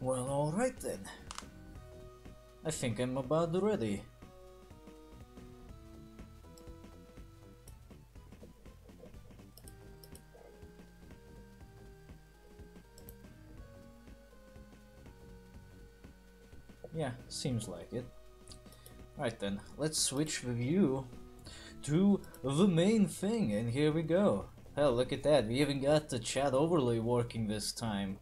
Well, alright then. I think I'm about ready. Yeah, seems like it. Right then, let's switch the view to the main thing, and here we go. Hell, look at that, we even got the chat overlay working this time.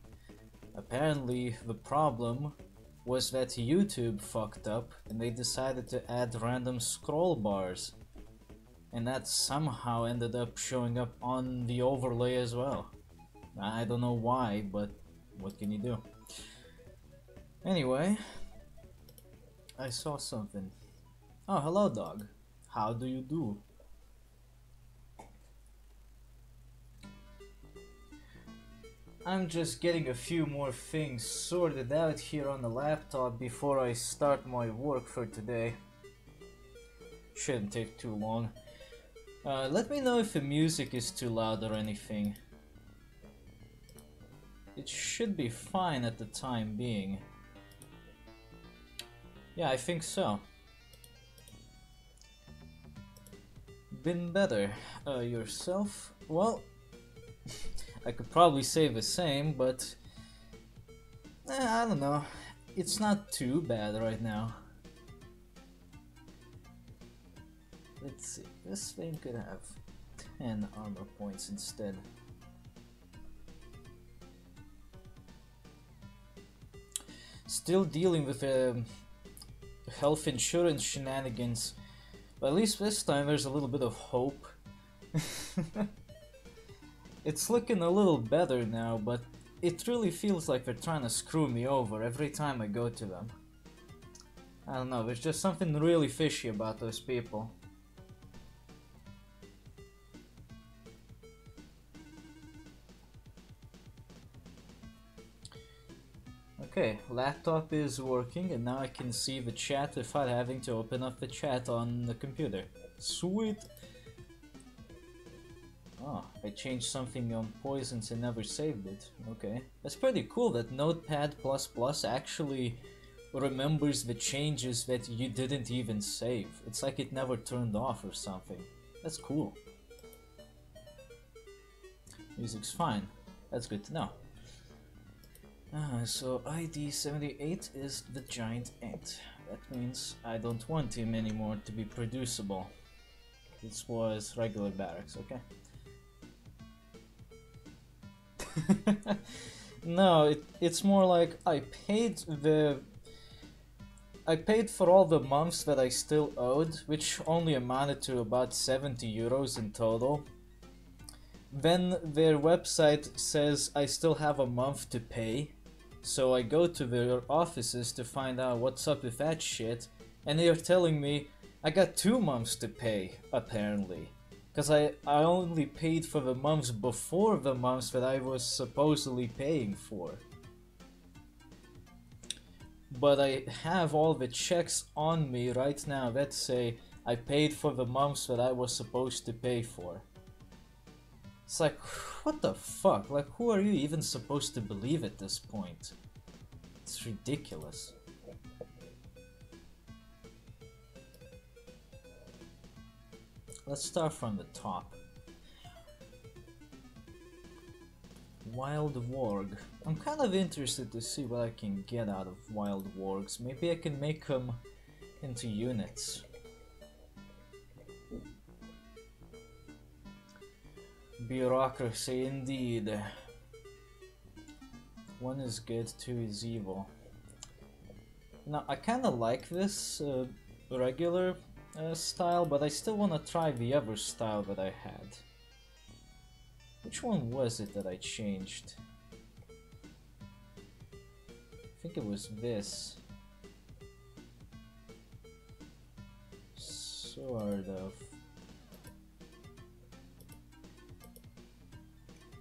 Apparently, the problem was that YouTube fucked up and they decided to add random scroll bars. And that somehow ended up showing up on the overlay as well. I don't know why, but what can you do? Anyway, I saw something. Oh, hello dog. How do you do? I'm just getting a few more things sorted out here on the laptop before I start my work for today. Shouldn't take too long. Let me know if the music is too loud or anything. It should be fine at the time being. Yeah, I think so. Been better. Yourself? Well, I could probably say the same, but I don't know. It's not too bad right now. Let's see. This thing could have 10 armor points instead. Still dealing with health insurance shenanigans. But at least this time there's a little bit of hope. It's looking a little better now, but it really feels like they're trying to screw me over every time I go to them. I don't know, there's just something really fishy about those people. Okay, laptop is working and now I can see the chat without having to open up the chat on the computer. Sweet! Oh, I changed something on poisons and never saved it. Okay. That's pretty cool that Notepad++ actually remembers the changes that you didn't even save. It's like it never turned off or something. That's cool. Music's fine. That's good to know. So ID 78 is the giant ant. That means I don't want him anymore to be producible. This was regular barracks, okay? No, it's more like I paid for all the months that I still owed, which only amounted to about 70 euros in total. Then their website says I still have a month to pay, so I go to their offices to find out what's up with that shit, and they are telling me I got 2 months to pay, apparently. Because I only paid for the months before the months that I was supposedly paying for. But I have all the checks on me right now that say I paid for the months that I was supposed to pay for. It's like, what the fuck? Like, who are you even supposed to believe at this point? It's ridiculous. Let's start from the top. Wild Warg. I'm kind of interested to see what I can get out of Wild Wargs. Maybe I can make them into units. Bureaucracy indeed. 1 is good, 2 is evil. Now I kinda like this regular style, but I still wanna try the other style that I had. Which one was it that I changed? I think it was this. Sort of.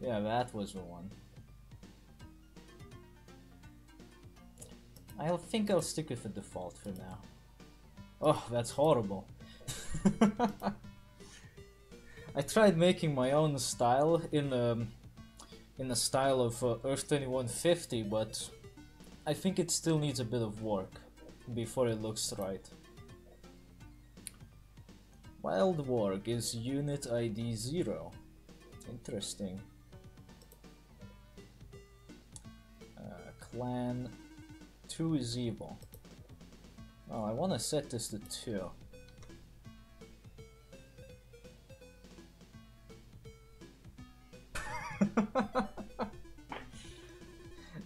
Yeah, that was the one. I think I'll stick with the default for now. Oh, that's horrible. I tried making my own style in the style of Earth 2150, but I think it still needs a bit of work before it looks right. Wild Warg is unit ID 0. Interesting. Clan 2 is evil. Oh, I want to set this to 2.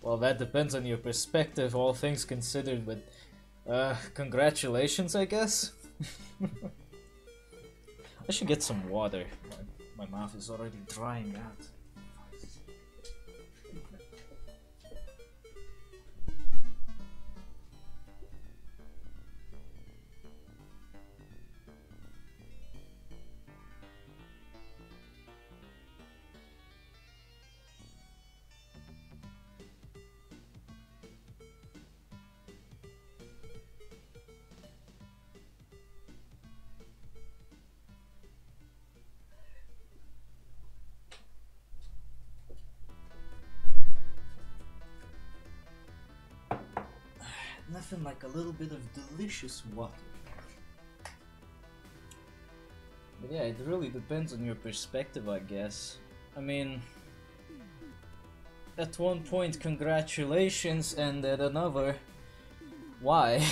Well, that depends on your perspective, all things considered, but congratulations, I guess? I should get some water. My mouth is already drying out. Nothing like a little bit of delicious water. But yeah, it really depends on your perspective, I guess. I mean, at one point, congratulations, and at another, why?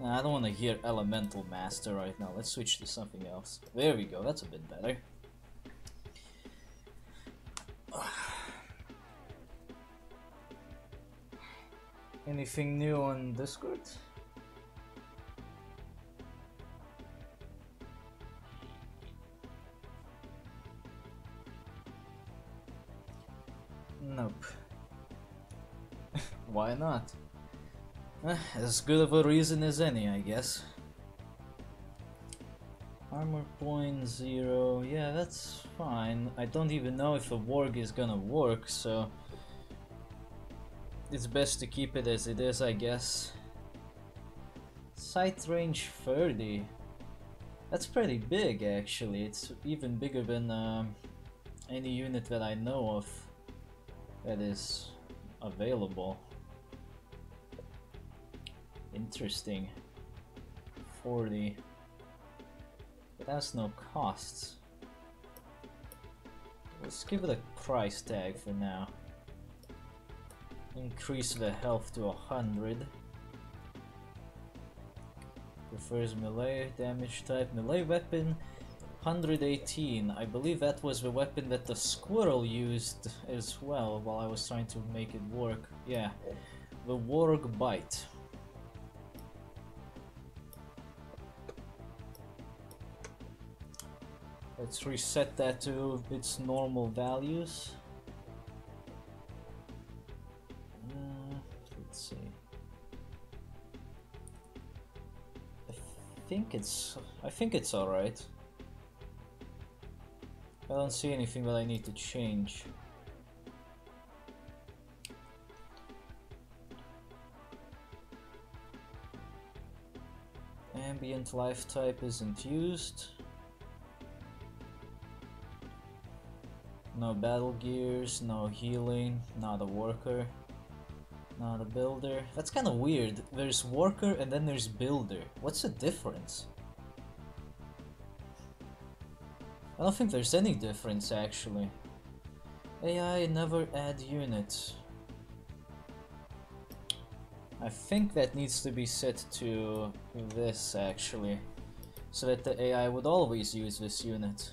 Nah, I don't want to hear Elemental Master right now. Let's switch to something else. There we go, that's a bit better. Anything new on Discord? Nope. Why not? As good of a reason as any, I guess. Armor point 0, yeah, that's fine. I don't even know if a warg is gonna work, so it's best to keep it as it is, I guess. Sight range 30. That's pretty big, actually. It's even bigger than any unit that I know of that is available. Interesting. 40. It has no costs. Let's give it a price tag for now. Increase the health to 100. Prefers melee damage type. Melee weapon 118. I believe that was the weapon that the squirrel used as well while I was trying to make it work. Yeah, the Warg Bite. Let's reset that to its normal values. Let's see. I think it's alright. I don't see anything that I need to change. Ambient life type isn't used. No battle gears, no healing, not a worker, not a builder. That's kind of weird. There's worker and then there's builder. What's the difference? I don't think there's any difference actually. AI never add unit. I think that needs to be set to this actually, so that the AI would always use this unit.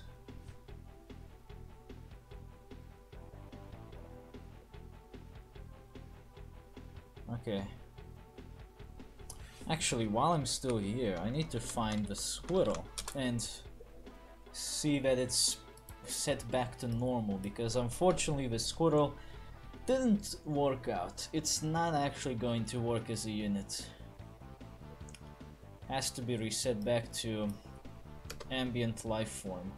Okay. Actually, while I'm still here, I need to find the squirrel and see that it's set back to normal, because unfortunately the squirrel didn't work out. It's not actually going to work as a unit. Has to be reset back to ambient life form.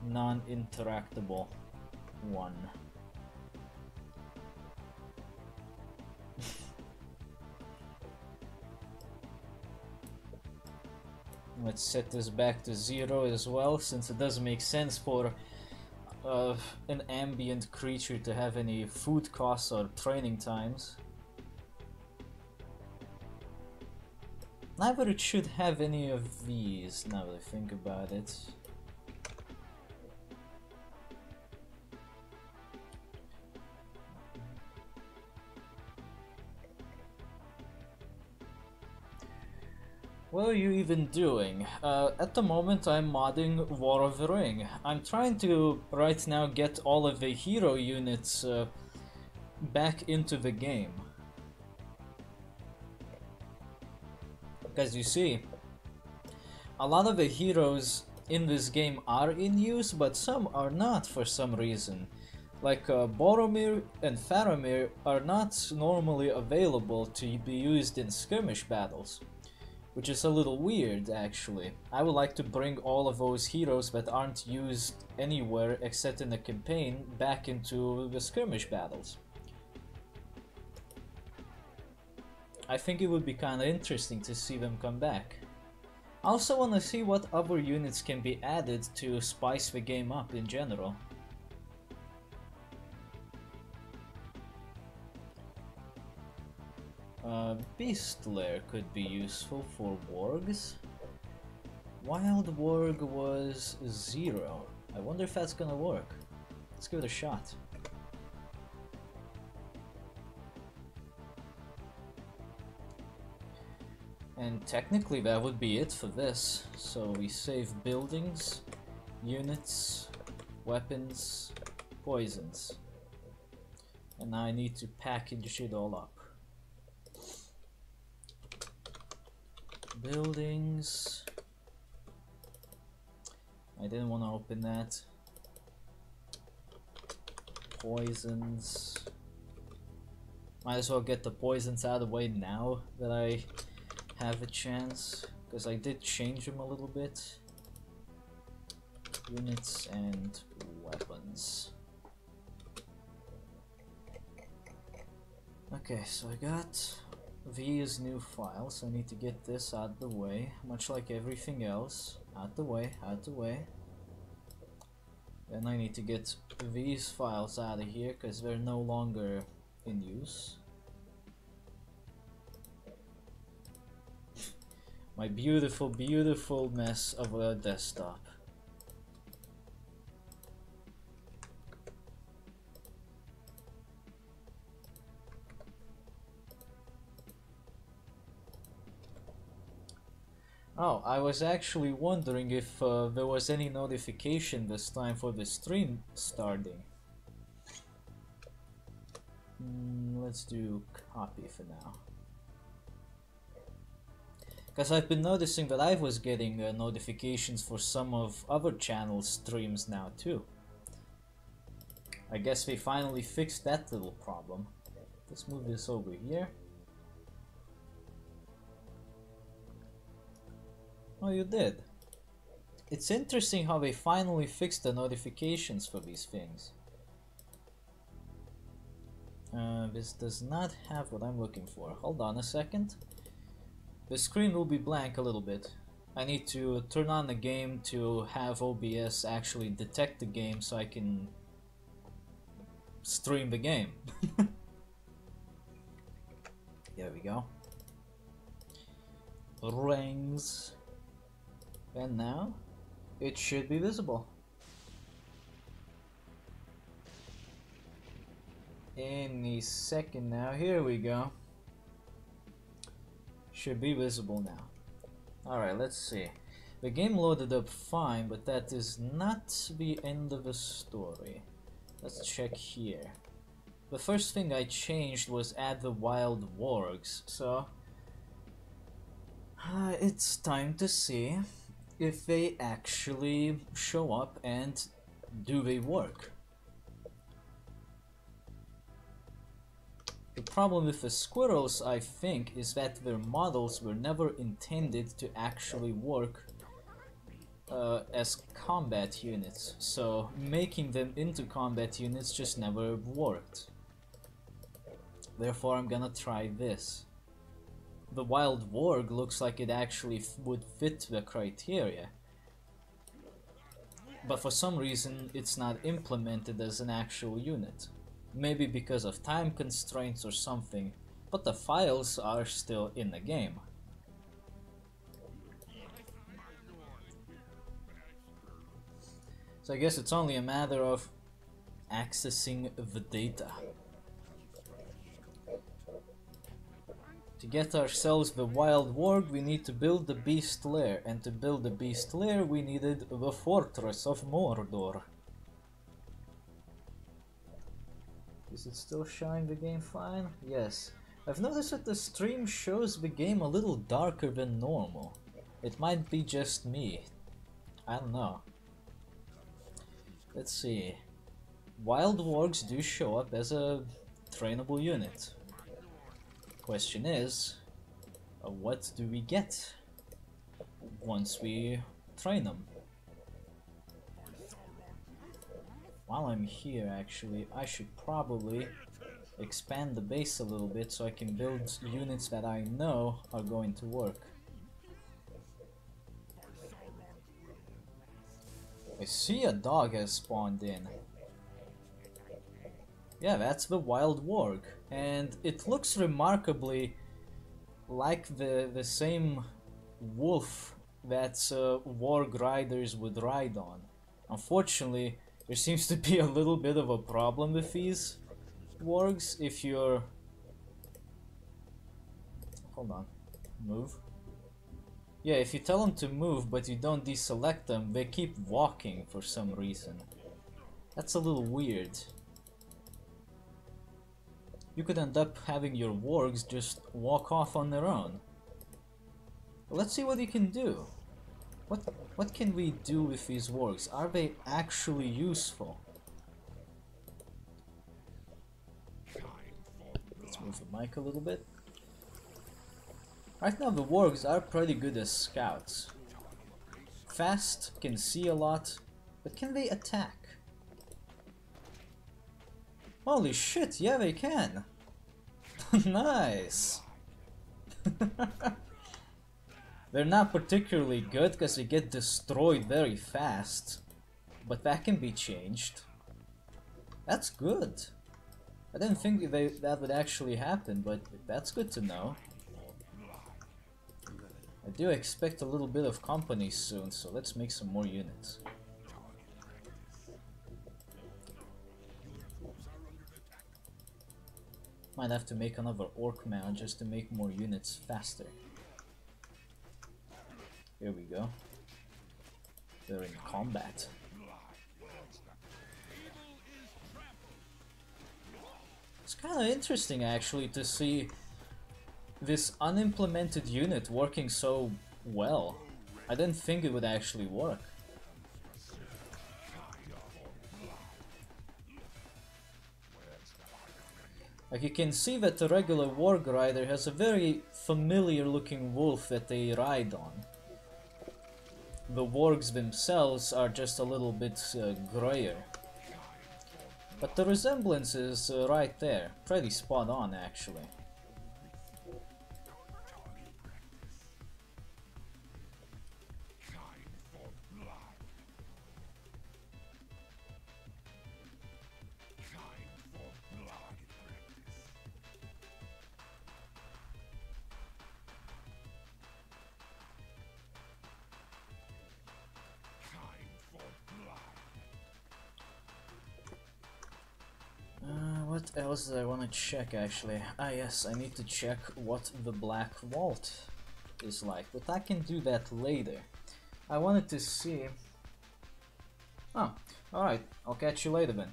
Non-interactable 1. Let's set this back to 0 as well, since it doesn't make sense for an ambient creature to have any food costs or training times. Neither it should have any of these, now that I think about it. What are you even doing? At the moment I'm modding War of the Ring. I'm trying to right now get all of the hero units back into the game. Because you see, a lot of the heroes in this game are in use, but some are not for some reason. Like Boromir and Faramir are not normally available to be used in skirmish battles. Which is a little weird, actually. I would like to bring all of those heroes that aren't used anywhere except in the campaign back into the skirmish battles. I think it would be kinda interesting to see them come back. I also wanna see what other units can be added to spice the game up in general. Beast Lair could be useful for wargs. Wild warg was 0. I wonder if that's gonna work. Let's give it a shot. And technically that would be it for this. So we save buildings, units, weapons, poisons. And now I need to package it all up. Buildings. I didn't want to open that. Poisons. Might as well get the poisons out of the way now that I have a chance, because I did change them a little bit. Units and weapons. Okay, so I got these new files. I need to get this out of the way, much like everything else. Out the way, out the way. Then I need to get these files out of here because they're no longer in use. My beautiful, beautiful mess of a desktop. Oh, I was actually wondering if there was any notification this time for the stream starting. Let's do copy for now. Because I've been noticing that I was getting notifications for some of other channels' streams now too. I guess they finally fixed that little problem. Let's move this over here. Oh, you did. It's interesting how they finally fixed the notifications for these things. This does not have what I'm looking for. Hold on a second. The screen will be blank a little bit. I need to turn on the game to have OBS actually detect the game so I can stream the game. There we go. Rings. And now it should be visible. Any second now. Here we go. Should be visible now. Alright, let's see. The game loaded up fine, but that is not the end of the story. Let's check here. The first thing I changed was add the wild wargs, so it's time to see if they actually show up and do they work. The problem with the squirrels, I think, is that their models were never intended to actually work as combat units, so making them into combat units just never worked. Therefore I'm gonna try this. the wild warg looks like it actually would fit the criteria. But for some reason it's not implemented as an actual unit. Maybe because of time constraints or something, but the files are still in the game. So I guess it's only a matter of accessing the data. To get ourselves the wild warg, we need to build the beast lair, and to build the beast lair we needed the fortress of Mordor. Is it still showing the game fine? Yes. I've noticed that the stream shows the game a little darker than normal. It might be just me. I don't know. Let's see. Wild wargs do show up as a trainable unit. Question is, what do we get once we train them? While I'm here, actually, I should probably expand the base a little bit so I can build units that I know are going to work. I see a dog has spawned in. Yeah, that's the wild warg, and it looks remarkably like the same wolf that warg riders would ride on. Unfortunately, there seems to be a little bit of a problem with these wargs. If you're... Hold on. Move. Yeah, if you tell them to move but you don't deselect them, they keep walking for some reason. That's a little weird. You could end up having your wargs just walk off on their own. But let's see what you can do. What can we do with these wargs? Are they actually useful? Let's move the mic a little bit. Right now the wargs are pretty good as scouts. Fast, can see a lot, but can they attack? Holy shit, yeah they can! Nice! They're not particularly good because they get destroyed very fast, but that can be changed. That's good. I didn't think that would actually happen, but that's good to know. I do expect a little bit of company soon, so let's make some more units. Might have to make another orc mound just to make more units faster. Here we go. They're in combat. It's kind of interesting actually to see this unimplemented unit working so well. I didn't think it would actually work. Like you can see that the regular warg rider has a very familiar looking wolf that they ride on. The wargs themselves are just a little bit grayer. But the resemblance is right there. Pretty spot on actually. What else do I want to check actually? Ah yes, I need to check what the Black Vault is like, but I can do that later. I wanted to see... Oh, alright, I'll catch you later then.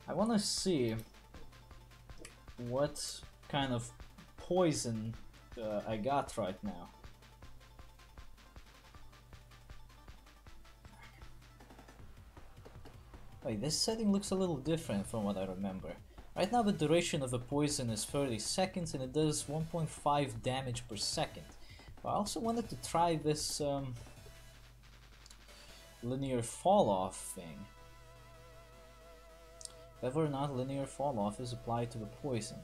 I want to see what kind of poison I got right now. Wait, this setting looks a little different from what I remember. Right now the duration of the poison is 30 seconds and it does 1.5 damage per second. But I also wanted to try this linear fall off thing. Whether or not linear fall off is applied to the poison.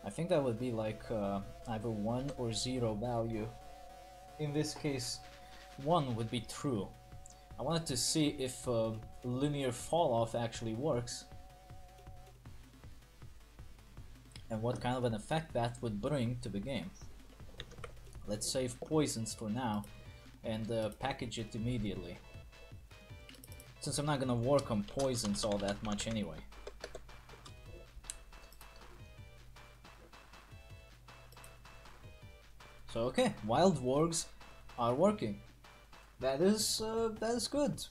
I think that would be like either 1 or 0 value. In this case, 1 would be true. I wanted to see if linear fall off actually works and what kind of an effect that would bring to the game. Let's save poisons for now and package it immediately, since I'm not gonna work on poisons all that much anyway. So okay, wild wargs are working. That is good.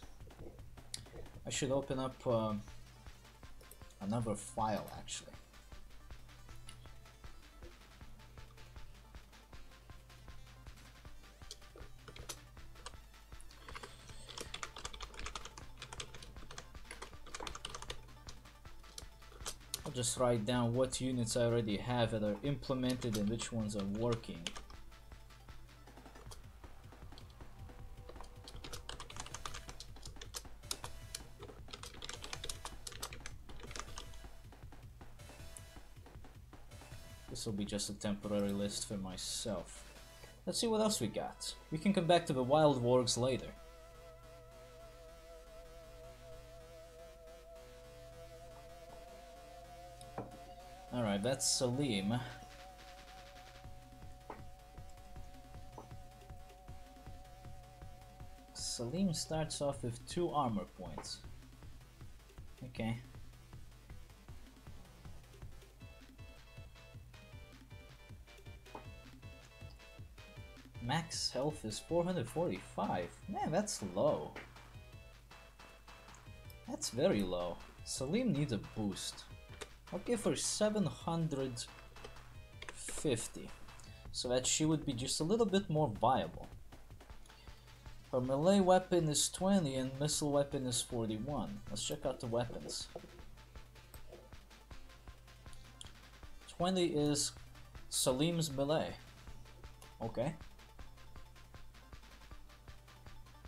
I should open up another file actually. I'll just write down what units I already have that are implemented and which ones are working. This will be just a temporary list for myself. Let's see what else we got. We can come back to the wild wargs later. Alright, that's Salim. Salim starts off with 2 armor points. Okay. Max health is 445. Man, that's low. That's very low. Salim needs a boost. I'll give her 750, so that she would be just a little bit more viable. Her melee weapon is 20 and missile weapon is 41. Let's check out the weapons. 20 is Salim's melee. Okay.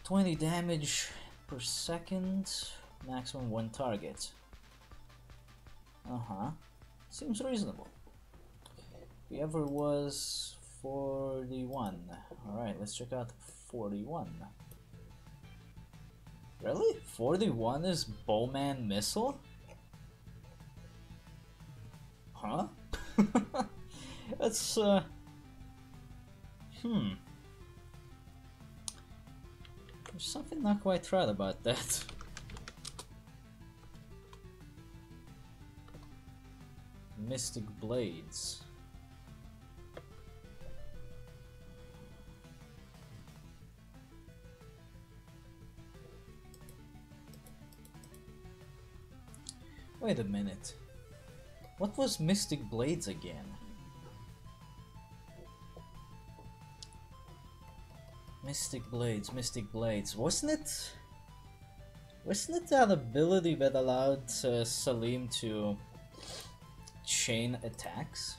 20 damage per second, maximum 1 target. Seems reasonable. The other was 41. Alright, let's check out 41. Really? 41 is Bowman Missile? Huh? That's, There's something not quite right about that. Mystic Blades. Wait a minute. What was Mystic Blades again? Mystic Blades, wasn't it that ability that allowed Salim to chain attacks?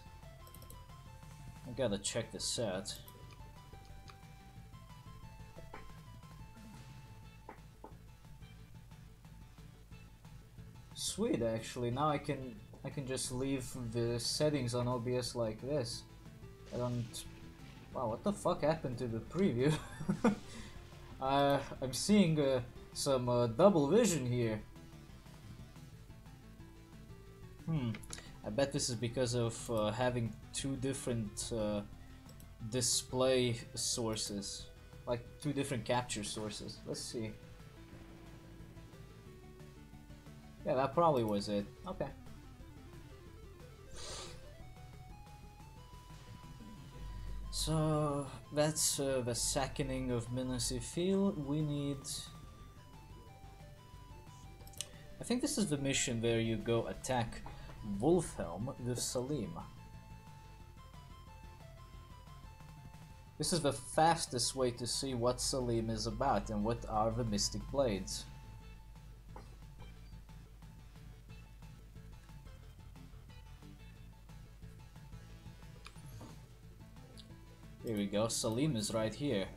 I gotta check this out. Sweet, actually. Now I can just leave the settings on OBS like this. I don't. Wow, what the fuck happened to the preview? I'm seeing some double vision here. I bet this is because of having 2 different display sources, like 2 different capture sources. Let's see. Yeah, that probably was it. Okay. So that's the sacking of Minasifil. We need. I think this is the mission where you go attack Wolfhelm with Salim. This is the fastest way to see what Salim is about and what are the Mystic Blades. Here we go, Salim is right here.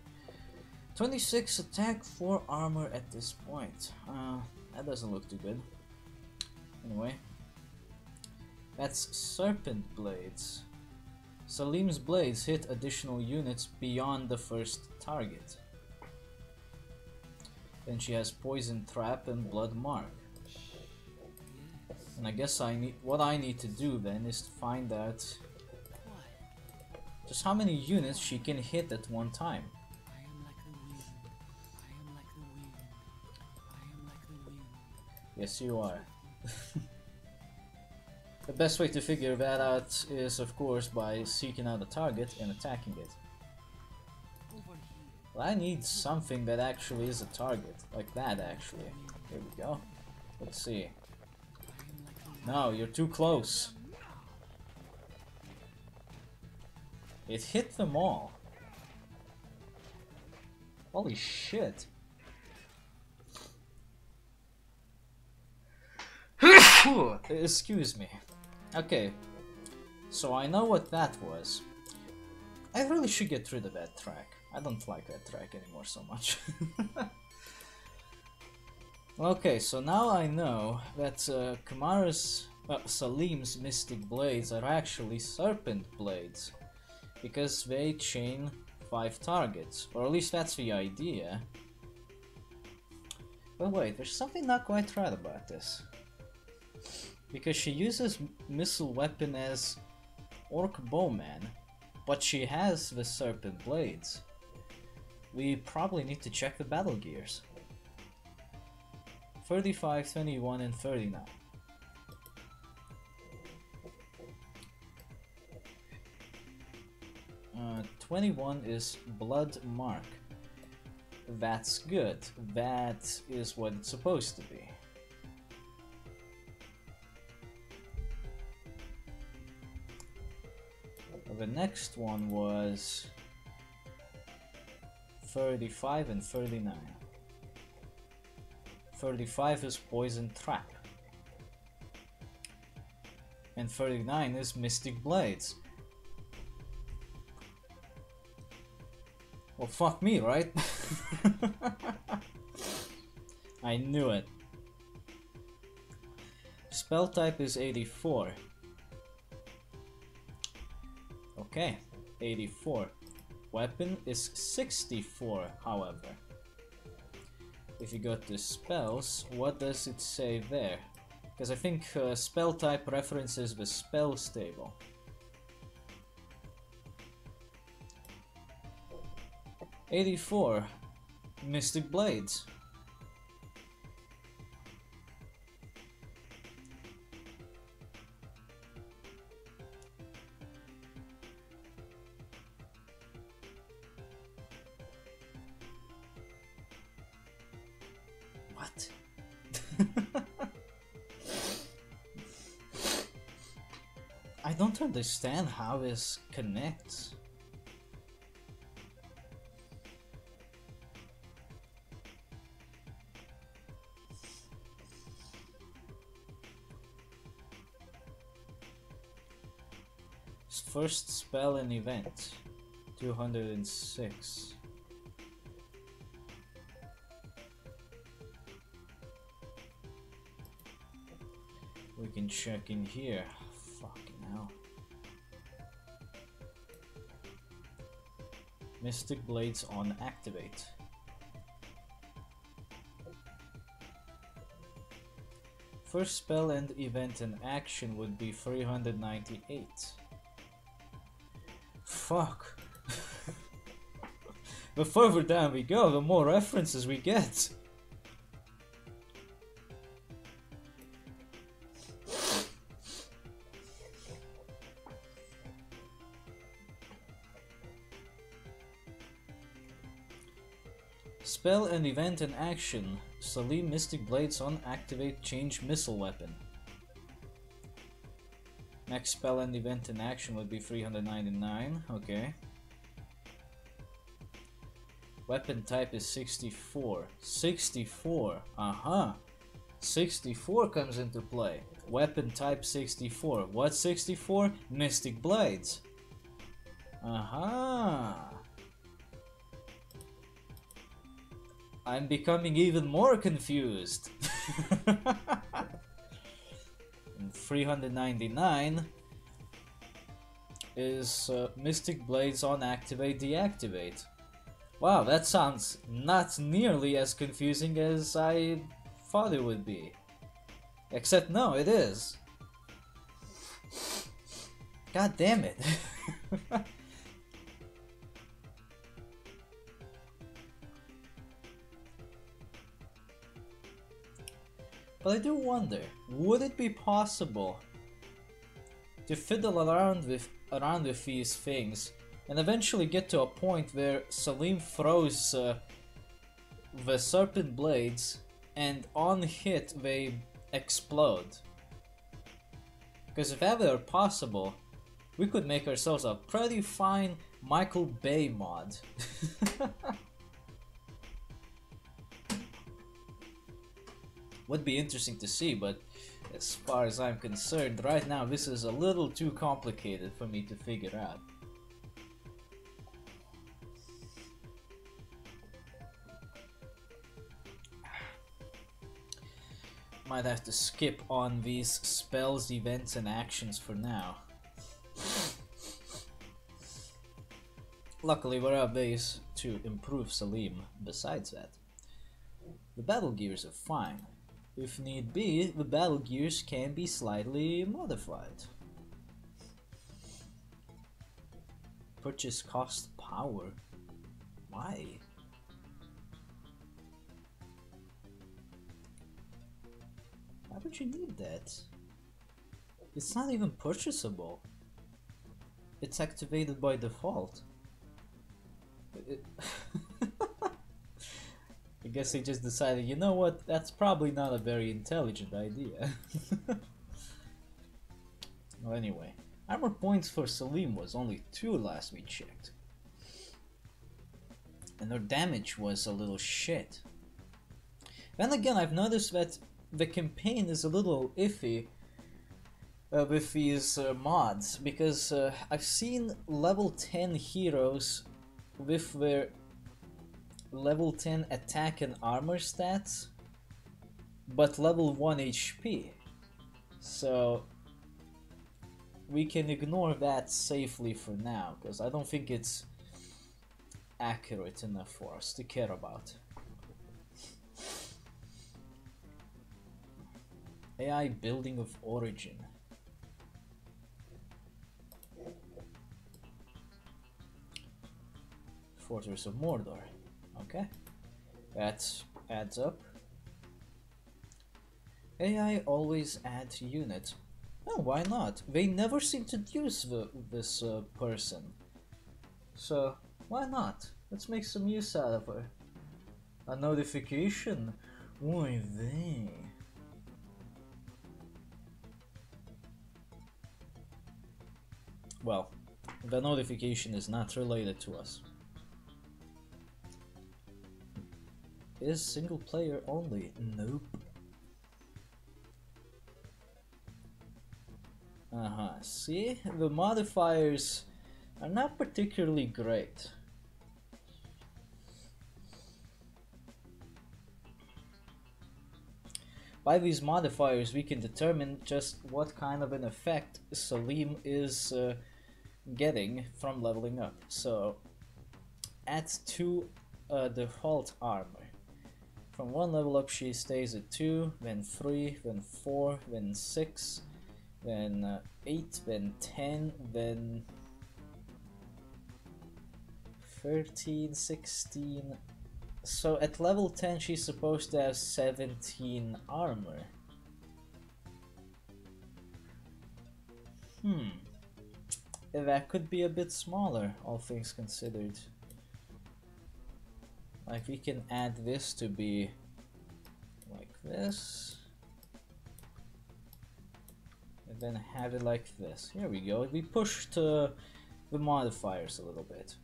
26 attack, 4 armor at this point. That doesn't look too good. Anyway. That's Serpent Blades. Salim's blades hit additional units beyond the first target. Then she has Poison Trap and Blood Mark. And I guess what I need to do then is to find out just how many units she can hit at one time. Yes, you are. The best way to figure that out is, of course, by seeking out a target and attacking it. Well, I need something that actually is a target, like that actually. Here we go. Let's see. No, you're too close. It hit them all. Holy shit. Excuse me. Okay, so I know what that was. I really should get rid of that track. I don't like that track anymore so much. Okay, so now I know that Salim's Mystic Blades are actually Serpent Blades, because they chain 5 targets, or at least that's the idea. But wait, there's something not quite right about this. Because she uses missile weapon as Orc Bowman, but she has the Serpent Blades. We probably need to check the battle gears. 35, 21, and 39. 21 is Blood Mark. That's good. That is what it's supposed to be. The next one was 35 and 39. 35 is Poison Trap. And 39 is Mystic Blades. Well, fuck me, right? I knew it. Spell type is 84. Okay, 84. Weapon is 64, however. If you go to spells, what does it say there? Because I think spell type references the spells table. '84, Mystic Blades. What? I don't understand how this connects. First spell and event, 206. We can check in here. Fucking hell. Mystic Blades on activate. First spell and event and action would be 398. Fuck. The further down we go, the more references we get. Spell and event and action. Salim Mystic Blades on activate, change missile weapon. Next spell and event in action would be 399, okay. Weapon type is 64. 64, 64 comes into play. Weapon type 64. What's 64? Mystic Blades. I'm becoming even more confused. And 399 is Mystic Blades on activate deactivate. Wow, that sounds not nearly as confusing as I thought it would be. Except no, it is. God damn it. But I do wonder, would it be possible to fiddle around with these things and eventually get to a point where Salim throws the serpent blades and on hit they explode? Because if that were possible, we could make ourselves a pretty fine Michael Bay mod. Would be interesting to see, but as far as I'm concerned, right now this is a little too complicated for me to figure out. Might have to skip on these spells, events, and actions for now. Luckily, we're at base to improve Salim. Besides that, the battle gears are fine. If need be, the battle gears can be slightly modified. Purchase cost power. Why? Why would you need that? It's not even purchasable. It's activated by default. I guess they just decided, you know what, that's probably not a very intelligent idea. Well, anyway, armor points for Salim was only 2 last we checked. And her damage was a little shit. Then again, I've noticed that the campaign is a little iffy with these mods, because I've seen level 10 heroes with their level 10 attack and armor stats, but level 1 HP. So we can ignore that safely for now, because I don't think it's accurate enough for us to care about. AI building of origin. Fortress of Mordor. Okay, that adds up. AI always add unit. Oh, why not? They never seem to use this person. So, why not? Let's make some use out of her. A notification? Why they? Well, the notification is not related to us. Is single player only? Nope. See? The modifiers are not particularly great. By these modifiers we can determine just what kind of an effect Salim is getting from leveling up. So, adds 2 default armor. From 1 level up she stays at 2, then 3, then 4, then 6, then 8, then 10, then 13, 16. So at level 10 she's supposed to have 17 armor. That could be a bit smaller, all things considered. Like, we can add this to be like this, and then have it like this. Here we go. We pushed the modifiers a little bit.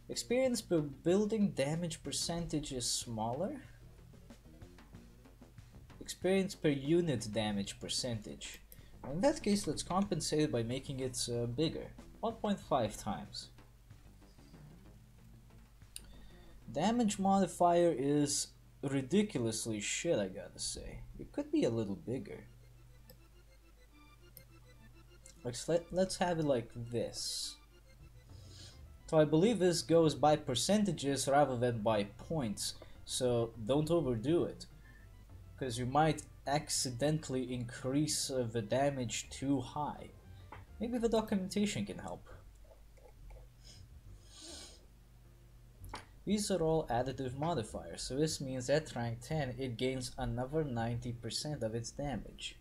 Experience per building damage percentage is smaller. Experience per unit damage percentage. In that case, let's compensate it by making it bigger. 1.5 times. Damage modifier is ridiculously shit, I gotta say. It could be a little bigger. Let's have it like this. So I believe this goes by percentages rather than by points. So don't overdo it, because you might accidentally increase the damage too high. Maybe the documentation can help. These are all additive modifiers, so this means at rank 10 it gains another 90% of its damage.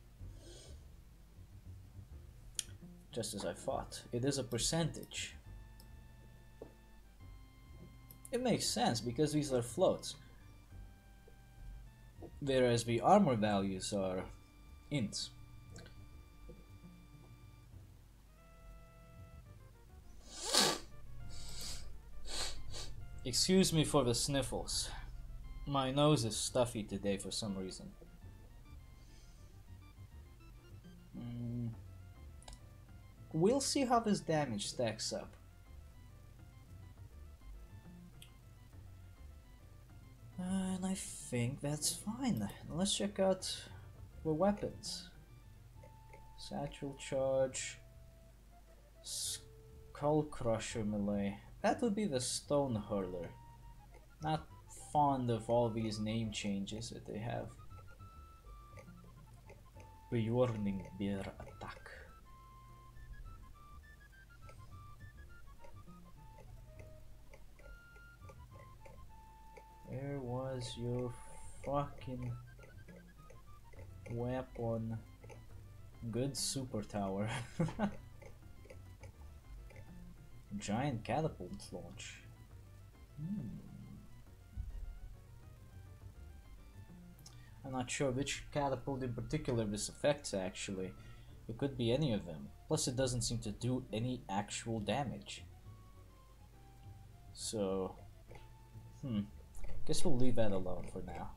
Just as I thought, it is a percentage. It makes sense because these are floats, whereas the armor values are ints. Excuse me for the sniffles. My nose is stuffy today for some reason. We'll see how this damage stacks up. And I think that's fine. Let's check out the weapons. Satchel charge, skull crusher melee. That would be the stone hurler. Not fond of all these name changes that they have. Bjorning bear attack. Where was your fucking weapon? Good super tower. Giant catapult launch. I'm not sure which catapult in particular this affects actually. It could be any of them. Plus it doesn't seem to do any actual damage. So, guess we'll leave that alone for now.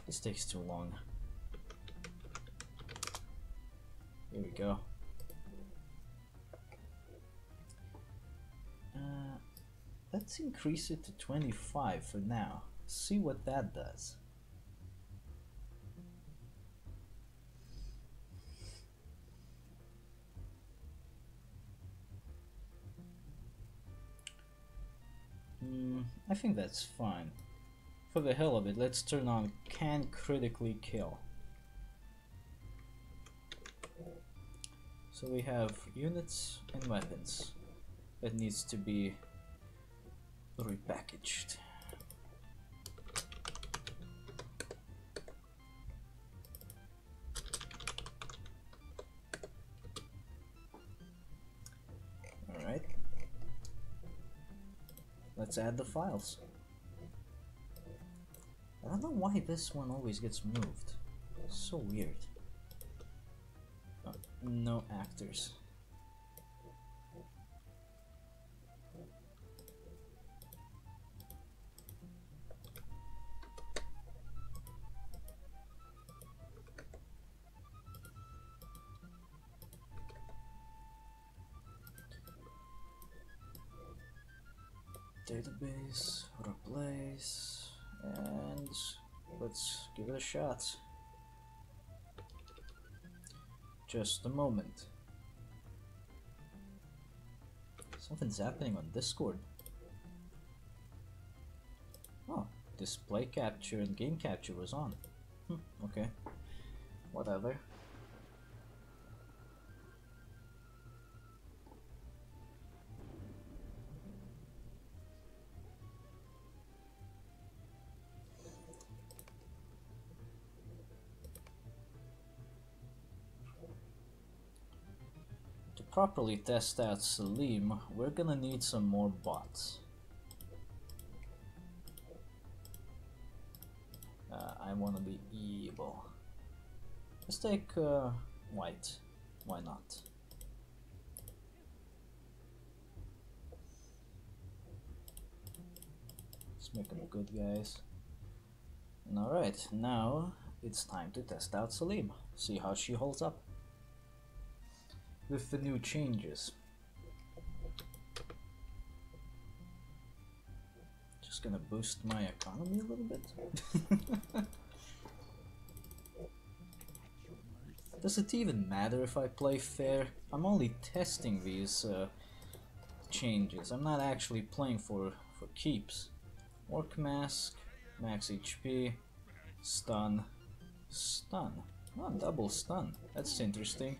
This takes too long. Here we go. Let's increase it to 25 for now. See what that does. I think that's fine. For the hell of it, let's turn on can critically kill. So we have units and weapons that needs to be repackaged. Alright. Let's add the files. I don't know why this one always gets moved. It's so weird. Oh, no actors. Database, replace, and let's give it a shot. Just a moment. Something's happening on Discord. Oh, display capture and game capture was on. Okay, whatever. To properly test out Salim, we're gonna need some more bots. I wanna be evil. Let's take white. Why not? Let's make them good guys. And alright, now it's time to test out Salim. See how she holds up with the new changes. Just gonna boost my economy a little bit. Does it even matter if I play fair? I'm only testing these changes. I'm not actually playing for keeps. Orc mask, max HP, stun, stun. Oh, double stun. That's interesting.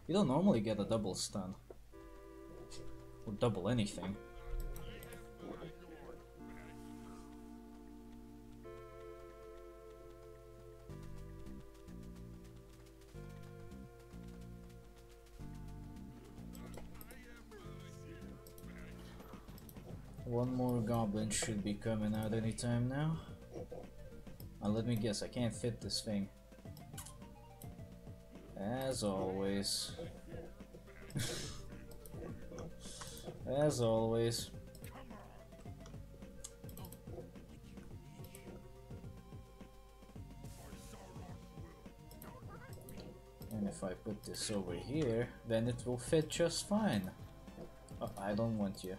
You don't normally get a double stun. Or double anything. One more goblin should be coming out anytime now. Let me guess, I can't fit this thing. As always. As always. And if I put this over here, then it will fit just fine. Oh, I don't want you.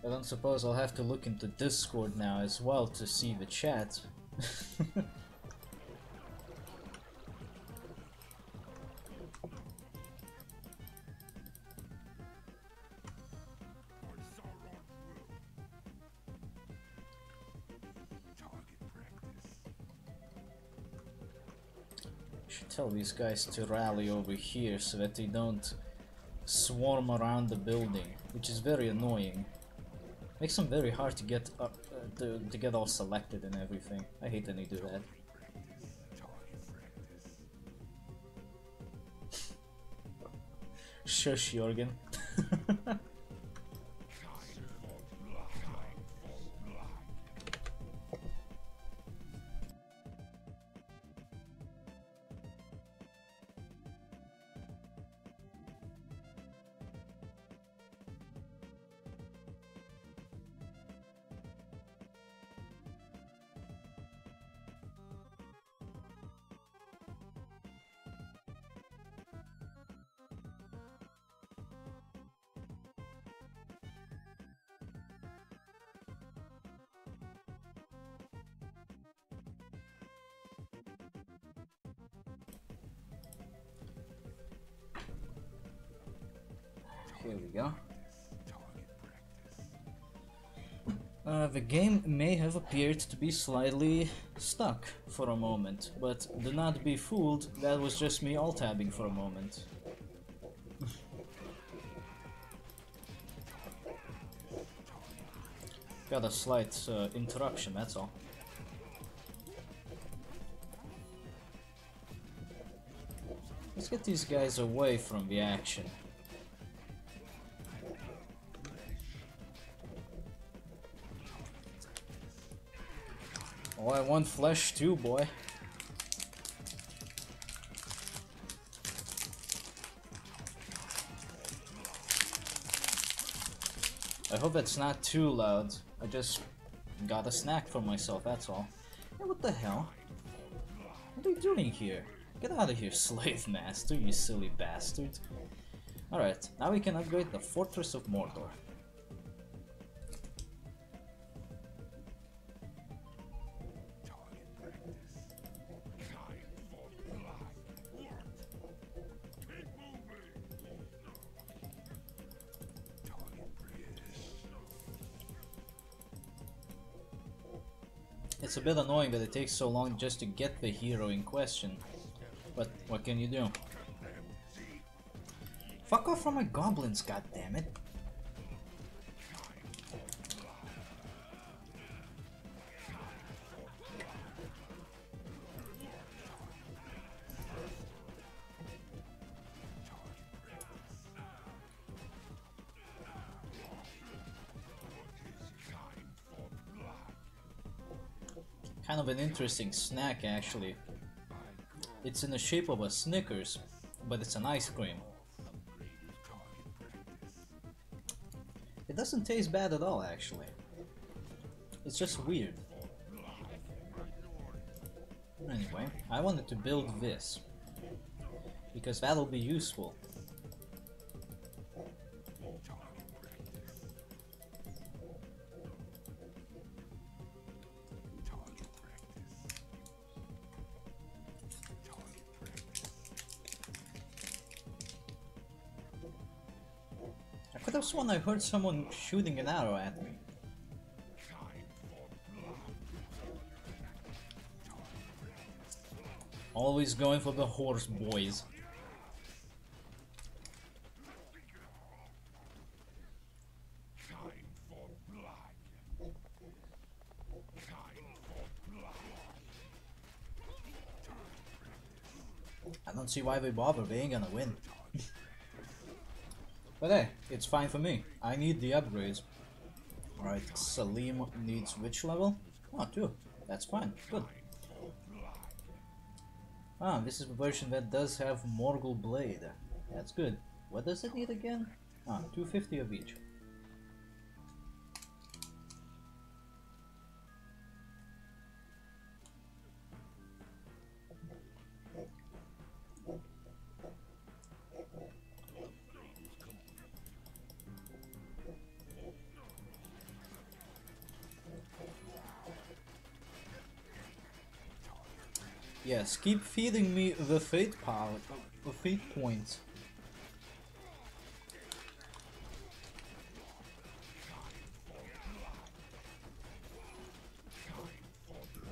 I don't suppose I'll have to look into Discord now as well to see the chat. Should tell these guys to rally over here so that they don't swarm around the building, which is very annoying. Makes them very hard to get up, to get all selected and everything. I hate when they do that. Shush, Jorgen. Here we go. The game may have appeared to be slightly stuck for a moment, but do not be fooled, that was just me alt-tabbing for a moment. Got a slight interruption, that's all. Let's get these guys away from the action. Oh, I want flesh too, boy. I hope it's not too loud. I just got a snack for myself, that's all. Hey, what the hell? What are you doing here? Get out of here, slave master, you silly bastard. Alright, now we can upgrade the Fortress of Mordor. It's a bit annoying that it takes so long just to get the hero in question, but what can you do? Fuck off from my goblins, goddammit! Kind of an interesting snack, actually. It's in the shape of a Snickers, but it's an ice cream. It doesn't taste bad at all, actually. It's just weird. Anyway, I wanted to build this because that'll be useful. I could have sworn I heard someone shooting an arrow at me. Always going for the horse, boys. I don't see why they bother, they ain't gonna win. But hey, it's fine for me. I need the upgrades. Alright, Salim needs which level? Oh, 2. That's fine. Good. Ah, this is the version that does have Morgul Blade. That's good. What does it need again? Ah, 250 of each. Yes, keep feeding me the fate power, the fate points.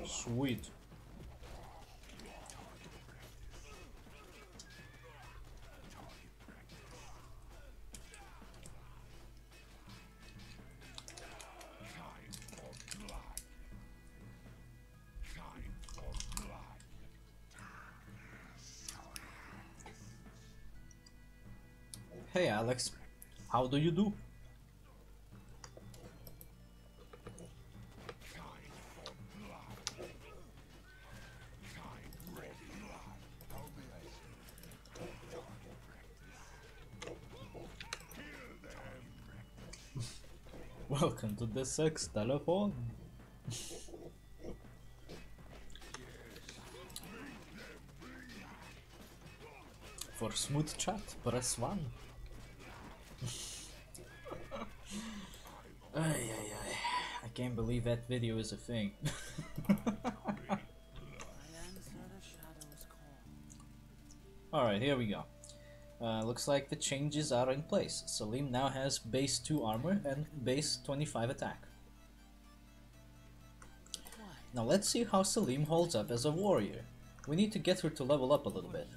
Sweet. Hey Alex, how do you do? Welcome to the sex telephone. For smooth chat, press 1. Ay, ay, ay. I can't believe that video is a thing. Alright, here we go. Looks like the changes are in place. Salim now has base 2 armor and base 25 attack. Now let's see how Salim holds up as a warrior. We need to get her to level up a little bit.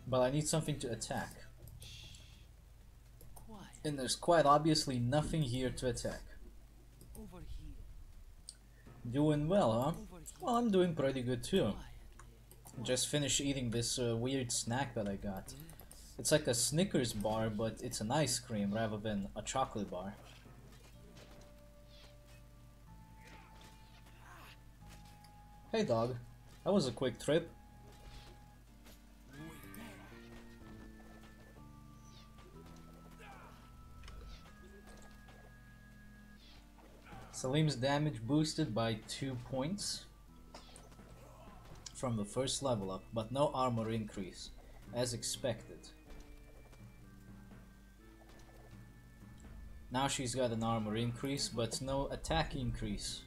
But I need something to attack. And there's quite obviously nothing here to attack. Doing well, huh? Well, I'm doing pretty good too. Just finished eating this weird snack that I got. It's like a Snickers bar, but it's an ice cream rather than a chocolate bar. Hey dog, that was a quick trip. Salim's damage boosted by 2 points from the first level up, but no armor increase, as expected. Now she's got an armor increase, but no attack increase.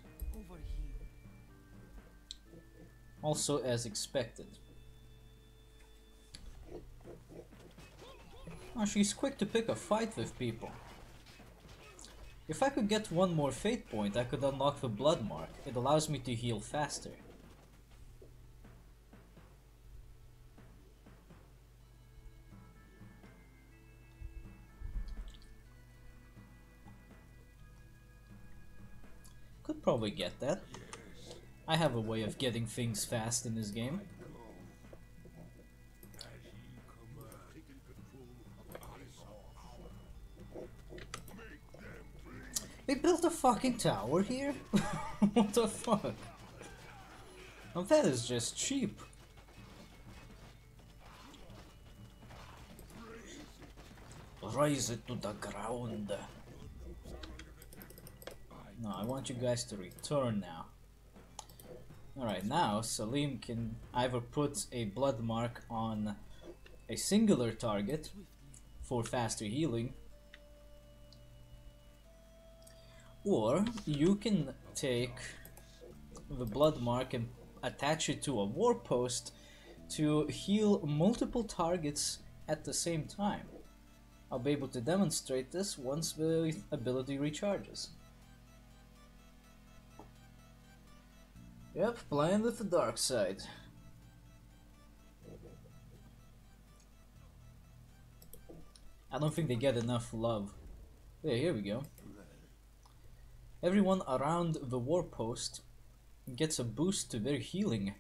Also as expected. Now she's quick to pick a fight with people. If I could get 1 more fate point, I could unlock the blood mark. It allows me to heal faster. Could probably get that. I have a way of getting things fast in this game. They built a fucking tower here? What the fuck? Oh, that is just cheap. Raise it to the ground. No, I want you guys to return now. Alright, now Salim can either put a blood mark on a singular target for faster healing, or you can take the blood mark and attach it to a war post to heal multiple targets at the same time. I'll be able to demonstrate this once the ability recharges. Yep, playing with the dark side. I don't think they get enough love. Yeah, here we go. Everyone around the war post gets a boost to their healing.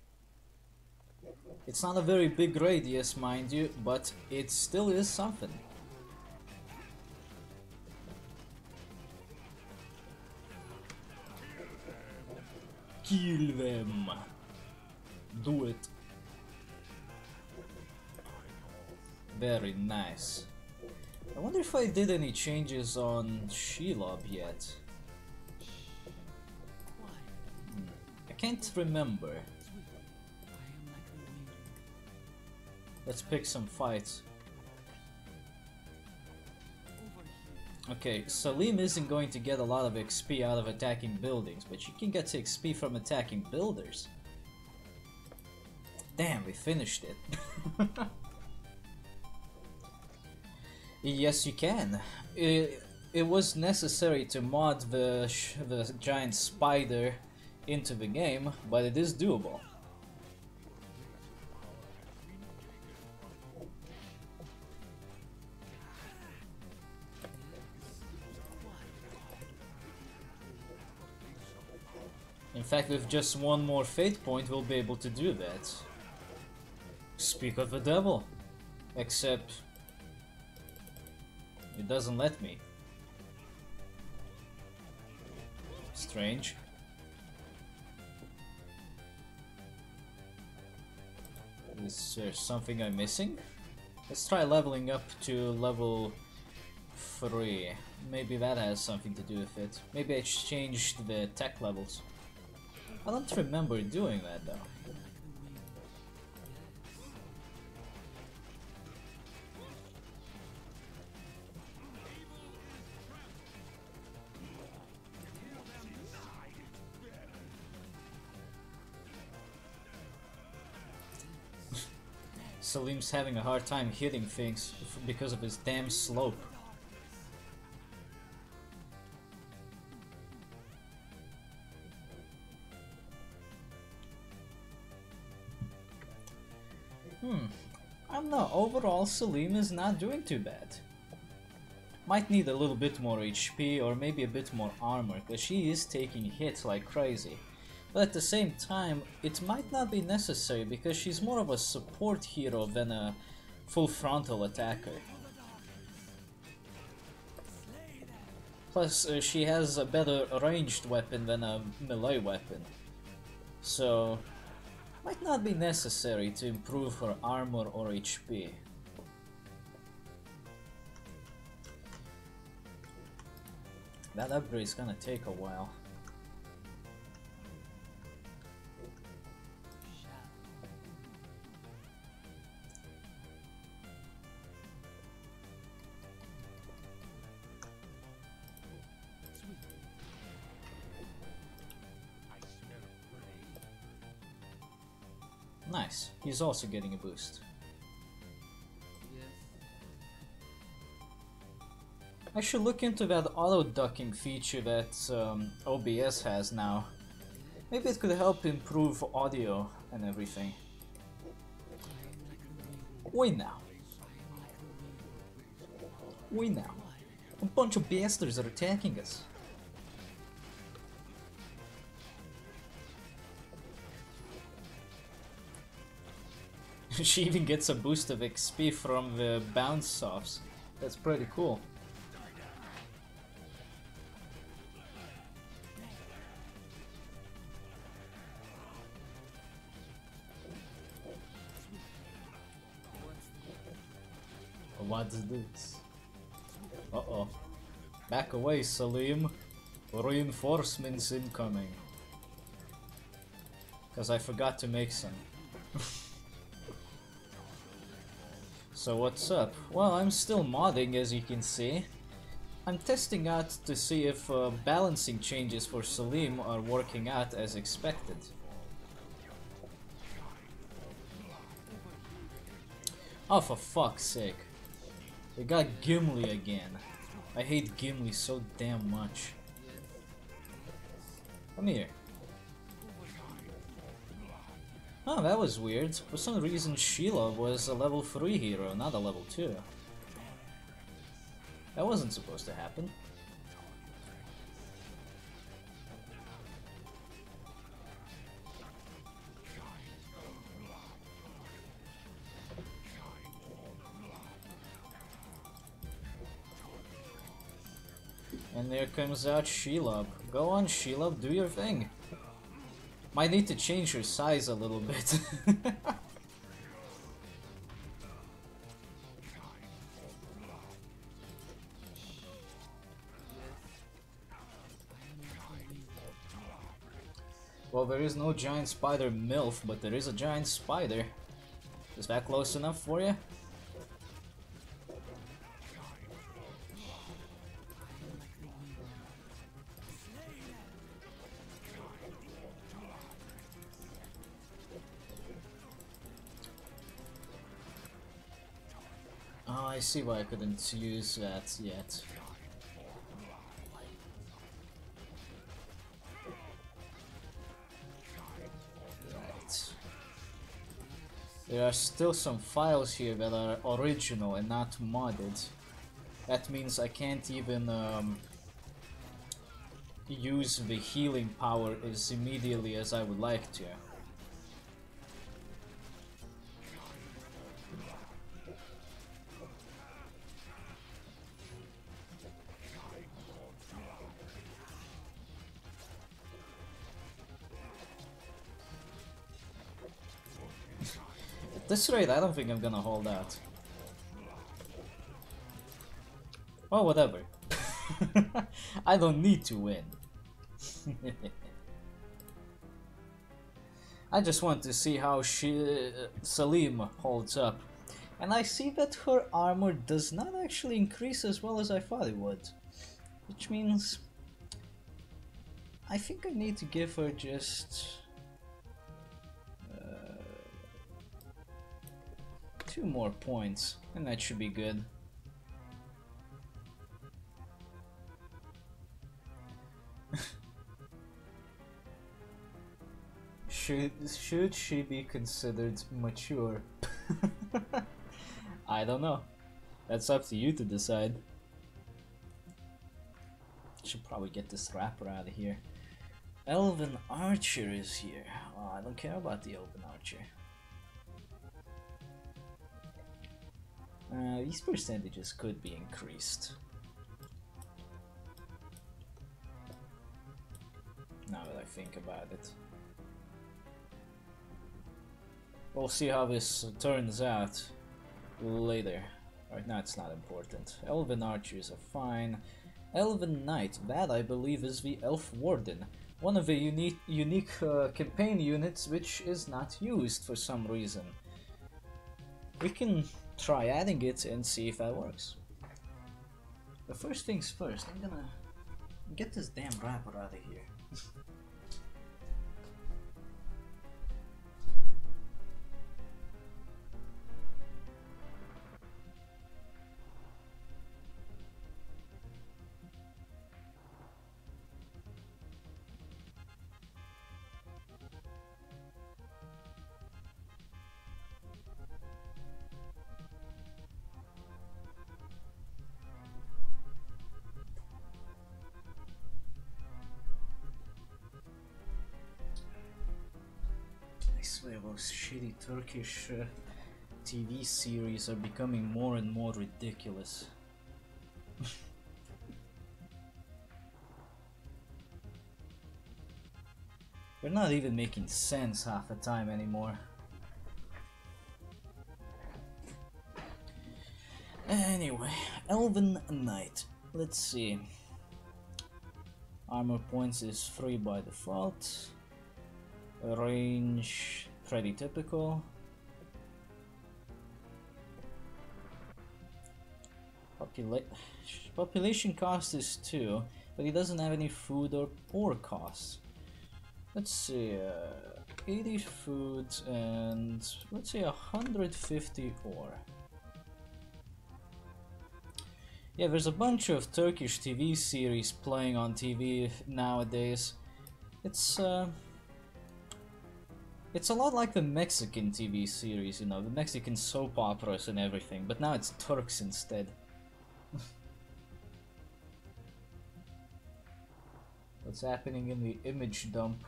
It's not a very big radius, mind you, but it still is something. Kill them. Do it. Very nice. I wonder if I did any changes on Shelob yet. I can't remember. Let's pick some fights. Okay, Salim isn't going to get a lot of XP out of attacking buildings, but she can get XP from attacking builders. Damn, we finished it. Yes, you can. It was necessary to mod the giant spider into the game, but it is doable. In fact, with just one more fate point, we'll be able to do that. Speak of the devil. Except it doesn't let me. Strange. Is there something I'm missing? Let's try leveling up to level 3. Maybe that has something to do with it. Maybe I changed the tech levels. I don't remember doing that though. Salim's having a hard time hitting things because of his damn slope. I don't know, overall Salim is not doing too bad. Might need a little bit more HP or maybe a bit more armor, because she is taking hits like crazy. But at the same time, it might not be necessary because she's more of a support hero than a full frontal attacker. Plus, she has a better ranged weapon than a melee weapon. So, might not be necessary to improve her armor or HP. That upgrade is gonna take a while. Nice, he's also getting a boost. I should look into that auto-ducking feature that OBS has now. Maybe it could help improve audio and everything. Wait now. Wait now. A bunch of bastards are attacking us. She even gets a boost of XP from the bounce offs. That's pretty cool. What's this? Uh-oh. Back away, Salim. Reinforcements incoming. Because I forgot to make some. So what's up? Well, I'm still modding, as you can see. I'm testing out to see if balancing changes for Salim are working out as expected. Oh, for fuck's sake. We got Gimli again. I hate Gimli so damn much. Come here. Oh, that was weird. For some reason Sheila was a level 3 hero, not a level 2. That wasn't supposed to happen. And there comes out Sheila. Go on, Sheila, do your thing. Might need to change her size a little bit. Well, there is no giant spider MILF, but there is a giant spider. Is that close enough for you? Oh, I see why I couldn't use that yet. Right. There are still some files here that are original and not modded. That means I can't even use the healing power as immediately as I would like to. At this rate, I don't think I'm gonna hold out. Oh, whatever. I don't need to win. I just want to see how Salim holds up. And I see that her armor does not actually increase as well as I thought it would. Which means I think I need to give her just 2 more points, and that should be good. Should she be considered mature? I don't know. That's up to you to decide. Should probably get this rapper out of here. Elven Archer is here. Oh, I don't care about the Elven Archer. These percentages could be increased. Now that I think about it. We'll see how this turns out later. Right now it's not important. Elven Archers are fine. Elven Knight, that I believe is the Elf Warden. One of the unique campaign units which is not used for some reason. We can try adding it and see if that works. But first things first, I'm gonna get this damn rapper out of here. Those shitty Turkish TV series are becoming more and more ridiculous. They're not even making sense half the time anymore. Anyway, Elven Knight. Let's see. Armor points is 3 by default. Range, pretty typical. Population cost is 2, but he doesn't have any food or ore costs. Let's see, 80 food and let's say 150 ore. Yeah, there's a bunch of Turkish TV series playing on TV nowadays. It's a lot like the Mexican TV series, you know, the Mexican soap operas and everything, but now it's Turks instead. What's happening in the image dump?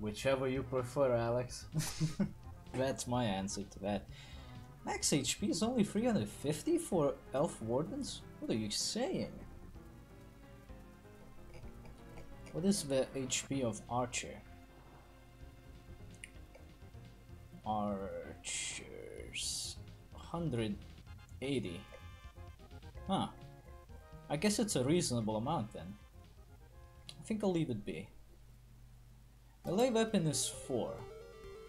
Whichever you prefer, Alex. That's my answer to that. Max HP is only 350 for Elf Wardens? What are you saying? What is the HP of Archer? Archers... 180. Huh. I guess it's a reasonable amount then. I think I'll leave it be. Melee weapon is 4.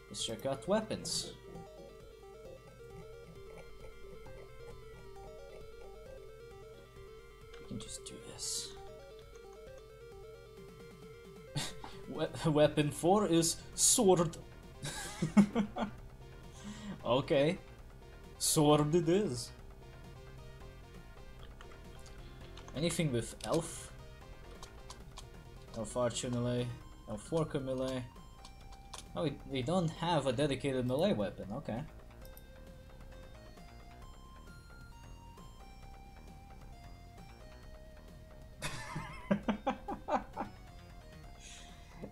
Let's check out weapons. We can just do this. Weapon 4 is sword. Okay. Sword it is. Anything with elf? Elf archer melee. Elf worker melee. Oh, we don't have a dedicated melee weapon, okay.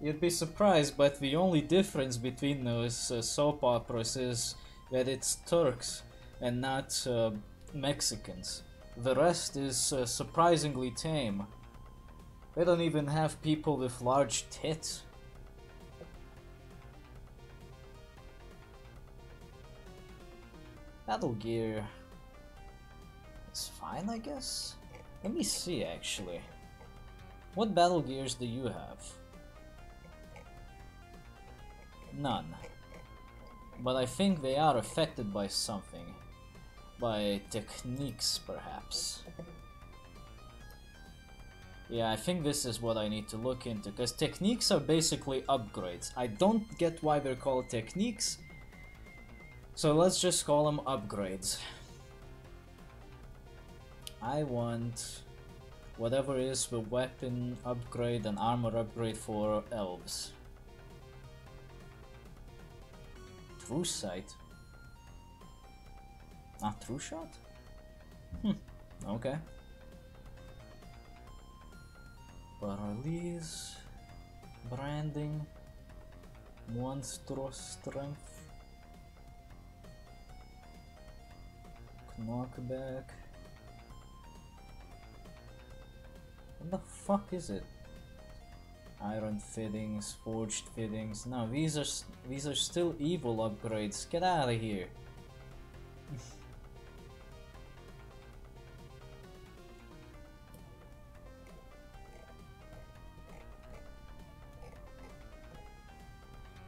You'd be surprised, but the only difference between those soap operas is that it's Turks and not Mexicans. The rest is surprisingly tame. They don't even have people with large tits. Battle gear is fine, I guess? Let me see, actually. What battle gears do you have? None. But I think they are affected by something. By techniques, perhaps. Yeah, I think this is what I need to look into, because techniques are basically upgrades. I don't get why they're called techniques, so let's just call them upgrades. I want whatever is the weapon upgrade and armor upgrade for elves. True sight. Not true shot? Okay. Paralyze, branding, monstrous strength, knockback. What the fuck is it? Iron fittings, forged fittings. No, these are still evil upgrades. Get out of here.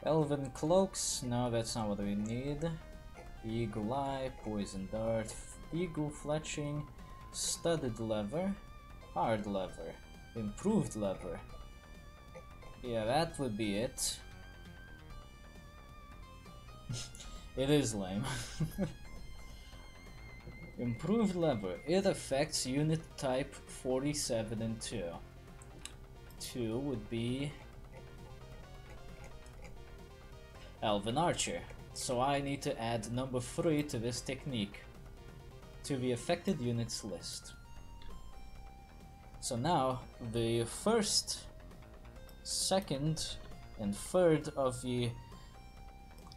Elven cloaks, no, that's not what we need. Eagle eye, poison dart, eagle fletching, studded leather, hard leather, improved leather. Yeah, that would be it. It is lame. Improved leather, it affects unit type 47 and 2. 2 would be Elven Archer, so I need to add number 3 to this technique, to the affected units list. So now, the first, second, and third of the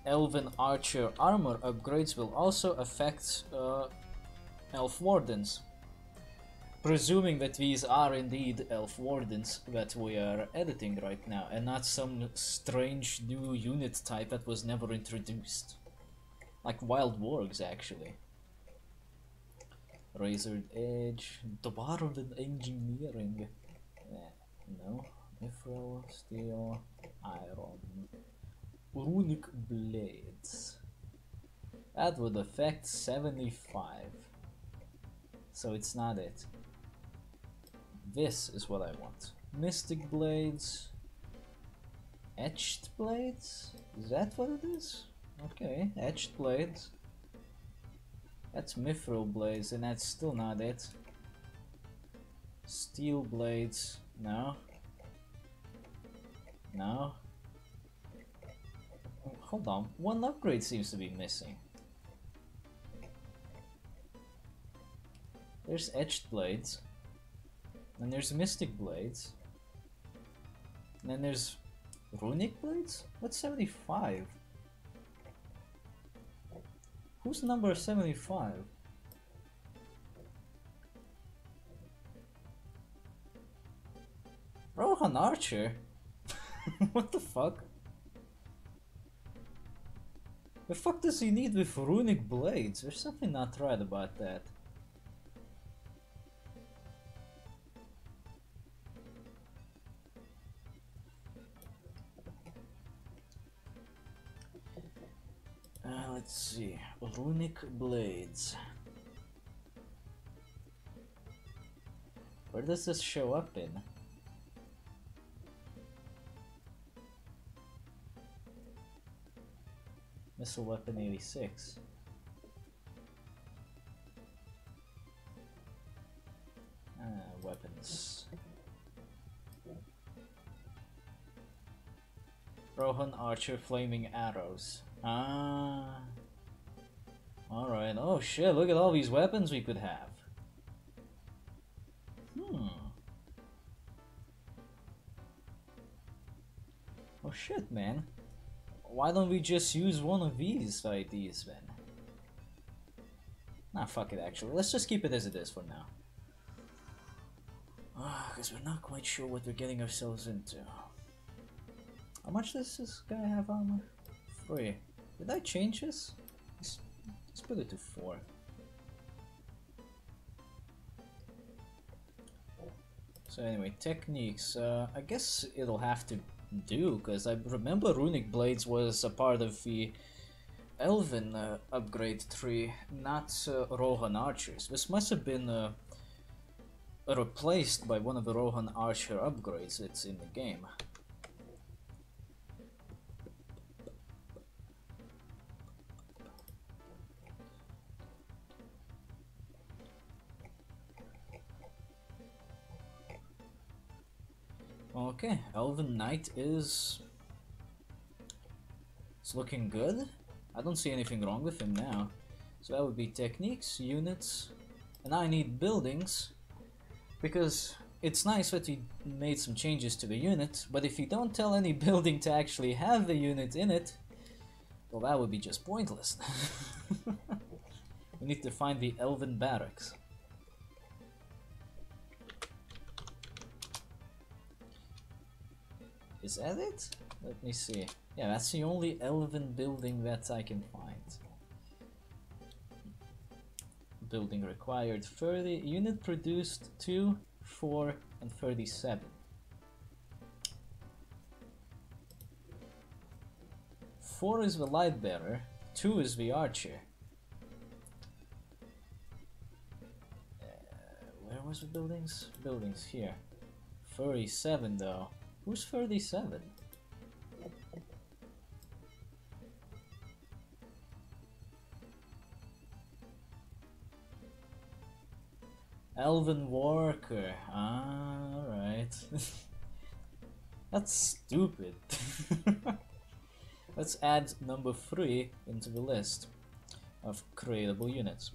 Elven Archer armor upgrades will also affect Elf Wardens. Presuming that these are indeed Elf Wardens that we are editing right now, and not some strange new unit type that was never introduced. Like wild wargs, actually. Razored edge, dwarven engineering. No. Mithril, steel, iron. Runic blades. That would affect 75. So it's not it. This is what I want. Mystic blades. Etched blades? Is that what it is? Okay, etched blades. That's mithril blades, and that's still not it. Steel blades. No. No. Hold on, one upgrade seems to be missing. There's etched blades. And there's mystic blades. And then there's runic blades? What's 75? Who's number 75? Rohan Archer? What the fuck? The fuck does he need with runic blades? There's something not right about that. Let's see. Runic blades. Where does this show up in? Missile weapon 86. Weapons. Rohan Archer flaming arrows. Ah. Alright. Oh shit, look at all these weapons we could have. Oh shit, man. Why don't we just use one of these ideas then? Nah, fuck it actually. Let's just keep it as it is for now. Because we're not quite sure what we're getting ourselves into. How much does this guy have armor? 3. Did I change this? Let's put it to 4. So anyway, techniques. I guess it'll have to do, because I remember Runic Blades was a part of the Elven upgrade tree, not Rohan Archers. This must have been replaced by one of the Rohan Archer upgrades that's in the game. Okay, Elven Knight is looking good. I don't see anything wrong with him now. So that would be techniques, units, and I need buildings, because it's nice that he made some changes to the unit, but if you don't tell any building to actually have the unit in it, well, that would be just pointless. We need to find the Elven Barracks. Is that it? Let me see. Yeah, that's the only elven building that I can find. Building required 30. Unit produced 2, 4, and 37. 4 is the light bearer. 2 is the archer. Where was the buildings? Buildings here. 37 though. Who's 37? Elven Worker. Alright. That's stupid. Let's add number 3 into the list of creatable units.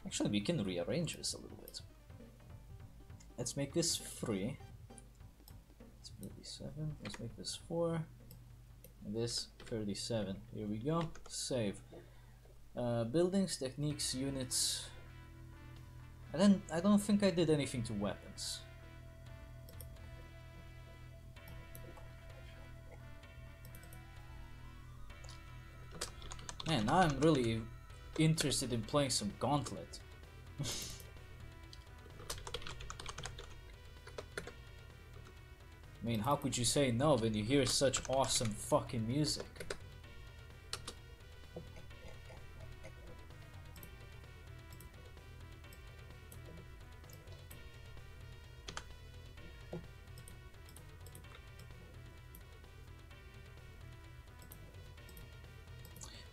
Actually, we can rearrange this a little bit. Let's make this 3. It's 37. Let's make this 4. And this 37. Here we go. Save. Buildings, techniques, units. I don't think I did anything to weapons. Man, now I'm really interested in playing some Gauntlet. I mean, how could you say no when you hear such awesome fucking music?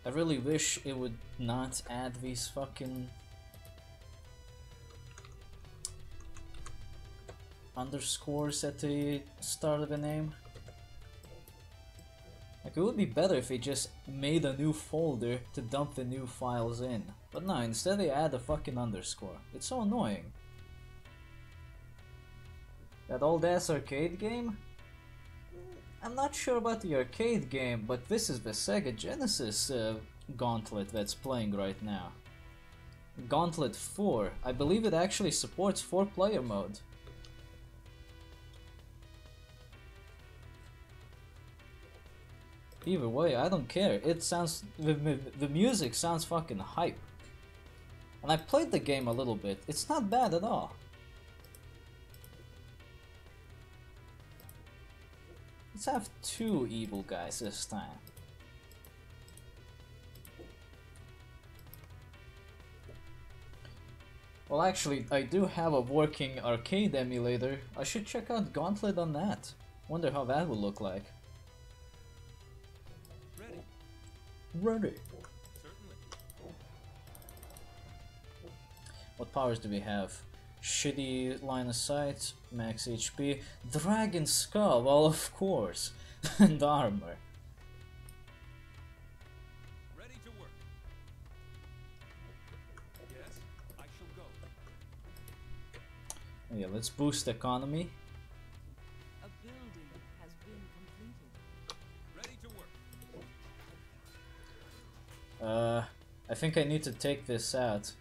I really wish it would not add these fucking underscores at the start of the name. Like, it would be better if they just made a new folder to dump the new files in. But no, instead they add a fucking underscore. It's so annoying. That old ass arcade game? I'm not sure about the arcade game, but this is the Sega Genesis Gauntlet that's playing right now. Gauntlet 4. I believe it actually supports 4-player mode. Either way, I don't care. It sounds... the music sounds fucking hype. And I played the game a little bit. It's not bad at all. Let's have 2 evil guys this time. Well, actually, I do have a working arcade emulator. I should check out Gauntlet on that. Wonder how that would look like. Ready. Certainly. What powers do we have? Shitty line of sight, max HP, Dragon Skull, well of course, and armor. Ready to work. Yes, I shall go. Oh yeah, let's boost economy. A building has been completed. Ready to work. I think I need to take this out.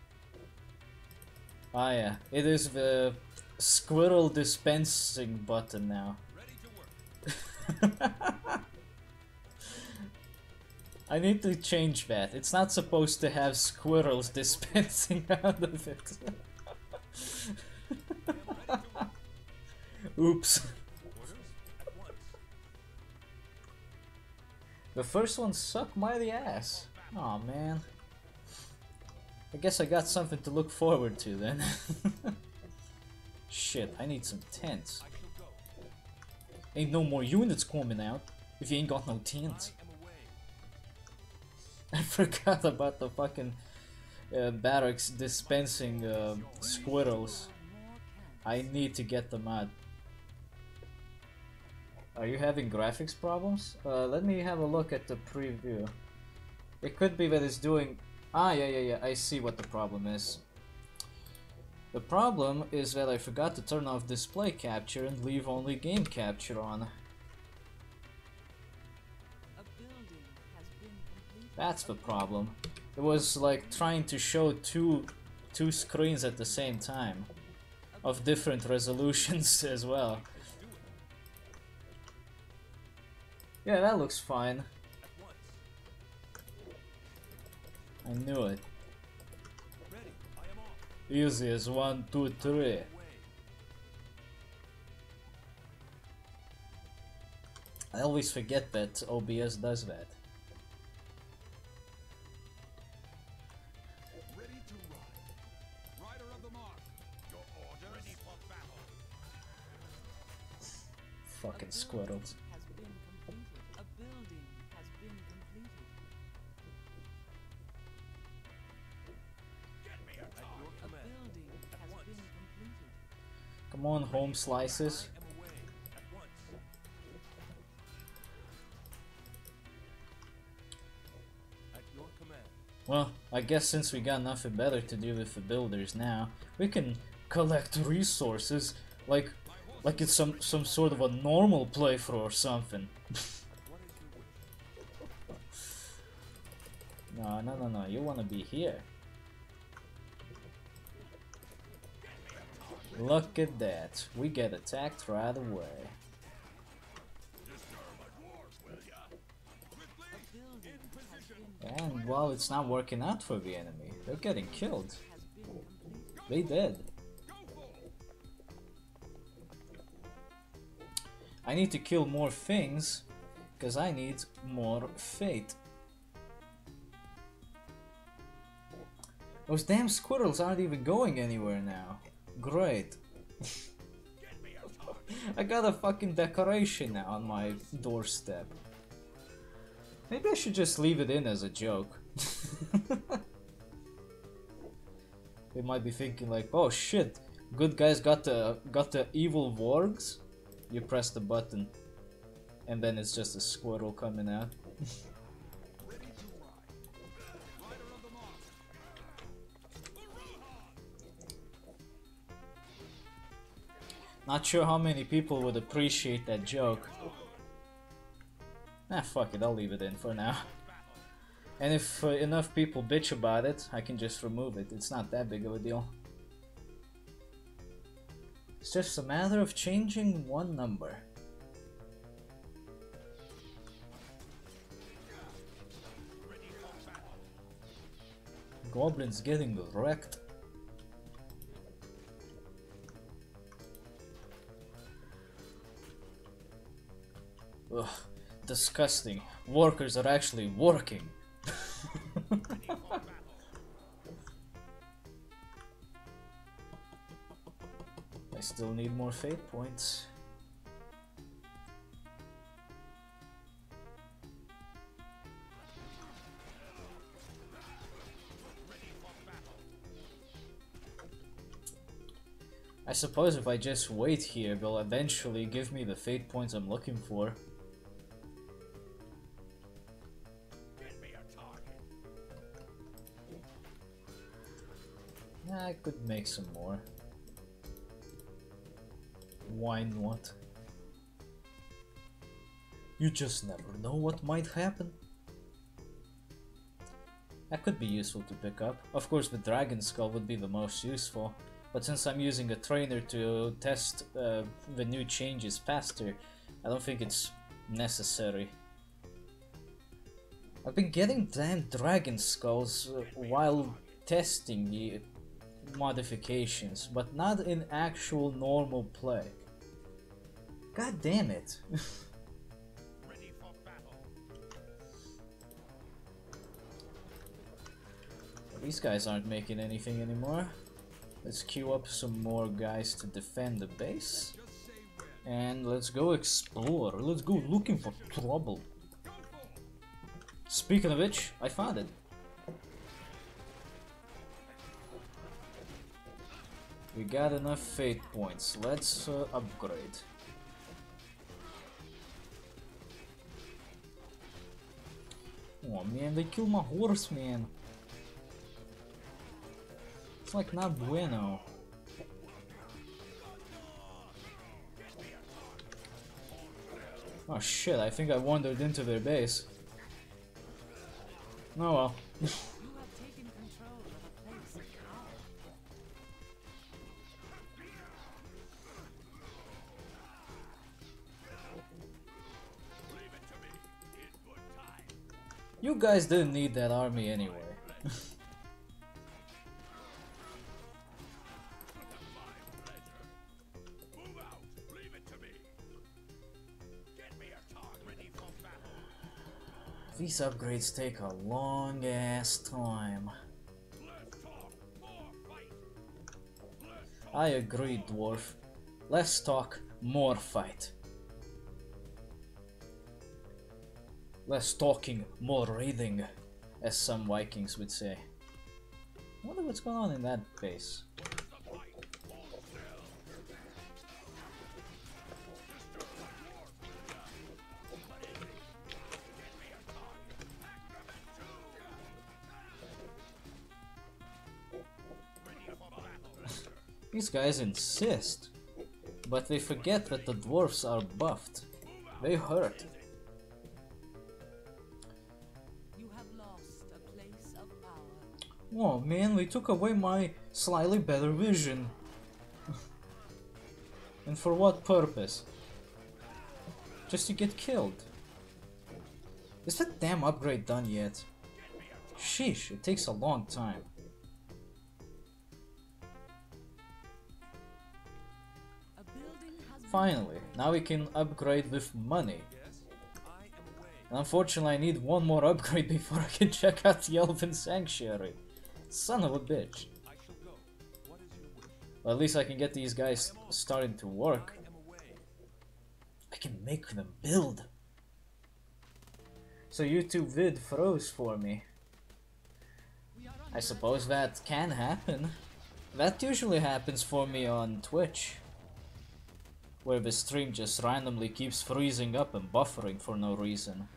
Ah yeah, it is the squirrel dispensing button now. Ready to work. I need to change that. It's not supposed to have squirrels dispensing out of it. Oops. The first one sucked mighty ass. Aw man. I guess I got something to look forward to then. Shit, I need some tents. Ain't no more units coming out if you ain't got no tents. I forgot about the fucking barracks dispensing squirrels. I need to get them out. Are you having graphics problems? Let me have a look at the preview. It could be that it's doing... Ah, yeah, I see what the problem is. The problem is that I forgot to turn off display capture and leave only game capture on. That's the problem. It was like trying to show two screens at the same time, of different resolutions as well. Yeah, that looks fine. I knew it. Easy as 1, 2, 3. I always forget that OBS does that. Ready to ride. Rider of the mark. Your orders. Ready for battle. Fucking squirrels. Come on, home slices. Well, I guess since we got nothing better to do with the builders now, we can collect resources like it's some sort of a normal playthrough or something. No, you wanna be here. Look at that. We get attacked right away. And well, it's not working out for the enemy. They're getting killed. They dead. I need to kill more things, because I need more fate. Those damn squirrels aren't even going anywhere now. Great. I got a fucking decoration now on my doorstep. Maybe I should just leave it in as a joke. They might be thinking like, oh shit, good guys got the evil wargs. You press the button, and then it's just a squirrel coming out. Not sure how many people would appreciate that joke. Ah, fuck it, I'll leave it in for now. And if enough people bitch about it, I can just remove it. It's not that big of a deal. It's just a matter of changing one number. Goblin's getting wrecked. Ugh, disgusting. Workers are actually working. I still need more fate points. I suppose if I just wait here, they'll eventually give me the fate points I'm looking for. I could make some more. Why not? You just never know what might happen. That could be useful to pick up. Of course, the Dragon Skull would be the most useful, but since I'm using a trainer to test the new changes faster, I don't think it's necessary. I've been getting damn Dragon Skulls while testing the modifications, but not in actual normal play. God damn it. Ready for battle. These guys aren't making anything anymore. Let's queue up some more guys to defend the base. And let's go explore. Let's go looking for trouble. Speaking of which, I found it. We got enough fate points. Let's upgrade. Oh man, they killed my horse, man. It's like not bueno. Oh shit, I think I wandered into their base. Oh well. You guys didn't need that army anyway. These upgrades take a long ass time. I agree, dwarf. Less talk, more fight. Less talking, more raiding, as some Vikings would say. I wonder what's going on in that base. These guys insist, but they forget that the dwarfs are buffed. They hurt. Oh man, they took away my slightly better vision. And for what purpose? Just to get killed. Is that damn upgrade done yet? Sheesh, it takes a long time. Finally, now we can upgrade with money. And unfortunately, I need one more upgrade before I can check out the Elven Sanctuary. Son of a bitch. Well, at least I can get these guys starting to work. I can make them build. So YouTube vid froze for me. I suppose that can happen. That usually happens for me on Twitch, where the stream just randomly keeps freezing up and buffering for no reason.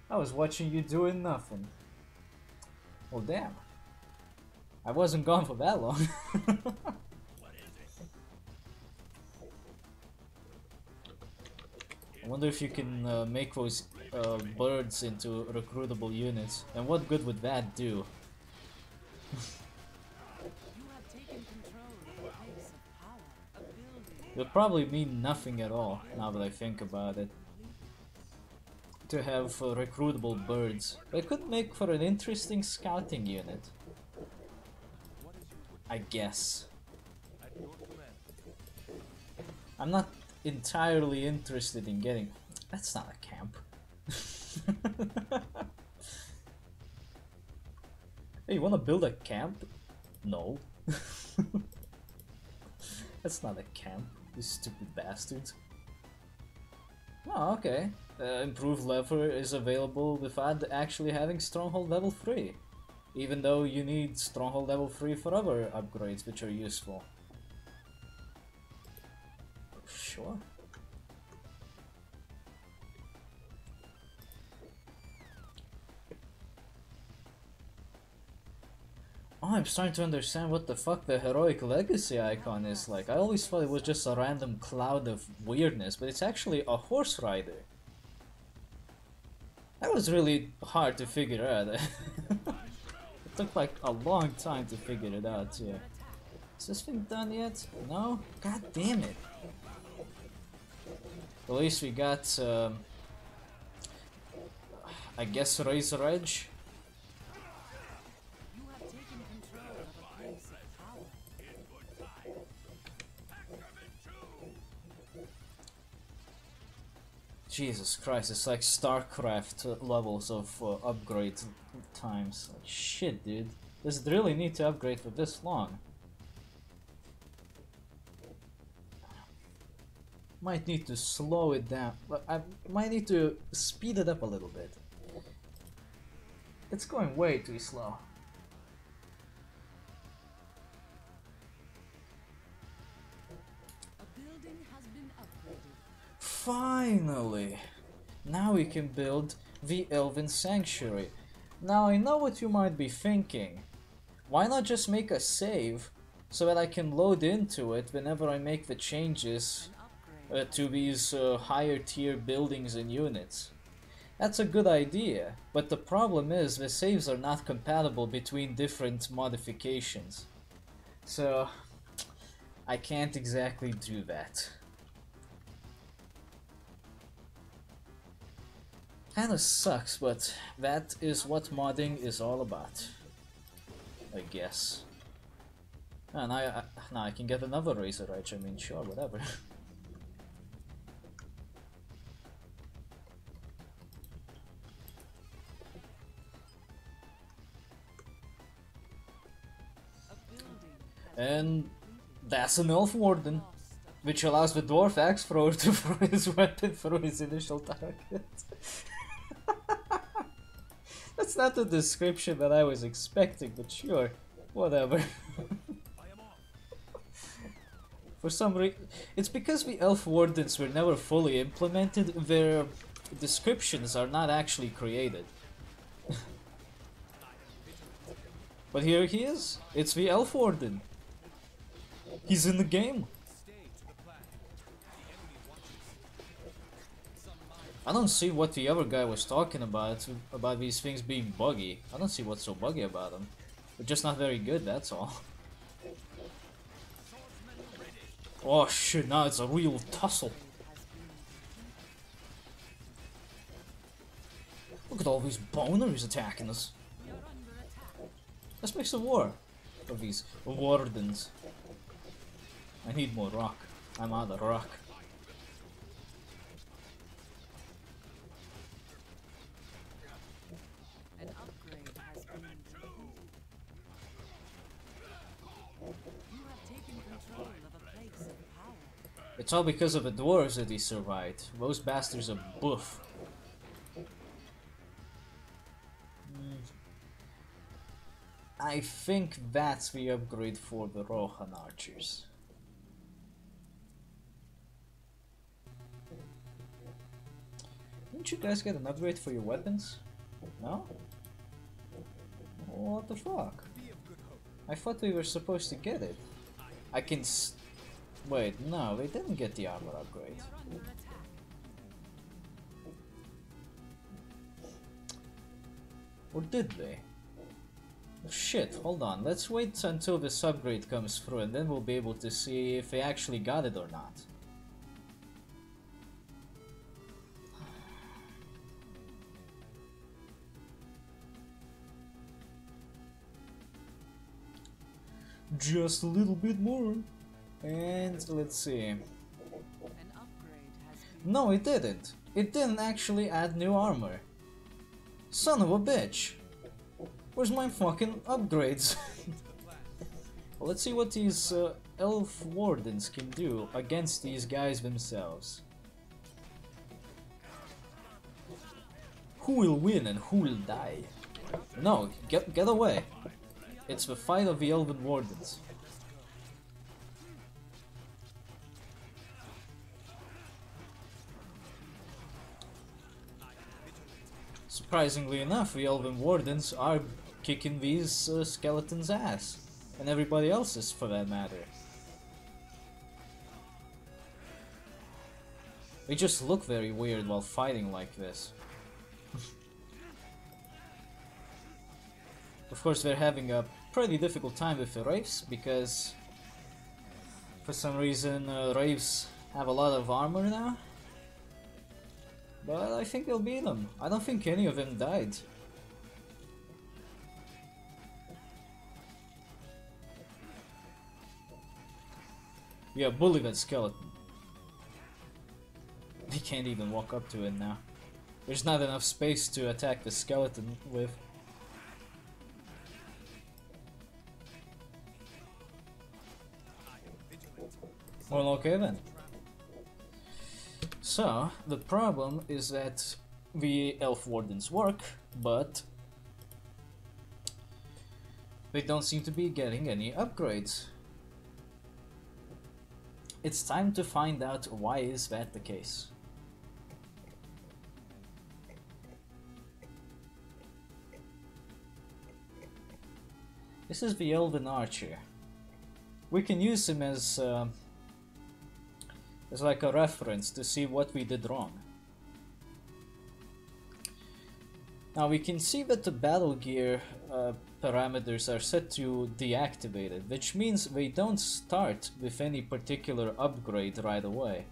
I was watching you doing nothing. Well, damn. I wasn't gone for that long. I wonder if you can make those birds into recruitable units. And what good would that do? It would probably mean nothing at all, now that I think about it. To have recruitable birds. It could make for an interesting scouting unit. I guess. I'm not entirely interested in getting... That's not a camp. Hey, you wanna build a camp? No. That's not a camp, you stupid bastards. Oh, okay. Improved lever is available without actually having Stronghold level 3. Even though you need Stronghold level 3 for other upgrades which are useful. Sure. Oh, I'm starting to understand what the fuck the heroic legacy icon is like. I always thought it was just a random cloud of weirdness, but it's actually a horse rider. That was really hard to figure out. It took like a long time to figure it out too. Is this thing done yet? No? God damn it. At least we got, I guess, Razor Edge. Jesus Christ, it's like StarCraft levels of upgrade times. Like, shit, dude. Does it really need to upgrade for this long? Might need to slow it down. But I might need to speed it up a little bit. It's going way too slow. Finally! Now we can build the Elven Sanctuary. Now I know what you might be thinking. Why not just make a save so that I can load into it whenever I make the changes to these higher tier buildings and units? That's a good idea, but the problem is the saves are not compatible between different modifications. So I can't exactly do that. Kinda sucks, but that is what modding is all about, I guess. And now I can get another Razor Edge, I mean, sure, whatever. And that's an Elf Warden, which allows the Dwarf Axe Thrower to throw his weapon through his initial target. That's not the description that I was expecting, but sure, whatever. For some reason, it's because the Elf Wardens were never fully implemented, their descriptions are not actually created. But here he is, it's the Elf Warden. He's in the game. I don't see what the other guy was talking about these things being buggy. I don't see what's so buggy about them. They're just not very good, that's all. Oh shit, now it's a real tussle. Look at all these boners attacking us. Let's make some war of these wardens. I need more rock. I'm out of rock. An upgrade has been completed. You have taken control of a place of power. It's all because of the dwarves that he survived. Those bastards are buff. I think that's the upgrade for the Rohan archers. Didn't you guys get an upgrade for your weapons? No? What the fuck? I thought we were supposed to get it. I can wait, no, they didn't get the armor upgrade. Or did they? Shit, hold on. Let's wait until this upgrade comes through and then we'll be able to see if they actually got it or not. Just a little bit more. And let's see. An upgrade has been No, it didn't. It didn't actually add new armor. Son of a bitch. Where's my fucking upgrades? Well, let's see what these elf wardens can do against these guys themselves. Who will win and who will die? No, get away. It's the fight of the elven wardens. Surprisingly enough, the elven wardens are kicking these skeletons' ass. And everybody else's, for that matter. They just look very weird while fighting like this. Of course, they're having a pretty difficult time with the Wraiths, because for some reason Wraiths have a lot of armor now. But I think they'll beat them. I don't think any of them died. Yeah, bully that skeleton. They can't even walk up to it now. There's not enough space to attack the skeleton with. Well, okay then. So, the problem is that the elf wardens work, but they don't seem to be getting any upgrades. It's time to find out why is that the case. This is the Elven Archer. We can use him as like a reference to see what we did wrong. Now we can see that the battle gear parameters are set to deactivated, which means they don't start with any particular upgrade right away.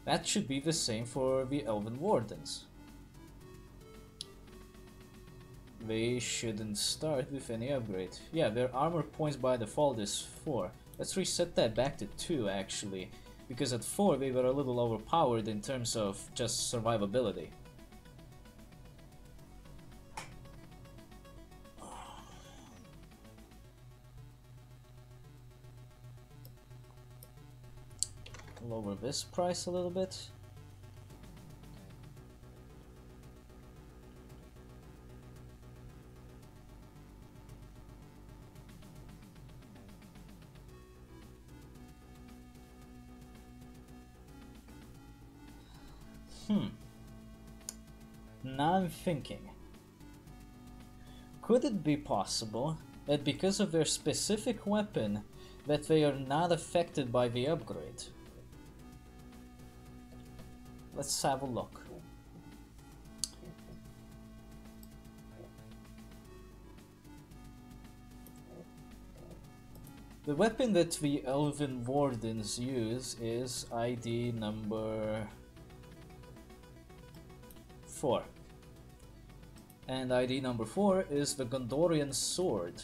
That should be the same for the Elven Wardens. They shouldn't start with any upgrade. Yeah, their armor points by default is 4. Let's reset that back to 2 actually, because at 4 they were a little overpowered in terms of just survivability. Lower this price a little bit. Now I'm thinking, could it be possible that because of their specific weapon that they are not affected by the upgrade? Let's have a look. The weapon that the Elven Wardens use is ID number 4. And ID number 4 is the Gondorian Sword.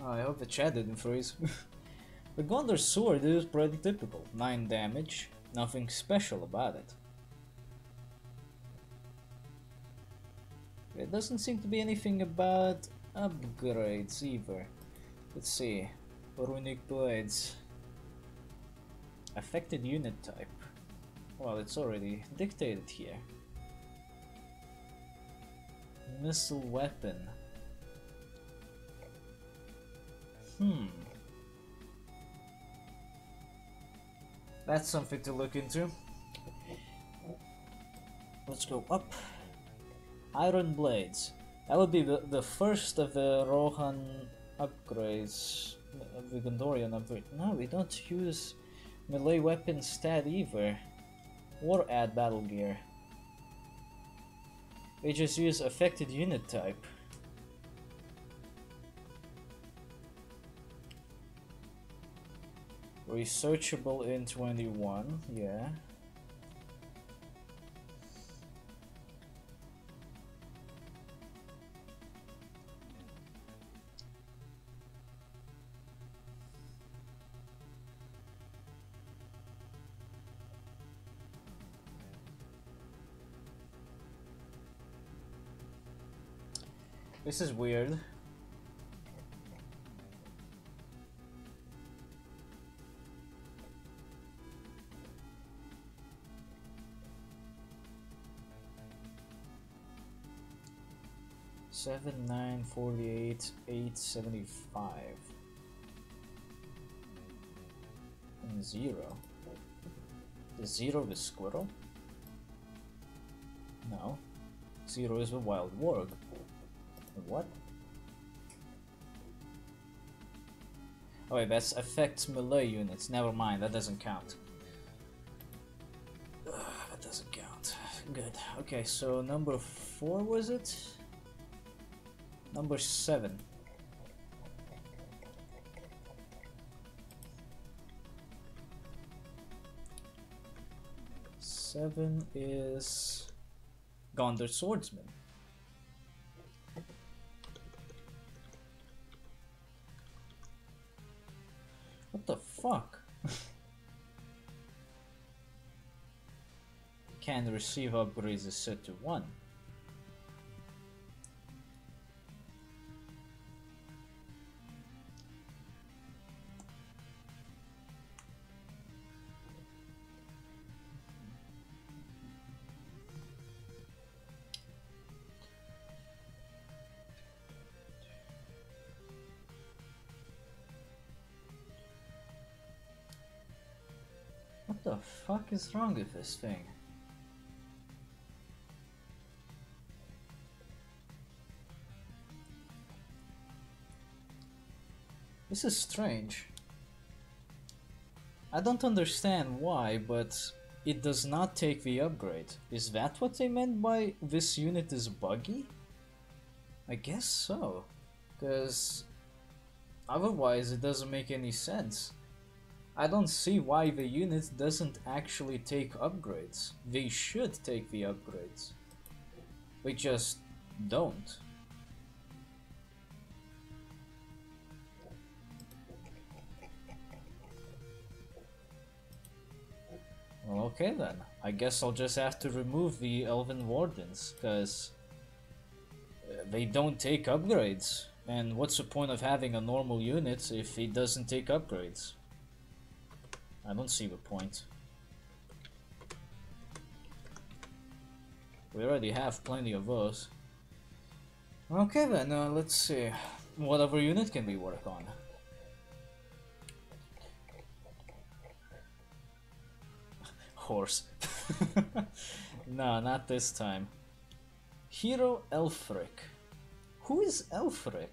Oh, I hope the chat didn't freeze. The Gondor Sword is pretty typical. 9 damage, nothing special about it. There doesn't seem to be anything about upgrades either. Let's see. Runic Blades. Affected unit type. Well, it's already dictated here. Missile weapon. That's something to look into. Let's go up. Iron Blades. That would be the first of the Rohan upgrades. The Gondorian upgrade. No, we don't use melee weapon stat either. Or add battle gear. We just use affected unit type. Researchable in 21, yeah. This is weird. Seven, 9, 48, 875. And 0. Is 0 the squirrel? No. 0 is the wild warg. What? Oh wait, that's affects melee units. Never mind, that doesn't count. That doesn't count. Good. Okay, so number 4 was it? Number 7. Seven is Gondor Swordsman. What the fuck? Can receive upgrades is set to 1. What the fuck is wrong with this thing? This is strange. I don't understand why, but it does not take the upgrade. Is that what they meant by this unit is buggy? I guess so. Because otherwise it doesn't make any sense. I don't see why the unit doesn't actually take upgrades. They should take the upgrades. They just don't. Well, okay then. I guess I'll just have to remove the Elven Wardens, because they don't take upgrades. And what's the point of having a normal unit if it doesn't take upgrades? I don't see the point. We already have plenty of those. Okay then, let's see. What other unit can we work on? Horse. No, not this time. Hero Elfric. Who is Elfric?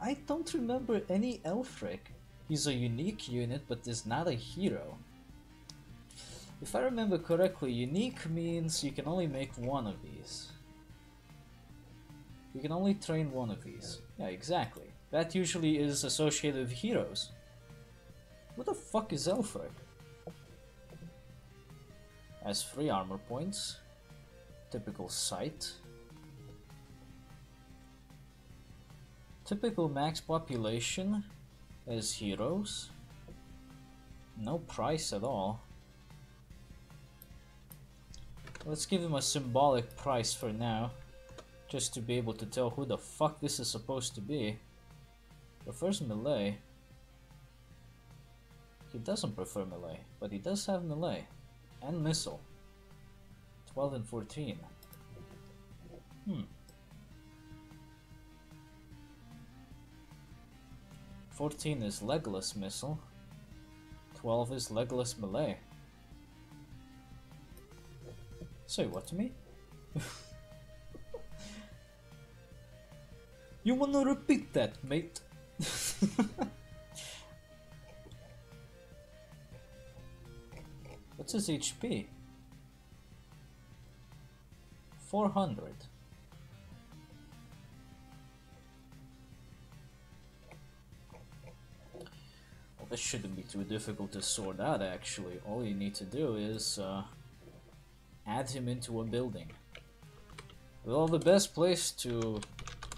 I don't remember any Elfric. He's a unique unit, but is not a hero. If I remember correctly, unique means you can only make one of these. You can only train one of these. Yeah, exactly. That usually is associated with heroes. What the fuck is Elfric? has 3 armor points. Typical sight. Typical max population as heroes. No price at all. Let's give him a symbolic price for now, just to be able to tell who the fuck this is supposed to be. Prefers melee. He doesn't prefer melee, but he does have melee and missile. 12 and 14. 14 is legless missile. 12 is legless melee. Say what to me? You wanna repeat that, mate? What's his HP? 400. Well, this shouldn't be too difficult to sort out, actually. All you need to do is add him into a building. Well, the best place to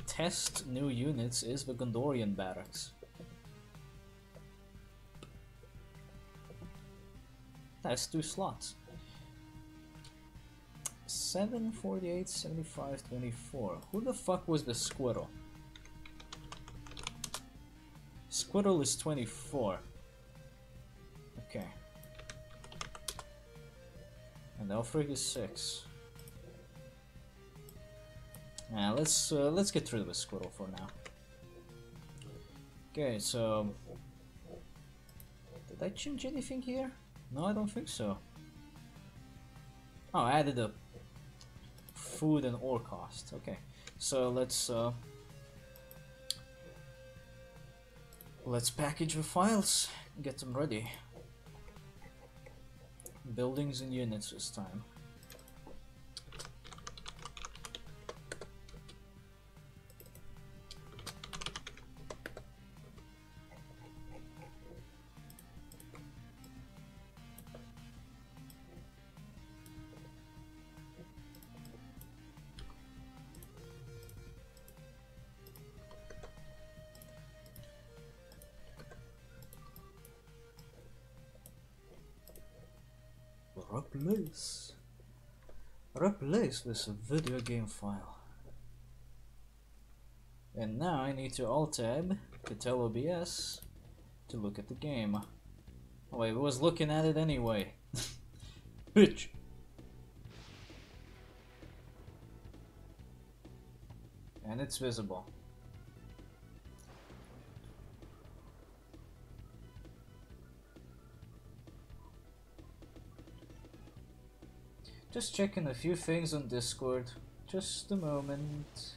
test new units is the Gondorian barracks. That's 2 slots. 7, 48, 75, 24. Who the fuck was the Squirrel? Squirrel is 24. Okay. And Elfrig is 6. Now let's get rid of the Squirrel for now. Okay, so did I change anything here? No, I don't think so. Oh, I added a food and ore cost. Okay, so let's package the files, get them ready. Buildings and units this time. Replace this video game file. And now I need to Alt-Tab to tell OBS to look at the game. Oh wait, I was looking at it anyway. Bitch! And it's visible. Just checking a few things on Discord. Just a moment.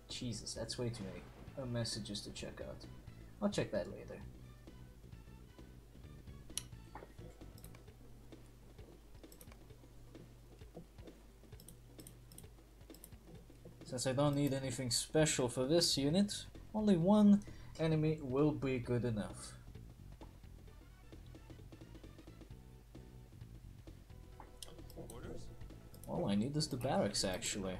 Jesus, that's way too many messages to check out. I'll check that later. Since I don't need anything special for this unit, only one enemy will be good enough. Orders? All I need is the barracks, actually.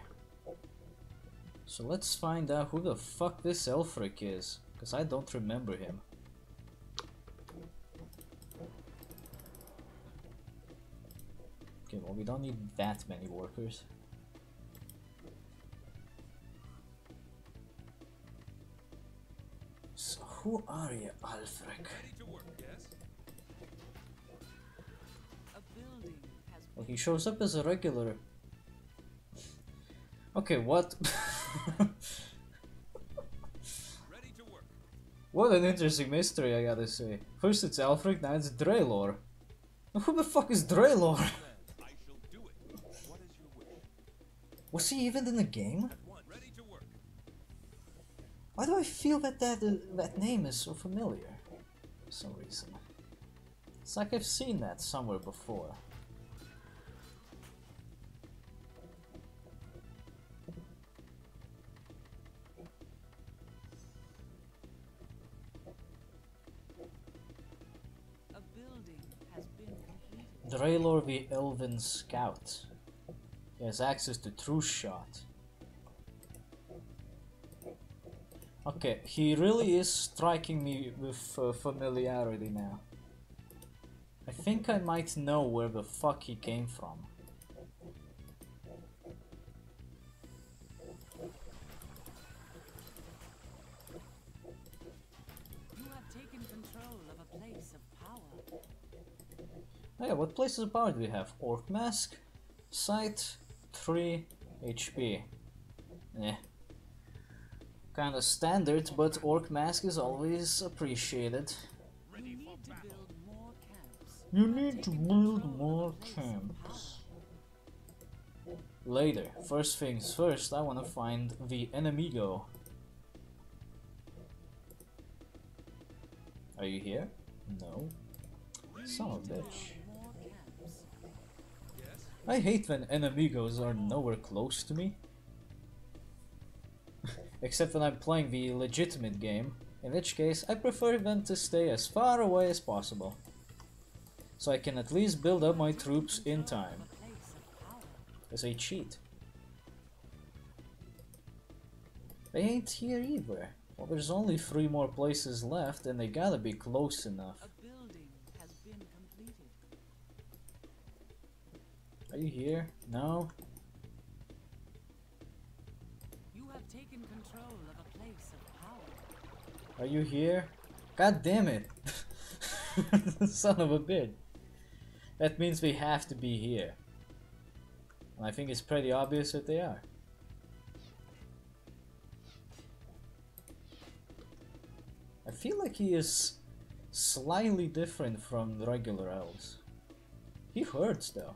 So let's find out who the fuck this Elfric is, because I don't remember him. Okay, well, we don't need that many workers. So who are you, Alfric? Ready to work, yes? A building has Well, he shows up as a regular. Okay, what? Ready to work. What an interesting mystery, I gotta say. First it's Alfric, now it's Draylor. Who the fuck is Draylor? Then I shall do it. What is your wish? Was he even in the game? One. Ready to work. Why do I feel that that name is so familiar? For some reason. It's like I've seen that somewhere before. Draylor the Elven Scout. He has access to True Shot. Okay, he really is striking me with familiarity now. I think I might know where the fuck he came from. You have taken control of a place of power. Oh yeah, what places of power do we have? Orc Mask, Sight, 3 HP. Eh. Kinda standard, but Orc Mask is always appreciated. You need to build more camps. You need to build more camps. Later. First things first, I wanna find the enemigo. Are you here? No. Son of a bitch. More camps. I hate when enemigos are nowhere close to me. Except when I'm playing the legitimate game, in which case I prefer them to stay as far away as possible. So I can at least build up my troops in time. A place of power. As I cheat. They ain't here either. Well, there's only 3 more places left and they gotta be close enough. A building has been completed. Are you here? No? You have taken control of a place of power. Are you here? God damn it! Son of a bitch. That means we have to be here. And I think it's pretty obvious that they are. I feel like he is slightly different from the regular elves. He hurts though.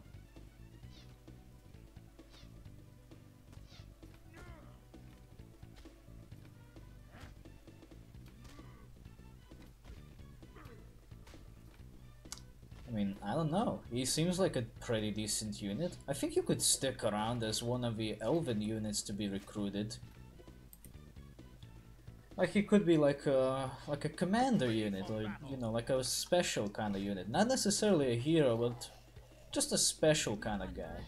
I mean, I don't know. He seems like a pretty decent unit. I think you could stick around as one of the elven units to be recruited. Like he could be like a commander unit, or you know, like a special kind of unit. Not necessarily a hero, but just a special kind of guy.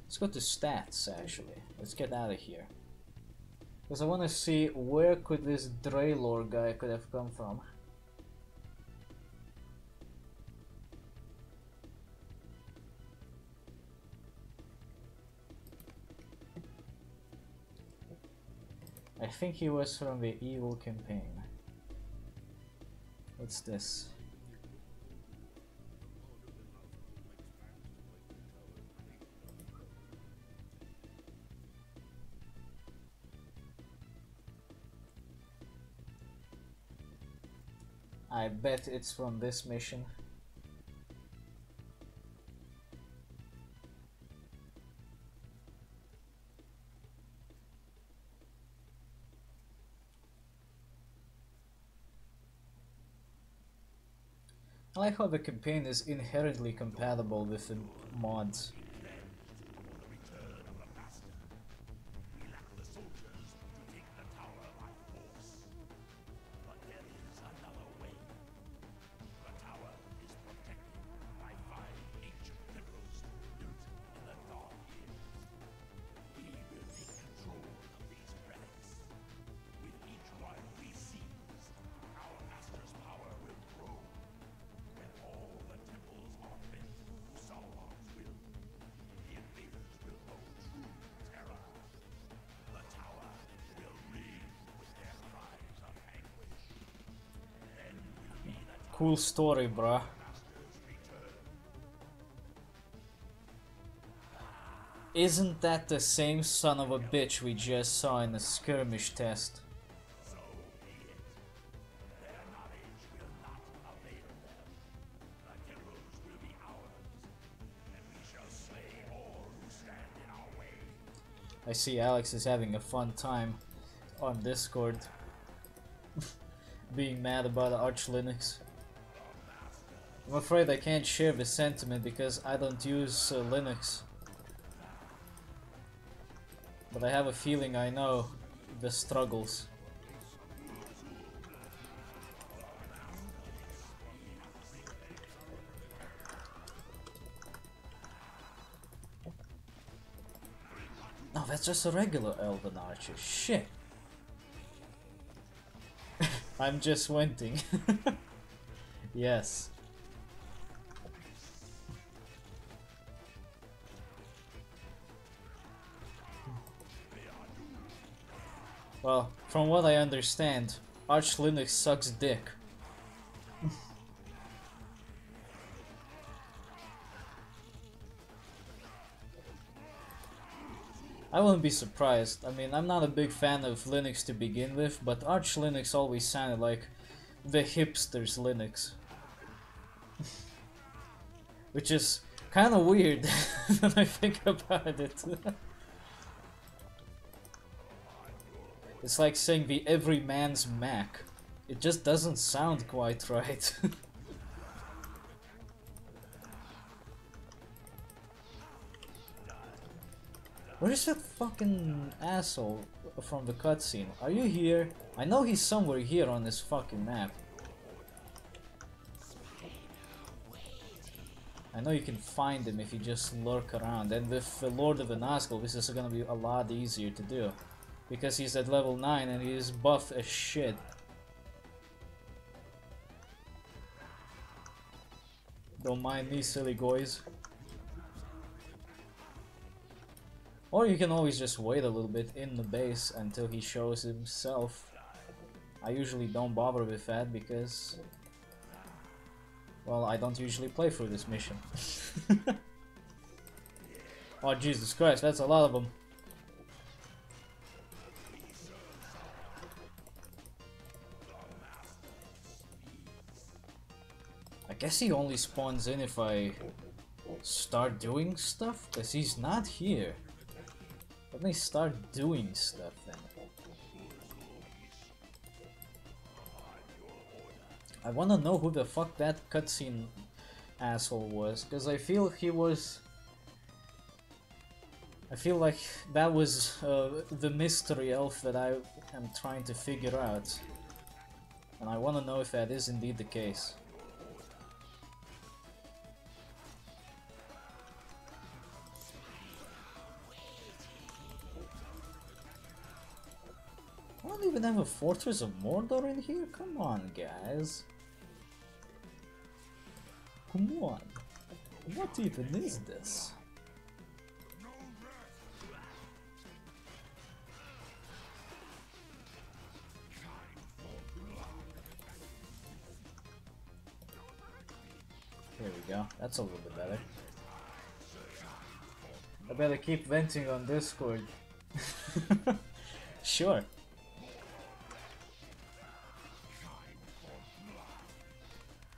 Let's go to stats actually. Let's get out of here. Because I want to see where could this Draylor guy could have come from. I think he was from the Evil campaign. What's this? I bet it's from this mission. I like how the campaign is inherently compatible with the mods. Cool story, bruh. Isn't that the same son of a bitch we just saw in the skirmish test? I see Alex is having a fun time on Discord. Being mad about Arch Linux. I'm afraid I can't share the sentiment because I don't use Linux. But I have a feeling I know the struggles. that's just a regular elven archer. Shit. I'm just squinting. Yes. Well, from what I understand, Arch Linux sucks dick. I wouldn't be surprised. I mean, I'm not a big fan of Linux to begin with, but Arch Linux always sounded like the hipsters' Linux. Which is kinda weird when I think about it. It's like saying the everyman's Mac. It just doesn't sound quite right. Where's that fucking asshole from the cutscene? Are you here? I know he's somewhere here on this fucking map. I know you can find him if you just lurk around, and with the Lord of the Nazgul this is gonna be a lot easier to do. Because he's at level 9 and he is buff as shit. Don't mind me, silly guys. Or you can always just wait a little bit in the base until he shows himself. I usually don't bother with that because... well, I don't usually play through this mission. Oh Jesus Christ, that's a lot of them. I guess he only spawns in if I start doing stuff, because he's not here. Let me start doing stuff then. I wanna know who the fuck that cutscene asshole was, because I feel he was... I feel like that was the mystery elf that I am trying to figure out. And I wanna know if that is indeed the case. I don't even have a Fortress of Mordor in here? Come on, guys. Come on. What even is this? Here we go. That's a little bit better. I better keep venting on Discord. Sure.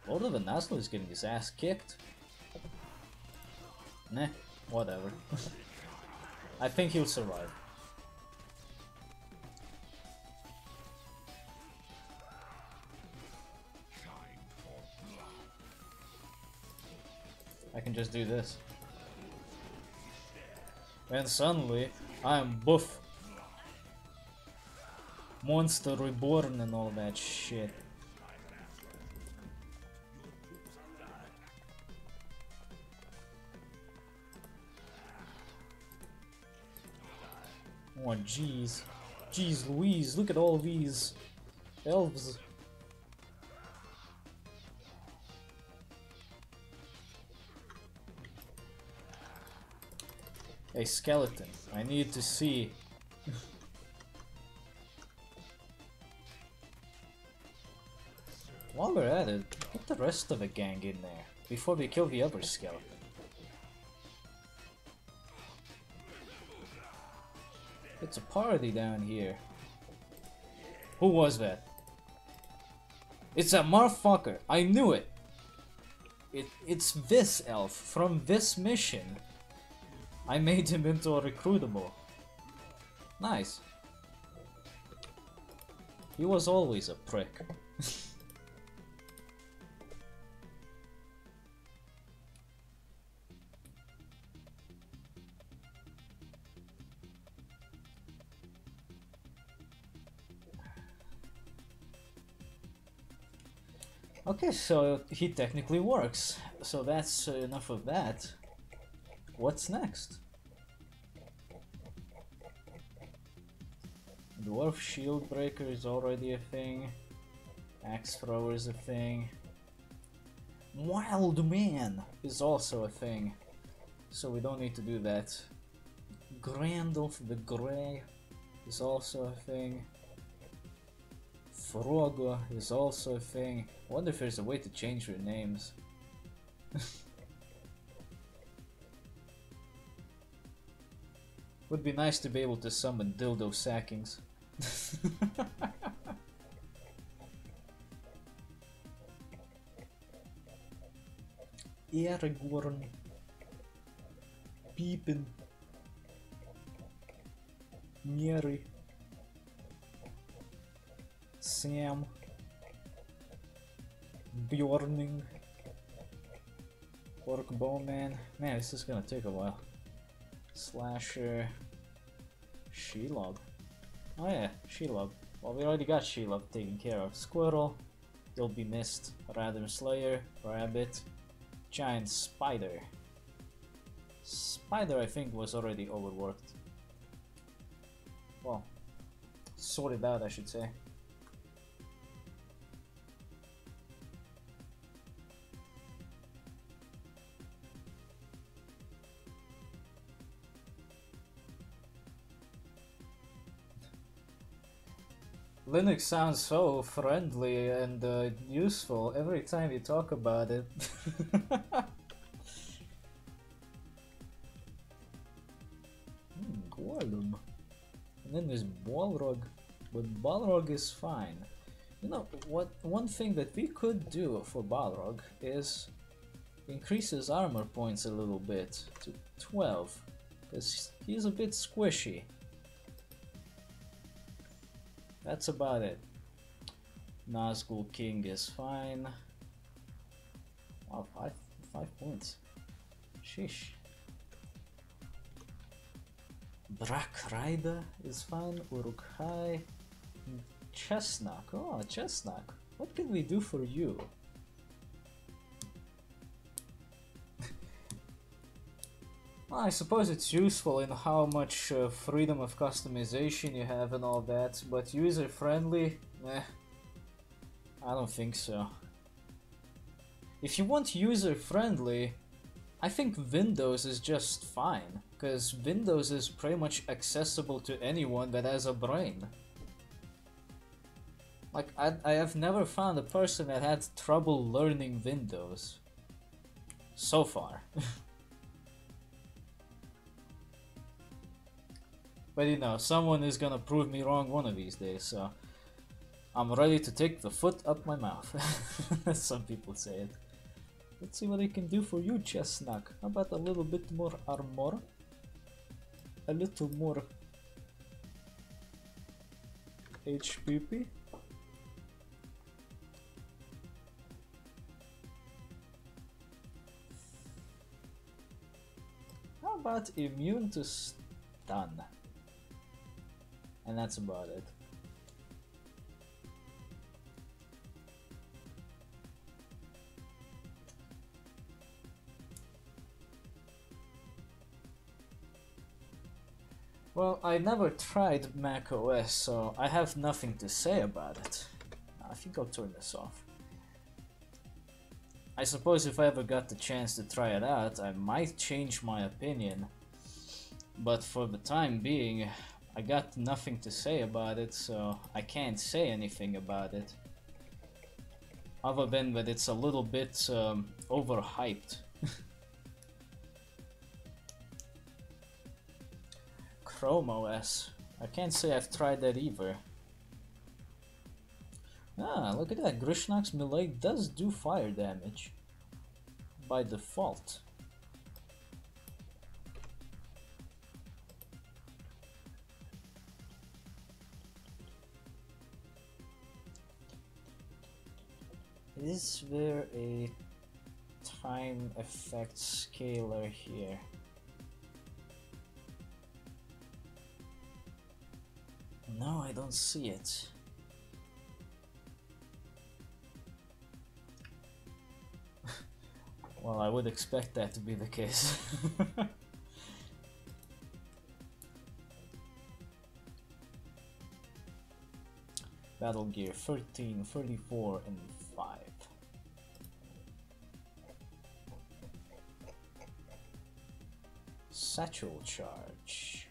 Lord of the Nazgul is getting his ass kicked. Nah, whatever. I think he'll survive. I can just do this. And suddenly, I am buff. Monster reborn and all that shit. Oh jeez. Jeez Louise, look at all these elves. Hey skeleton, I need to see. While we're at it, put the rest of the gang in there before we kill the other skeleton. It's a party down here. Who was that? It's a motherfucker. I knew it. It's this elf from this mission. I made him into a recruitable. Nice. He was always a prick. Okay, so he technically works. So that's enough of that. What's next? Dwarf Shield Breaker is already a thing. Axe Thrower is a thing. Wild Man is also a thing. So we don't need to do that. Grandolph the Grey is also a thing. Frogo is also a thing. I wonder if there's a way to change your names. Would be nice to be able to summon dildo sackings. Aragorn, Pippin, Merry, Sam, Bjorning, Orc Bowman. Man, this is gonna take a while. Slasher, Shelob. Oh yeah, Shelob. Well, we already got Shelob taken care of. Squirrel, You'll Be Missed, Radom Slayer, Rabbit, Giant Spider. Spider, I think, was already overworked. Well, sorted out, I should say. Linux sounds so friendly and useful every time you talk about it. Golem. And then there's Balrog, but Balrog is fine. You know what? One thing that we could do for Balrog is increase his armor points a little bit to 12, because he's a bit squishy. That's about it. Nazgul King is fine. Wow, 5 points. Sheesh. Brak Rider is fine. Uruk-hai. Chestnut. Oh, Chestnut. What can we do for you? Well, I suppose it's useful in how much freedom of customization you have and all that, but user-friendly? Eh, I don't think so. If you want user-friendly, I think Windows is just fine, because Windows is pretty much accessible to anyone that has a brain. Like, I have never found a person that had trouble learning Windows. So far. But you know, someone is gonna prove me wrong one of these days, so I'm ready to take the foot up my mouth, as some people say it. Let's see what I can do for you, Chestnut. How about a little bit more armor? A little more HPP? How about immune to stun? And that's about it. Well, I never tried Mac OS, so I have nothing to say about it. I think I'll turn this off. I suppose if I ever got the chance to try it out, I might change my opinion. But for the time being, I got nothing to say about it, so I can't say anything about it. Other than that it's a little bit overhyped. Chrome OS. I can't say I've tried that either. Ah, look at that. Grishnak's melee does do fire damage. By default. Is there a time effect scaler here? No, I don't see it. Well, I would expect that to be the case. Battle Gear 13, 34, and 5. Satchel Charge.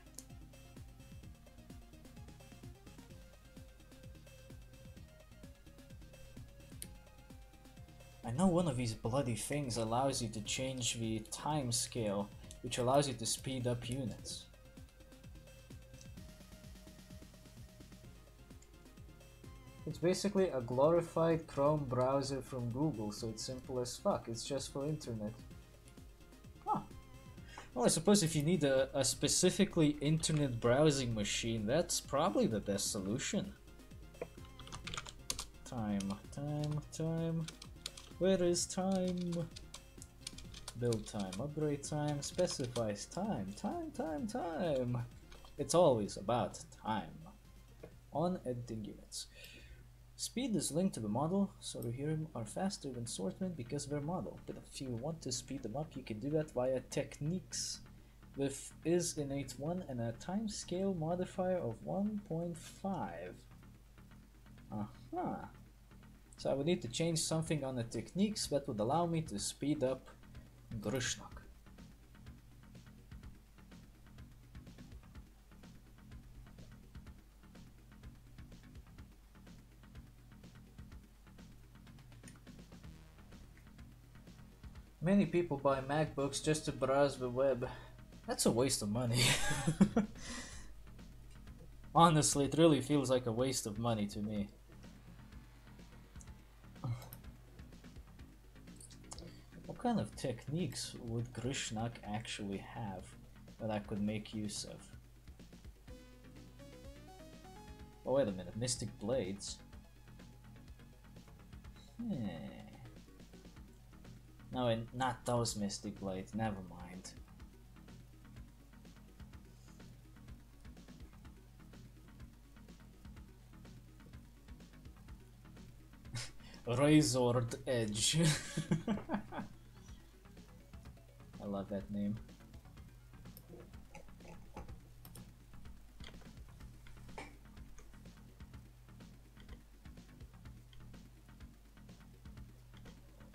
I know one of these bloody things allows you to change the time scale, which allows you to speed up units. It's basically a glorified Chrome browser from Google, so it's simple as fuck. It's just for internet. Huh. Well, I suppose if you need a specifically internet browsing machine, that's probably the best solution. Time. Where is time? Build time, upgrade time, specifies time. It's always about time. On editing units. Speed is linked to the model, so the hero are faster than swordsmen because of their model. But if you want to speed them up, you can do that via techniques with is innate 1 and a time scale modifier of 1.5. So I would need to change something on the techniques that would allow me to speed up Grishnak. Many people buy MacBooks just to browse the web. That's a waste of money. Honestly, it really feels like a waste of money to me. What kind of techniques would Grishnak actually have that I could make use of? Oh, wait a minute, Mystic Blades? No, and not those Mystic Blades, never mind. Razored Edge. I love that name.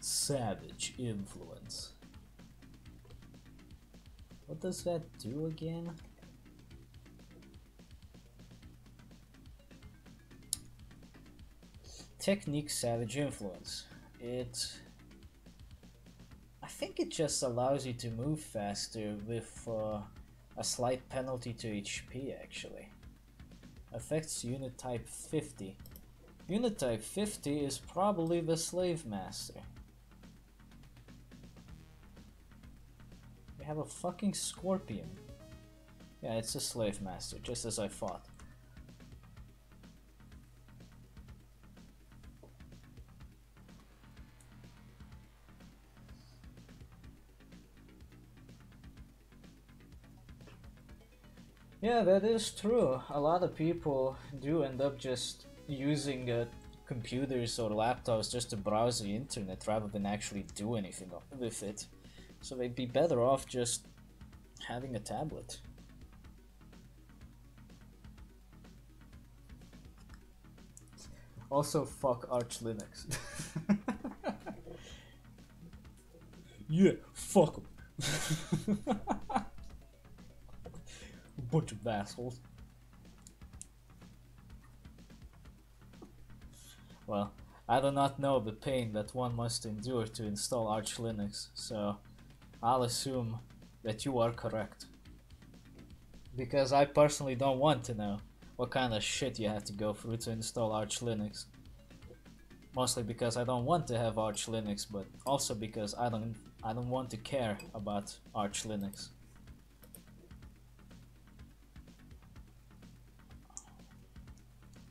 Savage Influence. What does that do again? Technique Savage Influence. I think it just allows you to move faster with a slight penalty to HP actually. Affects unit type 50. Unit type 50 is probably the Slave Master. We have a fucking Scorpion. Yeah, it's a Slave Master, just as I thought. Yeah, that is true. A lot of people do end up just using computers or laptops just to browse the internet rather than actually do anything with it. So they'd be better off just having a tablet. Also, fuck Arch Linux. Yeah, fuck 'em. Bunch of assholes. Well, I do not know the pain that one must endure to install Arch Linux, so I'll assume that you are correct. Because I personally don't want to know what kind of shit you have to go through to install Arch Linux. Mostly because I don't want to have Arch Linux, but also because I don't want to care about Arch Linux.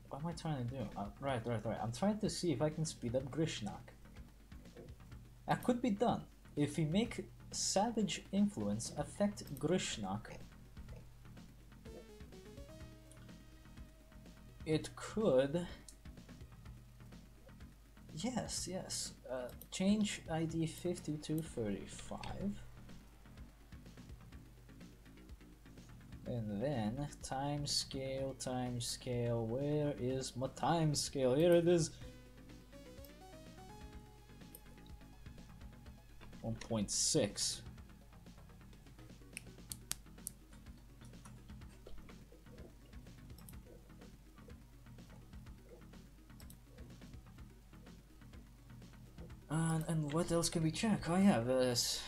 What am I trying to do? Right. I'm trying to see if I can speed up Grishnak. That could be done. If we make Savage Influence affect Grishnak, it could... Yes. Change ID 50 to 35. And then time scale, where is my time scale? Here it is. 1.6. And what else can we check? I have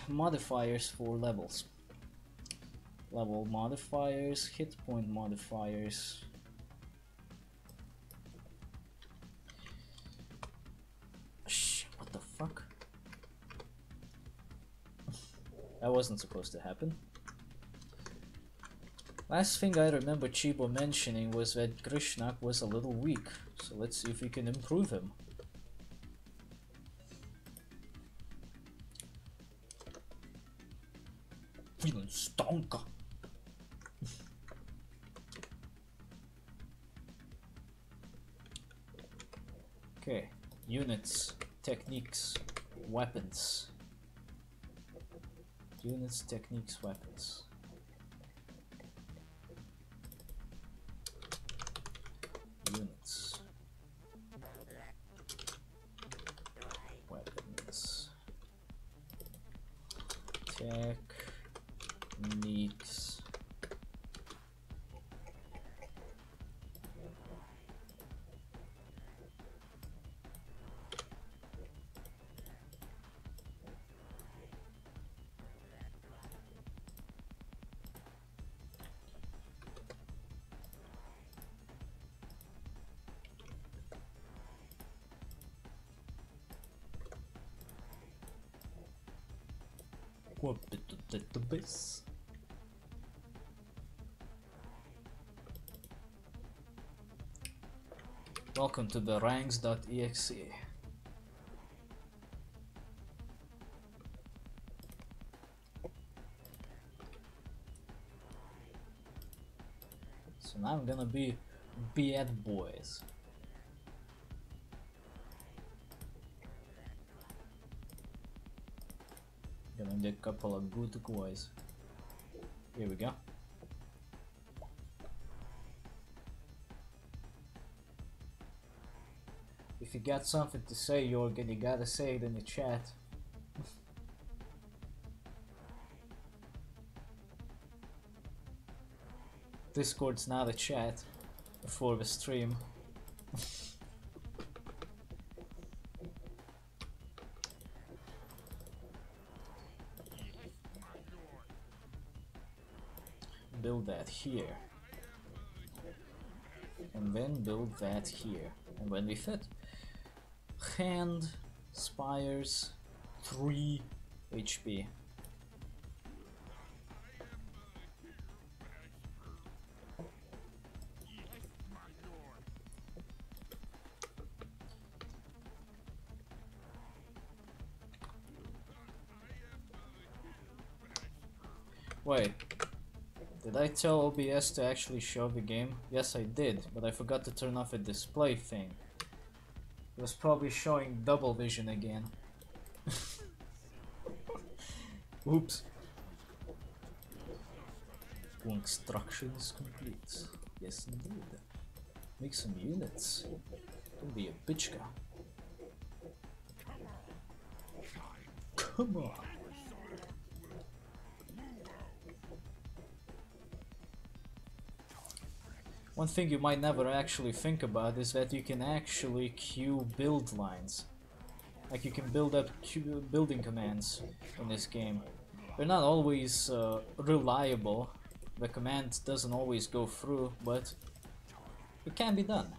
modifiers for levels. Level modifiers, hit point modifiers. Shh, what the fuck? That wasn't supposed to happen. Last thing I remember Chibo mentioning was that Krishnak was a little weak, so let's see if we can improve him. Feeling stonker. Okay, units, techniques, weapons. Units, techniques, weapons. Units. Weapons. Techniques. Database. Welcome to the ranks.exe. So now I'm gonna be bad boys. Gonna need a couple of good guys. Here we go. If you got something to say, Jorgen, you gotta say it in the chat. Discord's not a chat for the stream. Build that here. And then build that here. And when we fit, hand, spires, 3 HP. Wait, did I tell OBS to actually show the game? Yes, I did, but I forgot to turn off a display thing. It was probably showing double vision again. Oops. Construction is complete. Yes, indeed. Make some units. Don't be a bitchka. Come on. One thing you might never actually think about is that you can actually queue build lines. Like you can build up building commands in this game. They're not always reliable. The command doesn't always go through, but it can be done.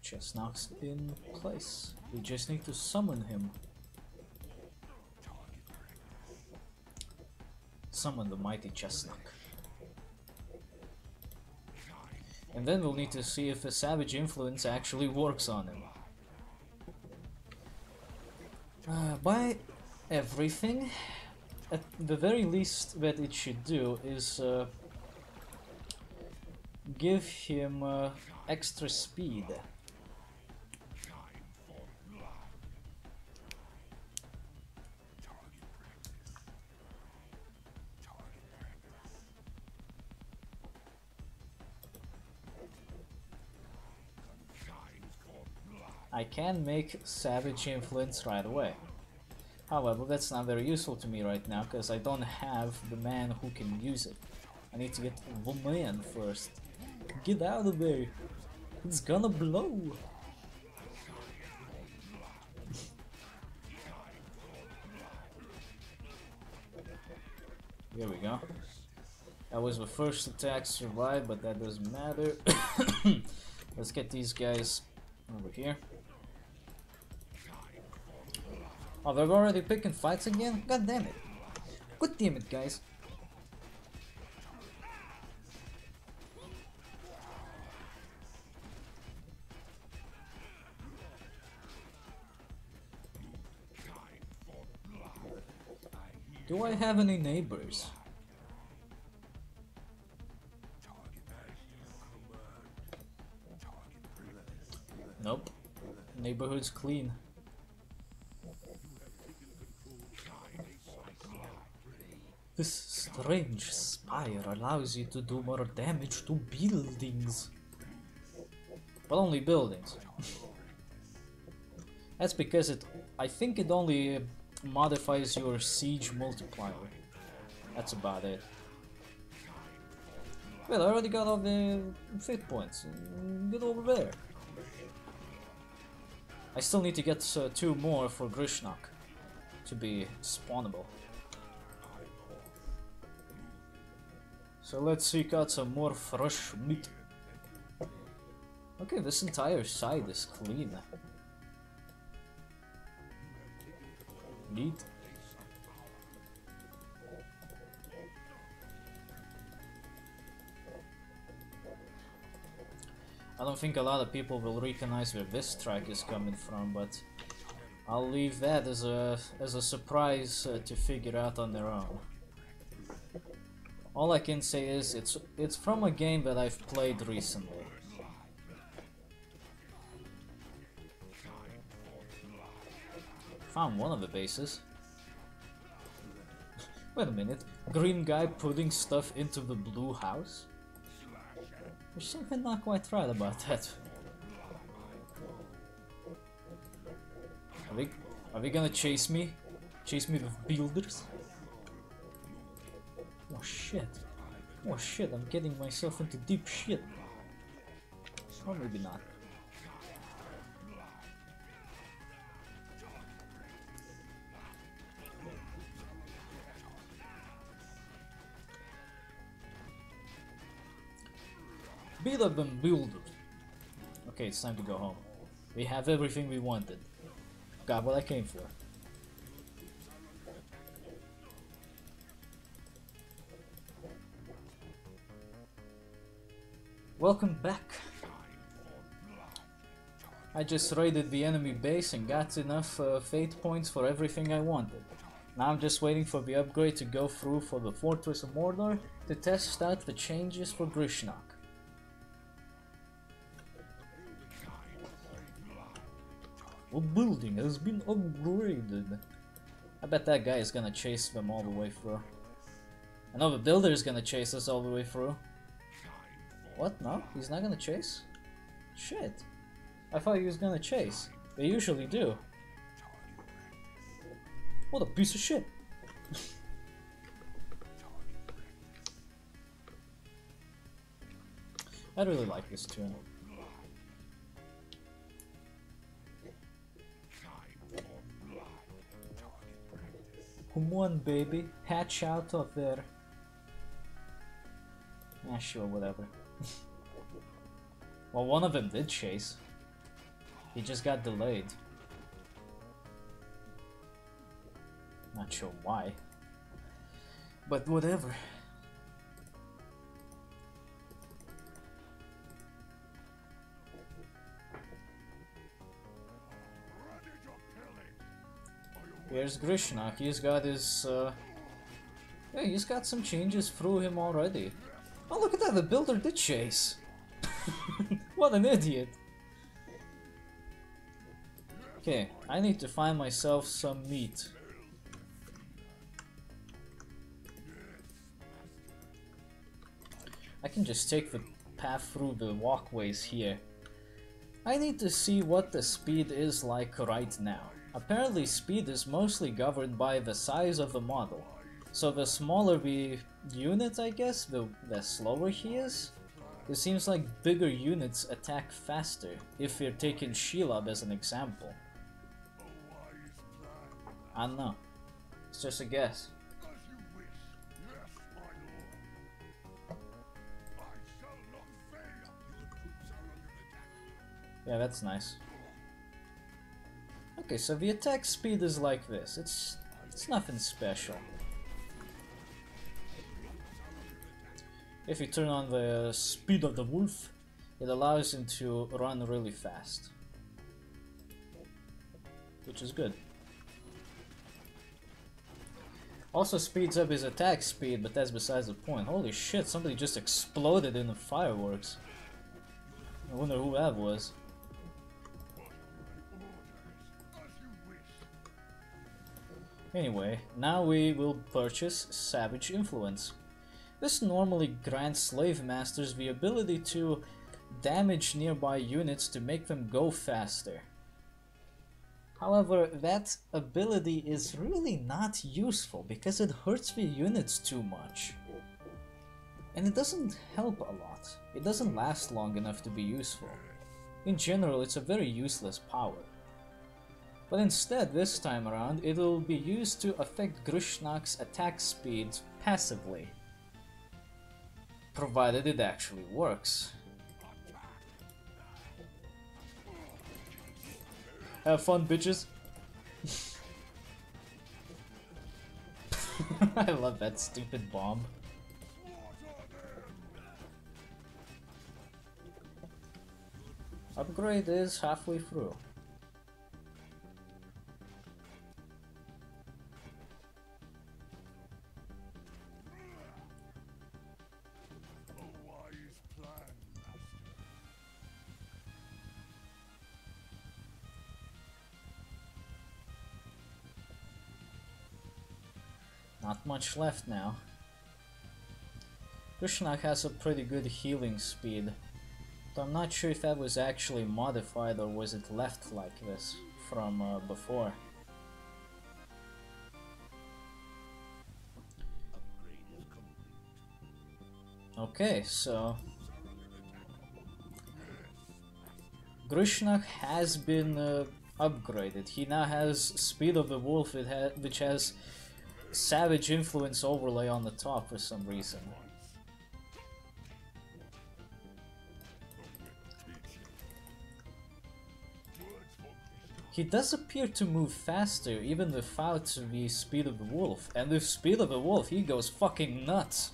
Chestnut's in place. We just need to summon him. Summon the mighty Chestnut. And then we'll need to see if a savage influence actually works on him. By everything, at the very least that it should do is give him extra speed. I can make Savage Influence right away. However, that's not very useful to me right now, because I don't have the man who can use it. I need to get the man first. Get out of there! It's gonna blow! Here we go. That was the first attack, survived, but that doesn't matter. Let's get these guys over here. Oh, they're already picking fights again? God damn it. God damn it, guys. Do I have any neighbors? Nope. Neighborhood's clean. This strange spire allows you to do more damage to buildings. But only buildings. That's because I think it only modifies your siege multiplier. That's about it. Well, I already got all the fate points. Get over there. I still need to get 2 more for Grishnak to be spawnable. So let's seek out some more fresh meat. Okay, this entire side is clean. Neat. I don't think a lot of people will recognize where this track is coming from, but I'll leave that as a surprise to figure out on their own. All I can say is it's from a game that I've played recently. Found one of the bases. Wait a minute, green guy putting stuff into the blue house? There's something not quite right about that. Are they gonna chase me? Chase me with builders? Oh shit. Oh shit, I'm getting myself into deep shit. Or maybe not. Beat up and build it. Okay, it's time to go home. We have everything we wanted. Got what I came for. Welcome back. I just raided the enemy base and got enough fate points for everything I wanted. Now I'm just waiting for the upgrade to go through for the Fortress of Mordor to test out the changes for Grishnak. A building has been upgraded. I bet that guy is gonna chase them all the way through. I know the builder is gonna chase us all the way through. What? No? He's not gonna chase? Shit. I thought he was gonna chase. They usually do. What a piece of shit. I really like this tune. Come on, baby. Hatch out of there. Yeah, sure, whatever. Well, one of them did chase. He just got delayed. Not sure why. But whatever. Here's Grishnak. He's got his yeah, he's got some changes through him already. Oh, look at that, the builder did chase. What an idiot. Okay, I need to find myself some meat. I can just take the path through the walkways here. I need to see what the speed is like right now. Apparently speed is mostly governed by the size of the model. So the smaller the unit, I guess, the slower he is. It seems like bigger units attack faster, if we're taking Shelob as an example. I don't know. It's just a guess. Yeah, that's nice. Okay, so the attack speed is like this. It's nothing special. If you turn on the speed of the wolf, it allows him to run really fast. Which is good. Also speeds up his attack speed, but that's besides the point. Holy shit, somebody just exploded in the fireworks. I wonder who that was. Anyway, now we will purchase Savage Influence. This normally grants slave masters the ability to damage nearby units to make them go faster. However, that ability is really not useful because it hurts the units too much. And it doesn't help a lot. It doesn't last long enough to be useful. In general, it's a very useless power. But instead, this time around, it'll be used to affect Grushnak's attack speed passively. Provided it actually works. Have fun, bitches! I love that stupid bomb. Upgrade is halfway through. Not much left now. Grishnak has a pretty good healing speed, but I'm not sure if that was actually modified or was it left like this from before. Okay, so Grishnak has been upgraded. He now has Speed of the Wolf, which has Savage Influence overlay on the top for some reason. He does appear to move faster even without the Speed of the Wolf, and with Speed of the Wolf he goes fucking nuts.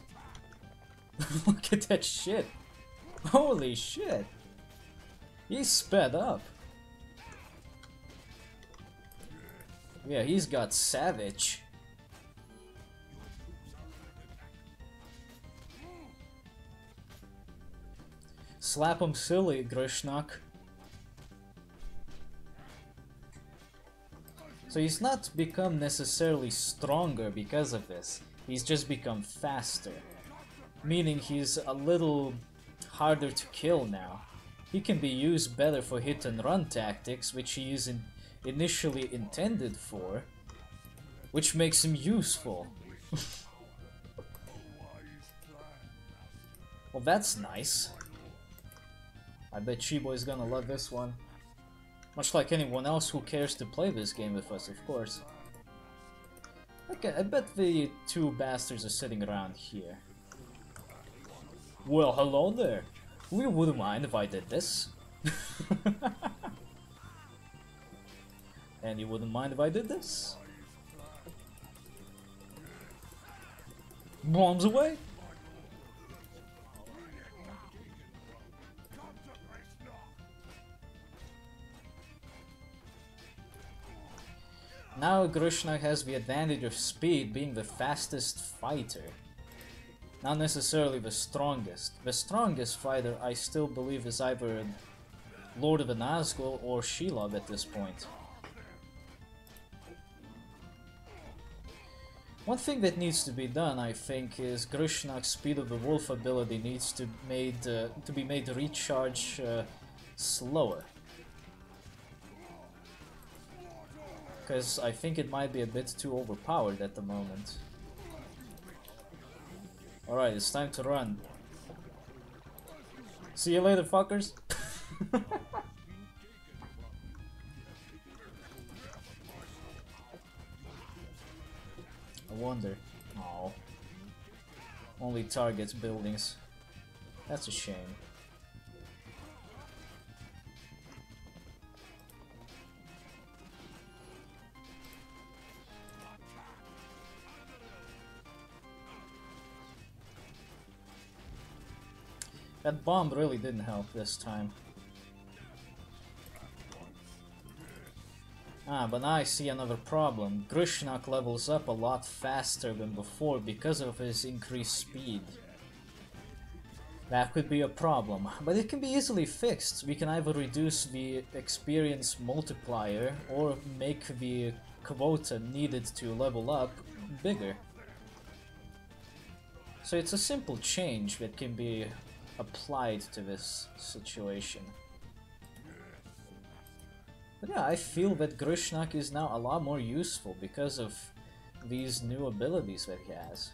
Look at that shit. Holy shit. He's sped up. Yeah, he's got Savage. Slap him silly, Grishnak. So he's not become necessarily stronger because of this. He's just become faster. Meaning he's a little harder to kill now. He can be used better for hit and run tactics, which he is initially intended for. Which makes him useful. Well, that's nice. I bet Chibo is gonna love this one. Much like anyone else who cares to play this game with us, of course. Okay, I bet the two bastards are sitting around here. Well, hello there. We wouldn't mind if I did this. And you wouldn't mind if I did this? Bombs away! Now Grishnak has the advantage of speed, being the fastest fighter. Not necessarily the strongest. The strongest fighter I still believe is either Lord of the Nazgul or Shelob at this point. One thing that needs to be done, I think, is Grishnak's Speed of the Wolf ability needs to be made recharge slower. Because I think it might be a bit too overpowered at the moment. Alright, it's time to run. See you later, fuckers! I wonder. Oh. Only targets buildings. That's a shame. That bomb really didn't help this time. Ah, but now I see another problem. Grishnak levels up a lot faster than before because of his increased speed. That could be a problem, but it can be easily fixed. We can either reduce the experience multiplier or make the quota needed to level up bigger. So it's a simple change that can be applied to this situation. But yeah, I feel that Grishnak is now a lot more useful because of these new abilities that he has.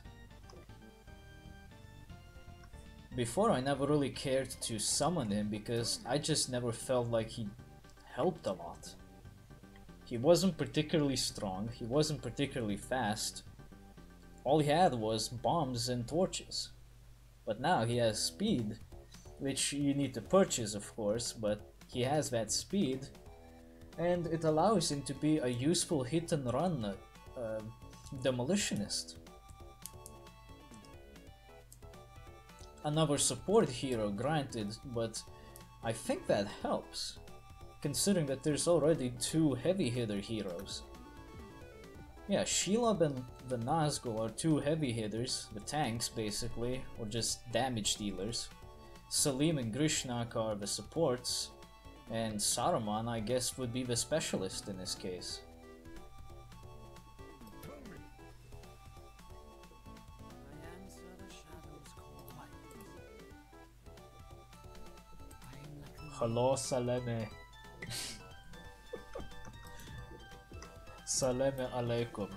Before, I never really cared to summon him because I just never felt like he helped a lot. He wasn't particularly strong, he wasn't particularly fast. All he had was bombs and torches. But now he has speed, which you need to purchase of course, but he has that speed, and it allows him to be a useful hit and run demolitionist. Another support hero, granted, but I think that helps, considering that there's already 2 heavy hitter heroes. Yeah, Shelob and the Nazgul are 2 heavy hitters, the tanks basically, or just damage dealers. Salim and Grishnak are the supports, and Saruman I guess would be the specialist in this case. Hello, Saleme. Saleme alaikum.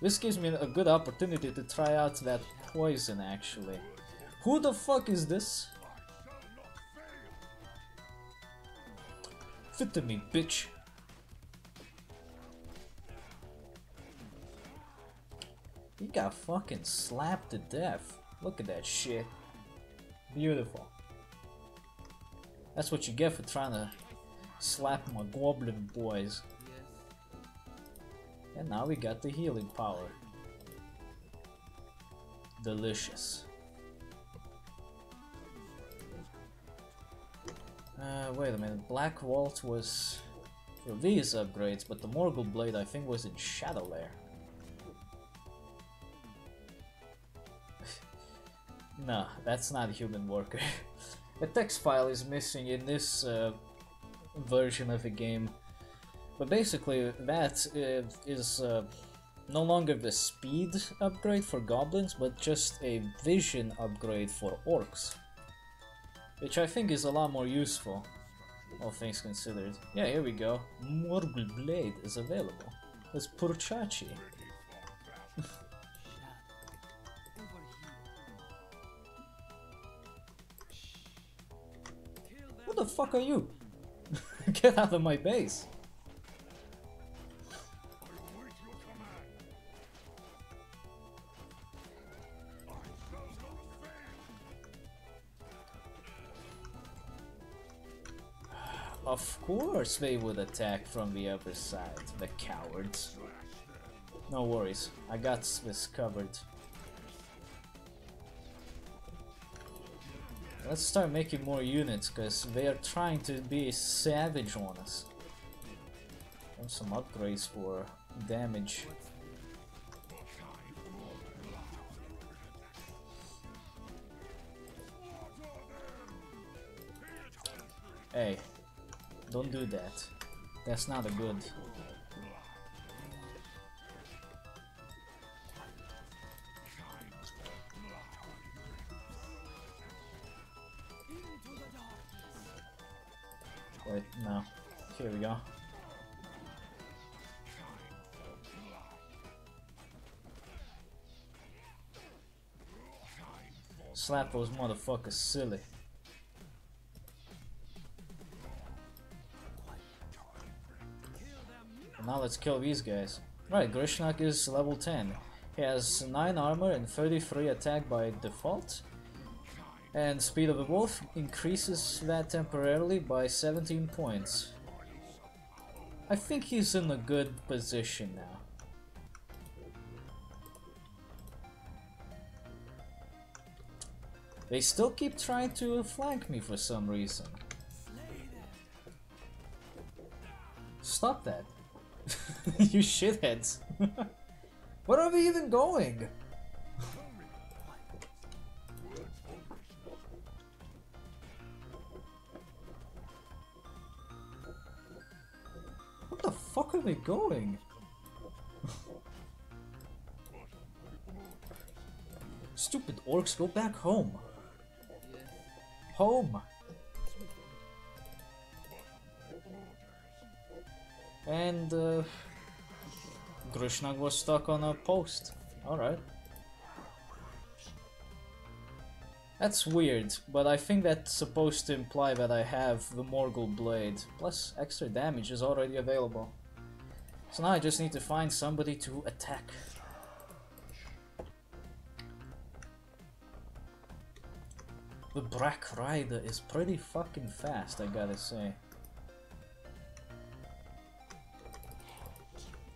This gives me a good opportunity to try out that poison actually. Who the fuck is this? Fit to me, bitch. He got fucking slapped to death. Look at that shit. Beautiful. That's what you get for trying to slap my goblin boys. And now we got the healing power. Delicious. Wait a minute. Black Vault was for these upgrades, but the Morgul Blade I think was in Shadow Lair. No, that's not a human worker. A text file is missing in this version of the game. But basically, that is no longer the speed upgrade for goblins, but just a vision upgrade for orcs. Which I think is a lot more useful, all things considered. Yeah, here we go. Morgul Blade is available. It's Purchachi. Who the fuck are you? Get out of my base! Of course they would attack from the other side, the cowards. No worries, I got this covered. Let's start making more units, cause they are trying to be savage on us. And some upgrades for damage. Hey, don't do that. That's not a good. Wait, no. Here we go. Slap those motherfuckers silly. And now let's kill these guys. Right, Grishnak is level 10. He has 9 armor and 33 attack by default. And Speed of the Wolf increases that temporarily by 17 points. I think he's in a good position now. They still keep trying to flank me for some reason. Stop that. You shitheads. Where are we even going? What the fuck are we going? Stupid orcs, go back home. Home. And Grishnak was stuck on a post. Alright. That's weird, but I think that's supposed to imply that I have the Morgul Blade. Plus, extra damage is already available. So now I just need to find somebody to attack. The Black Rider is pretty fucking fast, I gotta say.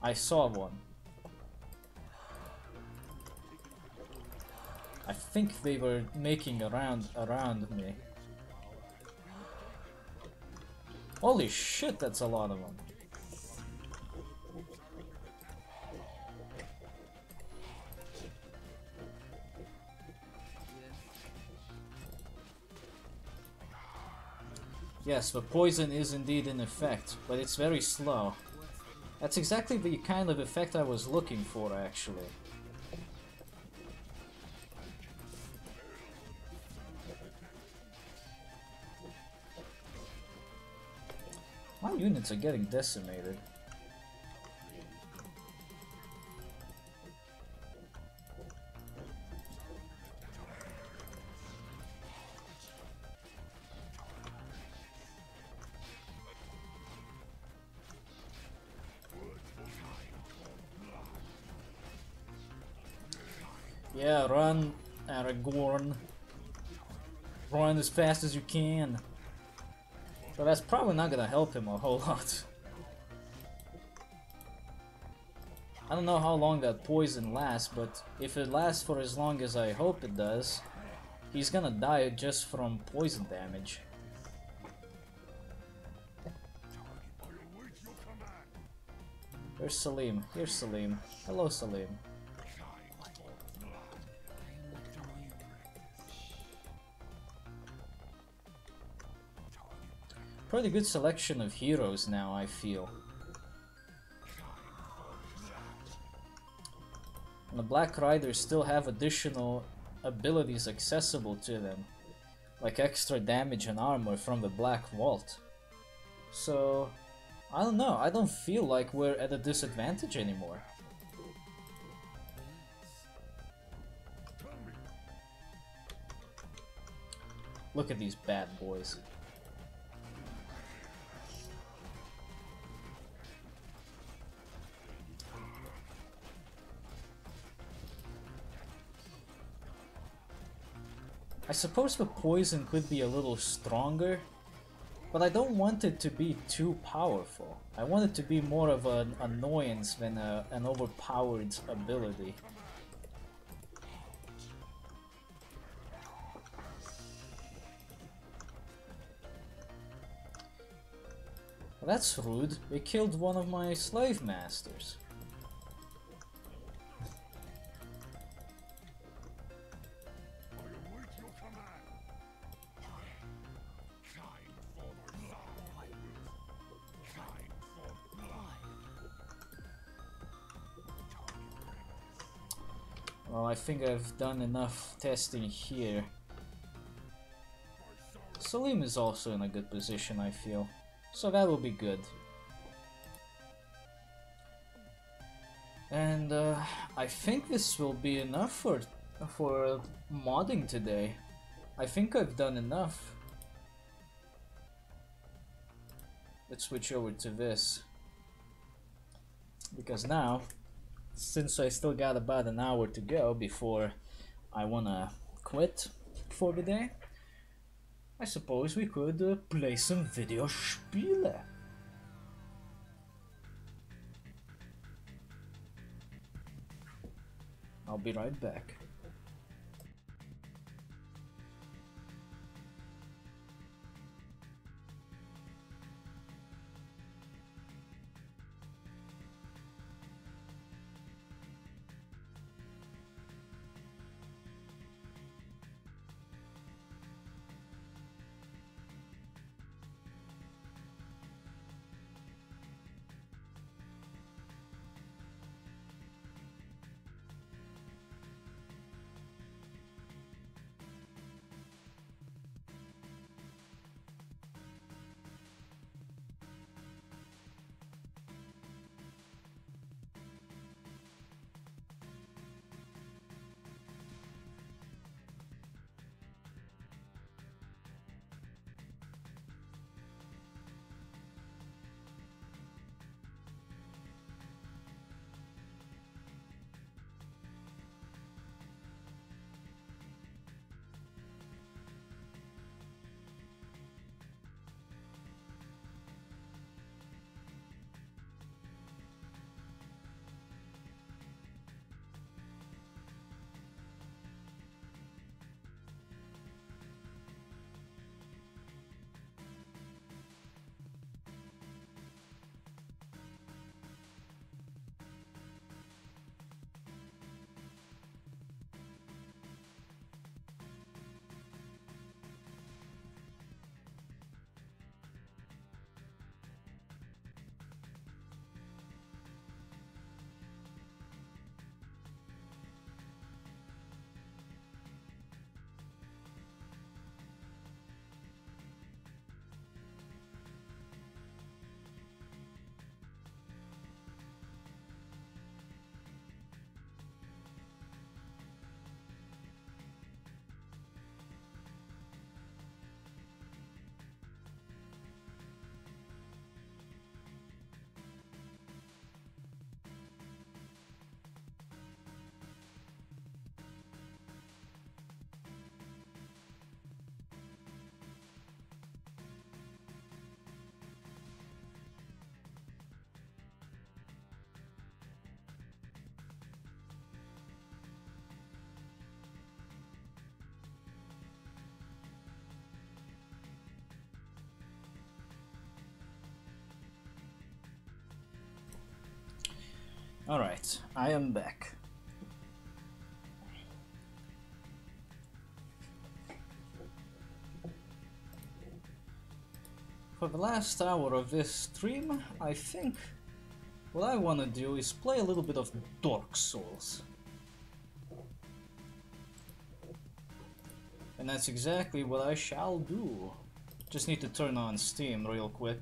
I saw one. I think they were making around me. Holy shit, that's a lot of them. Yes, the poison is indeed in effect, but it's very slow. That's exactly the kind of effect I was looking for, actually. My units are getting decimated. Yeah, run, Aragorn. Run as fast as you can. But that's probably not gonna help him a whole lot. I don't know how long that poison lasts, but if it lasts for as long as I hope it does, he's gonna die just from poison damage. Where's Salim? Here's Salim. Hello, Salim. Pretty good selection of heroes now, I feel. And the Black Riders still have additional abilities accessible to them, like extra damage and armor from the Black Vault. So, I don't know, I don't feel like we're at a disadvantage anymore. Look at these bad boys. I suppose the poison could be a little stronger, but I don't want it to be too powerful. I want it to be more of an annoyance than an overpowered ability. That's rude. They killed one of my slave masters. Well, I think I've done enough testing here. Salim is also in a good position, I feel. So that will be good. And I think this will be enough for for modding today. I think I've done enough. Let's switch over to this. Because now, since I still got about an hour to go before I wanna quit for the day, I suppose we could play some video spiele. I'll be right back. Alright, I am back. For the last hour of this stream, I think what I want to do is play a little bit of Dark Souls. And that's exactly what I shall do. Just need to turn on Steam real quick.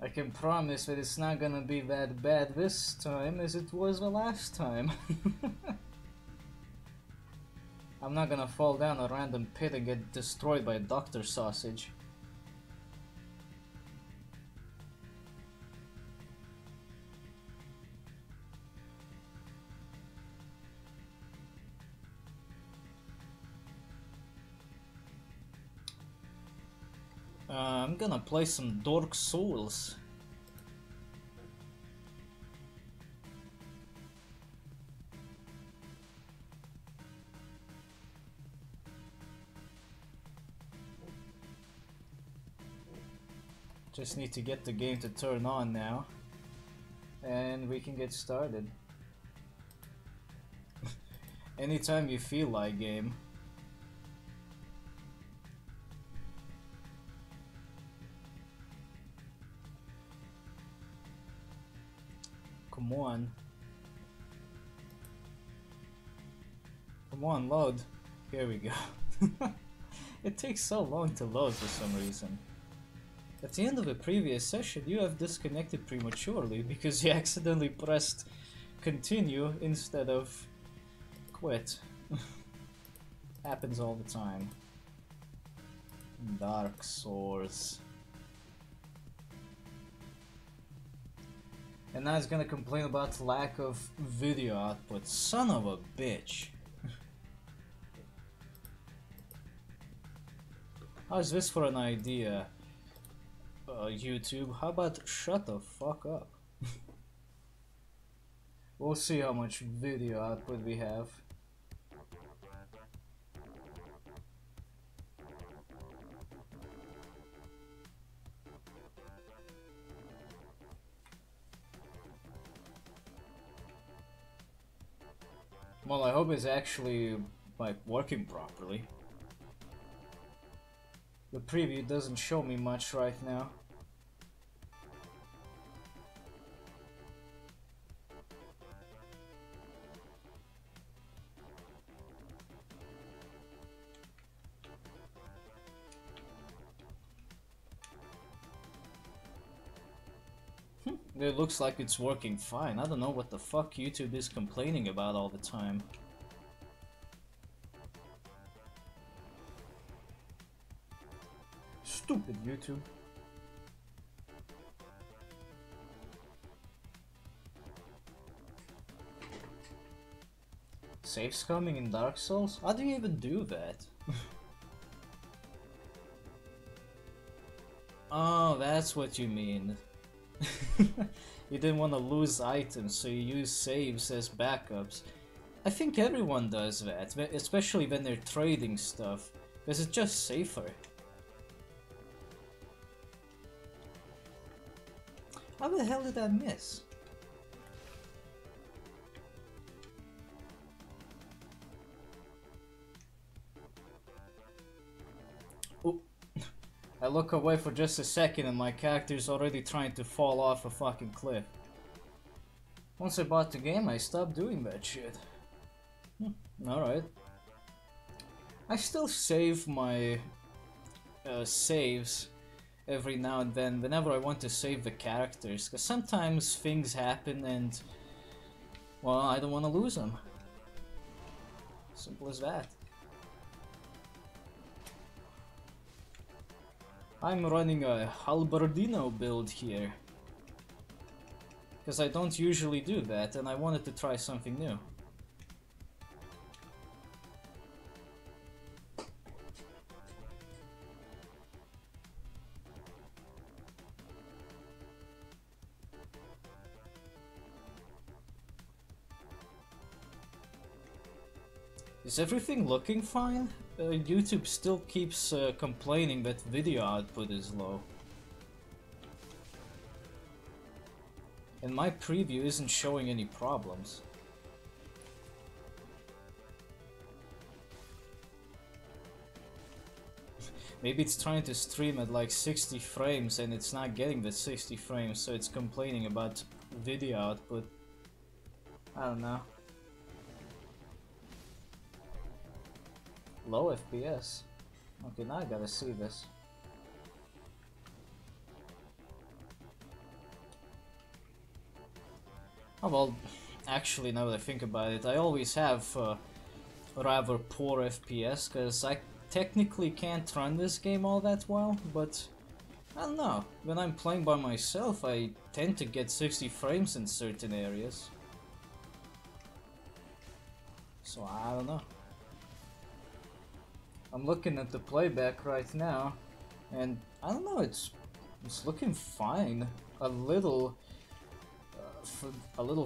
I can promise that it's not gonna be that bad this time as it was the last time. I'm not gonna fall down a random pit and get destroyed by a doctor sausage. I'm gonna play some Dark Souls. Just need to get the game to turn on now, and we can get started. Anytime you feel like, game. Come on. Come on, load. Here we go. It takes so long to load for some reason. At the end of a previous session, you have disconnected prematurely because you accidentally pressed continue instead of quit. Happens all the time. Dark Souls. And now he's gonna complain about lack of video output. Son of a bitch. How's this for an idea, YouTube? How about shut the fuck up? We'll see how much video output we have. Well, I hope it's actually, like, working properly. The preview doesn't show me much right now. It looks like it's working fine. I don't know what the fuck YouTube is complaining about all the time. Stupid YouTube. Saves coming in Dark Souls? How do you even do that? Oh, that's what you mean. You didn't want to lose items, so you use saves as backups. I think everyone does that, especially when they're trading stuff, because it's just safer. How the hell did I miss? Oh. I look away for just a second and my character's already trying to fall off a fucking cliff. Once I bought the game, I stopped doing that shit. Alright. I still save my saves every now and then whenever I want to save the characters, because sometimes things happen and, well, I don't want to lose them. Simple as that. I'm running a Halberdino build here, because I don't usually do that and I wanted to try something new. Is everything looking fine? YouTube still keeps complaining that video output is low. And my preview isn't showing any problems. Maybe it's trying to stream at like 60 frames and it's not getting the 60 frames, so it's complaining about video output. I don't know. Low FPS. Okay, now I gotta see this. Oh well, actually now that I think about it, I always have rather poor FPS, because I technically can't run this game all that well, but I don't know, when I'm playing by myself I tend to get 60 frames in certain areas. So I don't know. I'm looking at the playback right now, and I don't know, it's looking fine. A little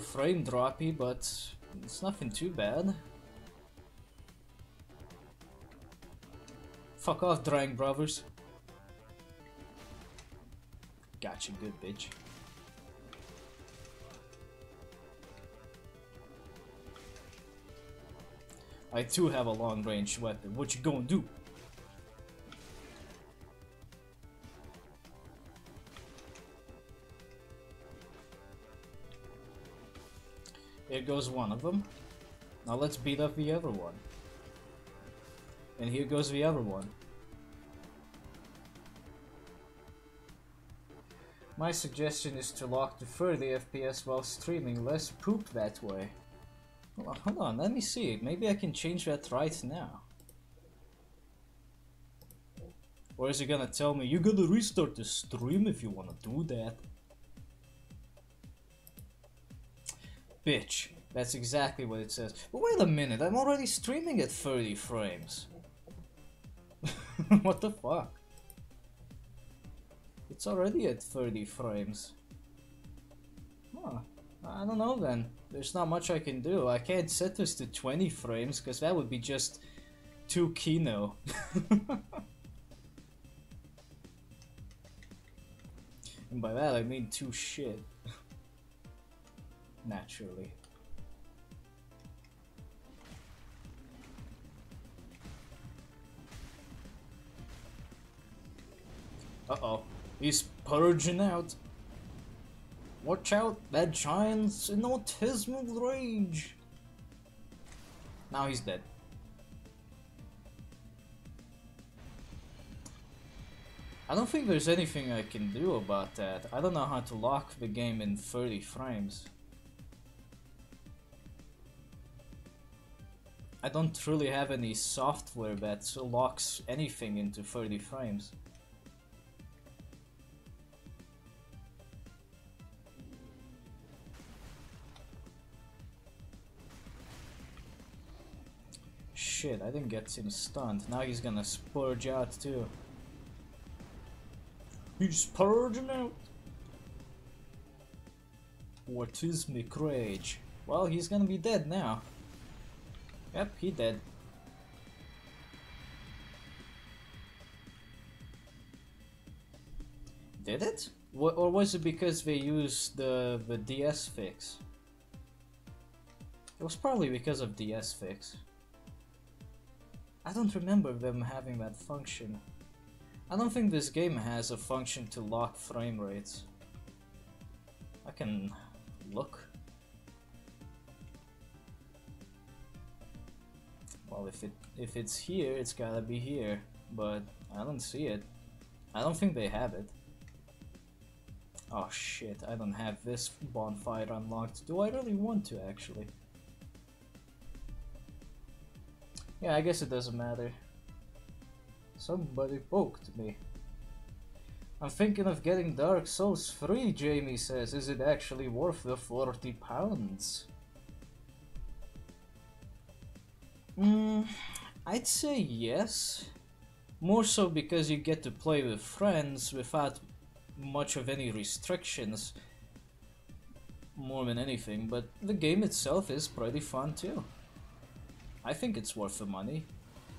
frame droppy, but it's nothing too bad. Fuck off, Drang Brothers. Gotcha, good bitch. I too have a long-range weapon. What you gonna do? Here goes one of them. Now let's beat up the other one. And here goes the other one. My suggestion is to lock to 30 FPS while streaming, less poop that way. Hold on, let me see. Maybe I can change that right now. Or is he gonna tell me, you gotta restart the stream if you wanna do that? Bitch, that's exactly what it says. But wait a minute, I'm already streaming at 30 frames. What the fuck? It's already at 30 frames. Huh. I don't know then. There's not much I can do. I can't set this to 20 frames because that would be just too kino. And by that I mean too shit. Naturally. Uh-oh. He's purging out. Watch out, that giant's in autismal rage. Now he's dead. I don't think there's anything I can do about that. I don't know how to lock the game in 30 frames. I don't really have any software that locks anything into 30 frames. Shit, I didn't get him stunned. Now he's gonna spurge out too. He's purging out. Autismic rage. Well, he's gonna be dead now. Yep, he dead. Did it? Or was it because they used the DS fix? It was probably because of DS fix. I don't remember them having that function. I don't think this game has a function to lock frame rates. I can look. Well, if it's here, it's gotta be here, but I don't see it. I don't think they have it. Oh shit, I don't have this bonfire unlocked. Do I really want to, actually? Yeah, I guess it doesn't matter. Somebody poked me. I'm thinking of getting Dark Souls 3, Jamie says. Is it actually worth the £40? I'd say yes. More so because you get to play with friends without much of any restrictions. More than anything, but the game itself is pretty fun too. I think it's worth the money.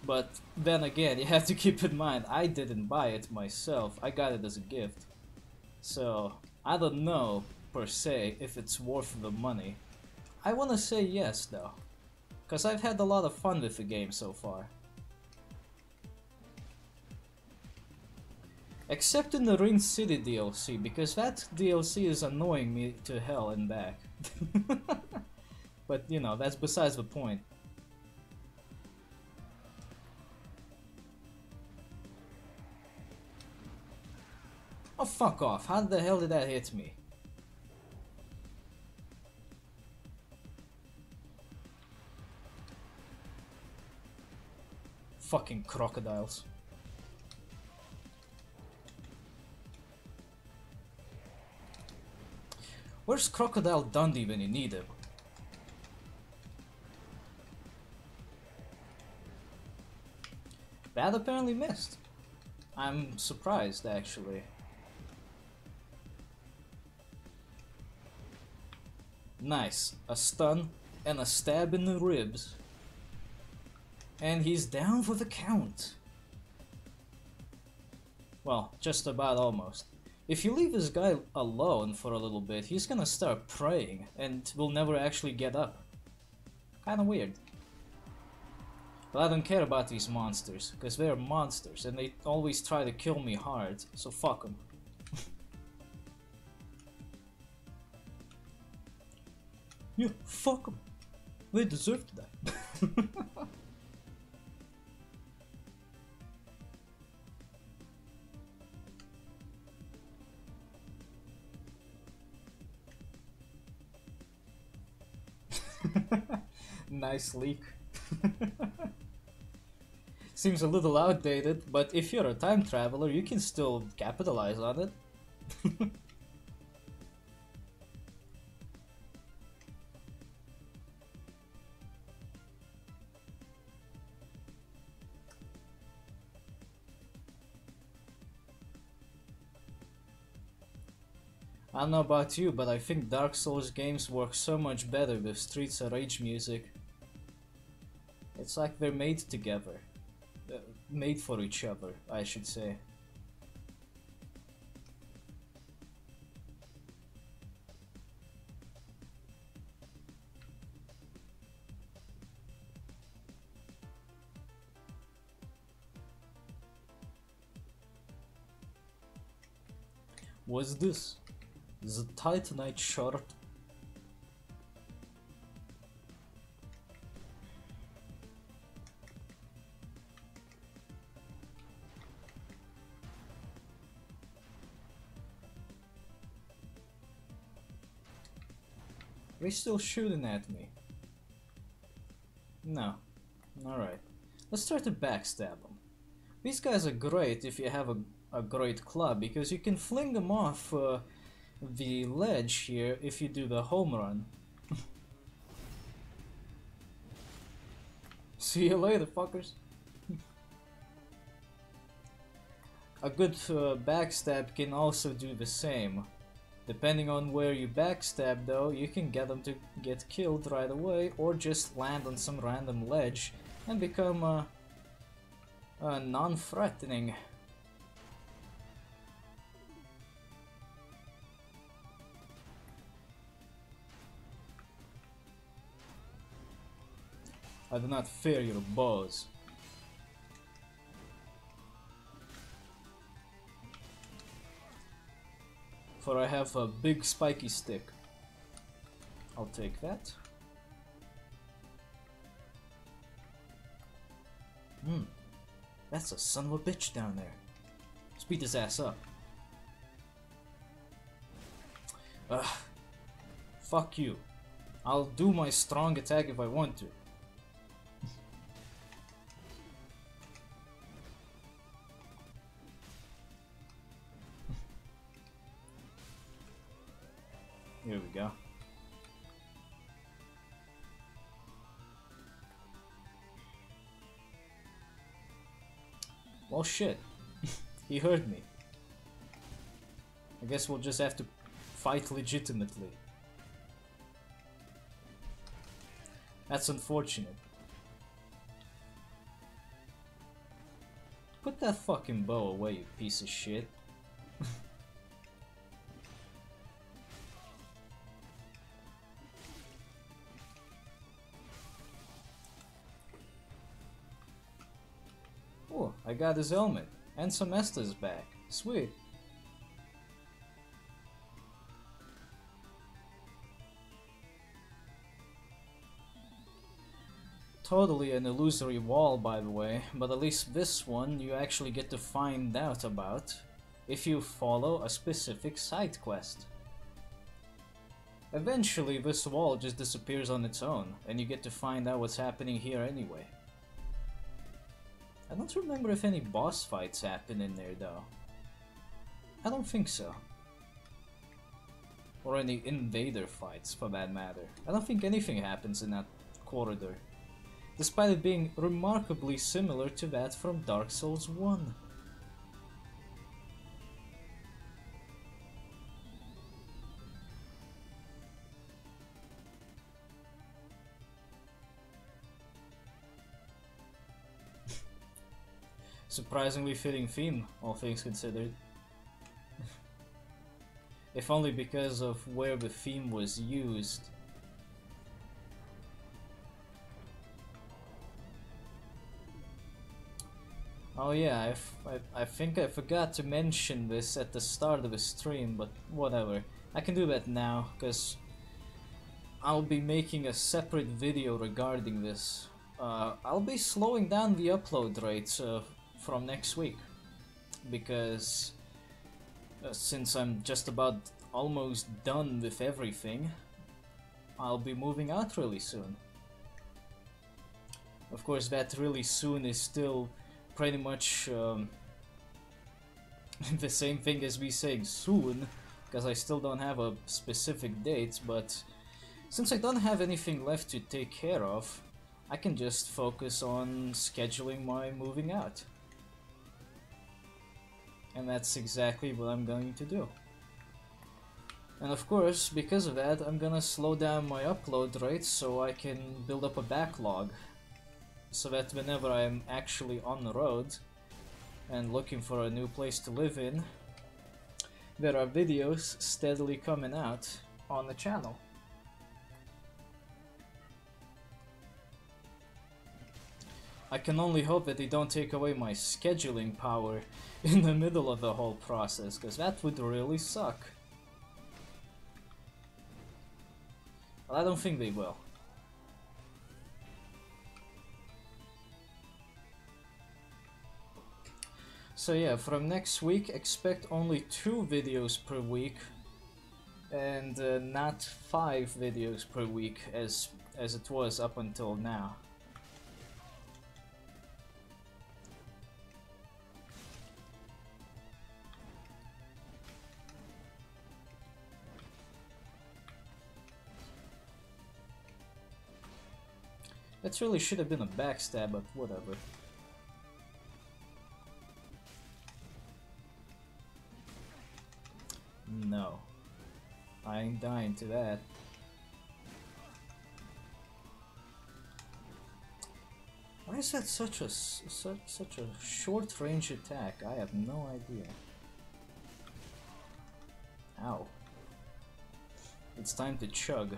But then again, you have to keep in mind, I didn't buy it myself, I got it as a gift. So, I don't know, per se, if it's worth the money. I wanna say yes, though. Cause I've had a lot of fun with the game so far. Except in the Ring City DLC, because that DLC is annoying me to hell and back. But, you know, that's besides the point. Oh, fuck off. How the hell did that hit me? Fucking crocodiles. Where's Crocodile Dundee when you need him? That apparently missed. I'm surprised, actually. Nice. A stun and a stab in the ribs. And he's down for the count. Well, just about almost. If you leave this guy alone for a little bit, he's gonna start praying and will never actually get up. Kinda weird. But I don't care about these monsters, because they're monsters and they always try to kill me hard, so fuck them. Yeah, fuck them. They deserved that. Nice leak. Seems a little outdated, but if you're a time traveler, you can still capitalize on it. I don't know about you, but I think Dark Souls games work so much better with Streets of Rage music. It's like they're made together. Made for each other, I should say. What's this? The Titanite shard. They're still shooting at me. No. Alright. Let's try to backstab them. These guys are great if you have a great club, because you can fling them off the ledge here if you do the home run. See you later, fuckers. A good backstab can also do the same. Depending on where you backstab though, you can get them to get killed right away, or just land on some random ledge and become non-threatening. I do not fear your bows. For I have a big spiky stick. I'll take that. That's a son of a bitch down there. Let's beat his ass up. Ugh. Fuck you. I'll do my strong attack if I want to. Here we go. Well, shit. He heard me. I guess we'll just have to fight legitimately. That's unfortunate. Put that fucking bow away, you piece of shit. Oh, I got his helmet. And Semester's back. Sweet. Totally an illusory wall, by the way, but at least this one you actually get to find out about if you follow a specific side quest. Eventually this wall just disappears on its own, and you get to find out what's happening here anyway. I don't remember if any boss fights happen in there though. I don't think so. Or any invader fights for that matter. I don't think anything happens in that corridor, despite it being remarkably similar to that from Dark Souls 1. Surprisingly fitting theme, all things considered. If only because of where the theme was used. Oh yeah, I think I forgot to mention this at the start of the stream, but whatever. I can do that now, because I'll be making a separate video regarding this. I'll be slowing down the upload rates from next week, because since I'm just about almost done with everything, I'll be moving out really soon. Of course, that really soon is still pretty much the same thing as me saying soon, because I still don't have a specific date, but since I don't have anything left to take care of, I can just focus on scheduling my moving out. And that's exactly what I'm going to do. And of course, because of that, I'm gonna slow down my upload rate so I can build up a backlog. So that whenever I'm actually on the road and looking for a new place to live in, there are videos steadily coming out on the channel. I can only hope that they don't take away my scheduling power in the middle of the whole process, because that would really suck. Well, I don't think they will. So yeah, from next week expect only 2 videos per week and not 5 videos per week as it was up until now. That really should have been a backstab, but whatever. No. I ain't dying to that. Why is that such a short range attack? I have no idea. Ow. It's time to chug.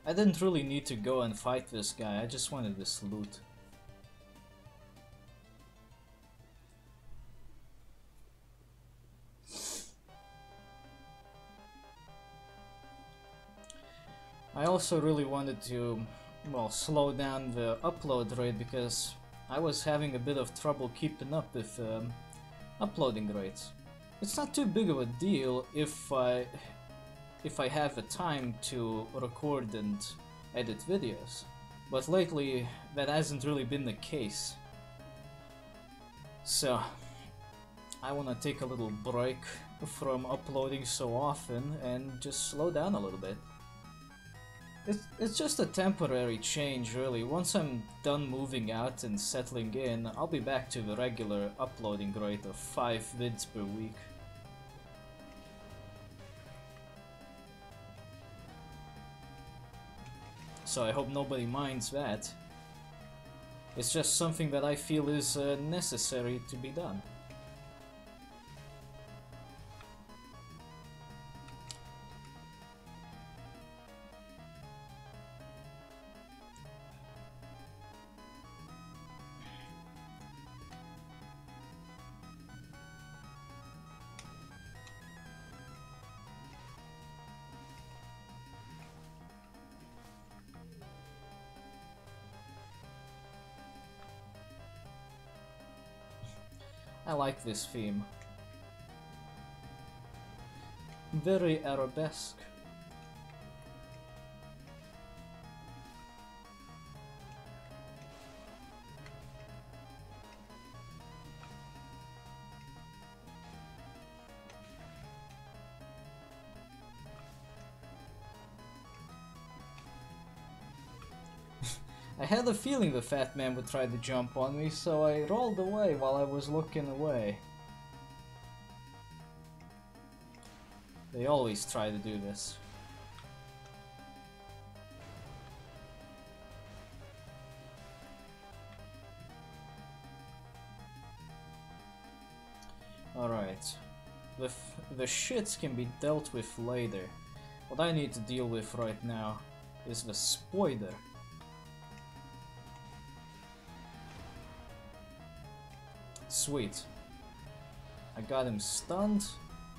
I didn't really need to go and fight this guy, I just wanted this loot. I also really wanted to, well, slow down the upload rate because I was having a bit of trouble keeping up with uploading rates. It's not too big of a deal if I have the time to record and edit videos, but lately that hasn't really been the case. So I want to take a little break from uploading so often and just slow down a little bit. It's just a temporary change, really. Once I'm done moving out and settling in, I'll be back to the regular uploading rate of 5 vids per week. So I hope nobody minds that. It's just something that I feel is necessary to be done. I like this theme. Very arabesque. I had a feeling the fat man would try to jump on me, so I rolled away while I was looking away. They always try to do this. Alright. The shits can be dealt with later. What I need to deal with right now is the spoiler. Sweet. I got him stunned.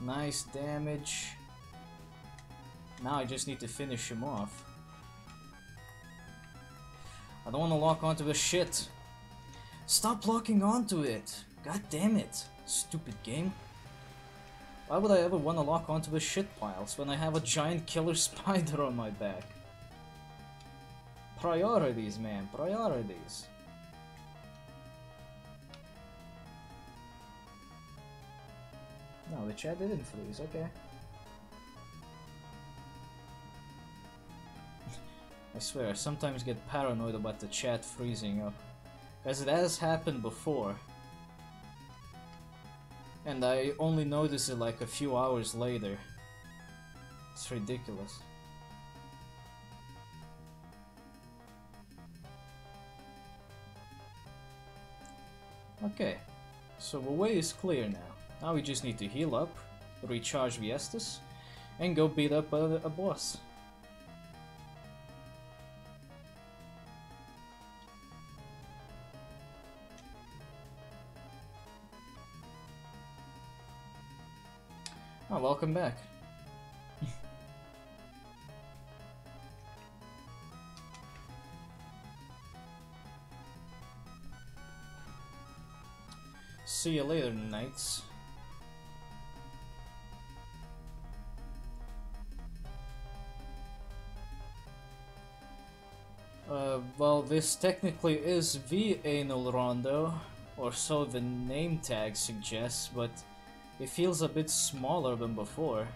Nice damage. Now I just need to finish him off. I don't want to lock onto the shit. Stop locking onto it. God damn it. Stupid game. Why would I ever want to lock onto the shit piles when I have a giant killer spider on my back? Priorities, man, priorities. No, the chat didn't freeze, okay. I swear, I sometimes get paranoid about the chat freezing up. Because it has happened before. And I only notice it like a few hours later. It's ridiculous. Okay, so the way is clear now. Now we just need to heal up, recharge the Estus, and go beat up a boss. Oh, welcome back. See you later, knights. Well, this technically is the Anal Rondo, or so the name tag suggests, but it feels a bit smaller than before.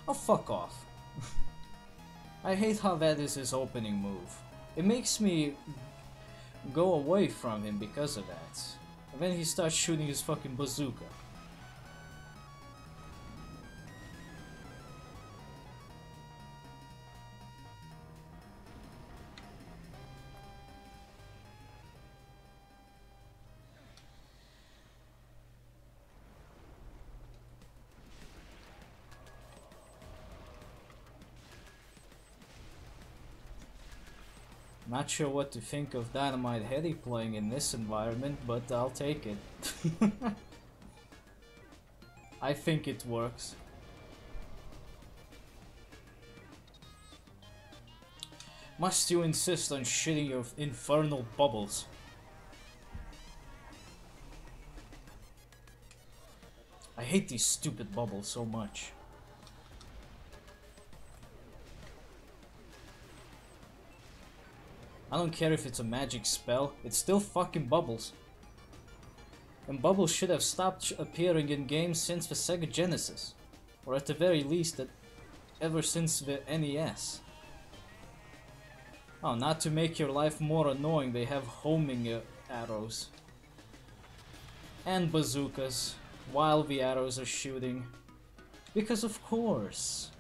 Oh, fuck off. I hate how that is his opening move. It makes me go away from him because of that. And then he starts shooting his fucking bazooka. Not sure what to think of Dynamite Heady playing in this environment, but I'll take it. I think it works. Must you insist on shitting your infernal bubbles? I hate these stupid bubbles so much. I don't care if it's a magic spell, it's still fucking bubbles. And bubbles should have stopped appearing in games since the Sega Genesis. Or at the very least, ever since the NES. Oh, not to make your life more annoying, they have homing arrows. And bazookas, while the arrows are shooting. Because of course.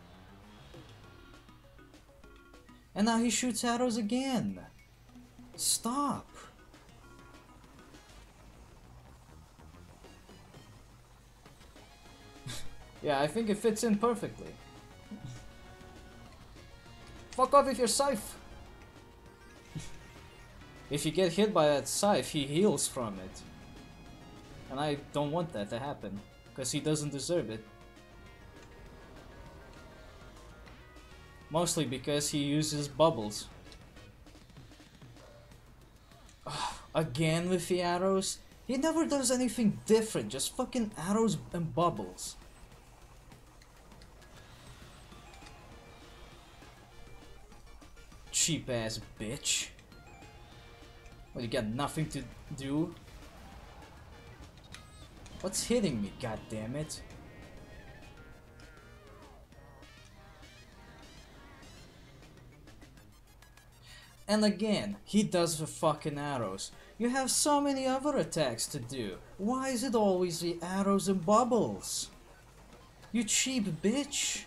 And now he shoots arrows again. Stop! Yeah, I think it fits in perfectly. Fuck off with your scythe! If you get hit by that scythe, he heals from it. And I don't want that to happen, because he doesn't deserve it. Mostly because he uses bubbles. Again with the arrows? He never does anything different, just fucking arrows and bubbles. Cheap ass bitch. Well, you got nothing to do? What's hitting me, goddammit? And again, he does the fucking arrows. You have so many other attacks to do. Why is it always the arrows and bubbles? You cheap bitch.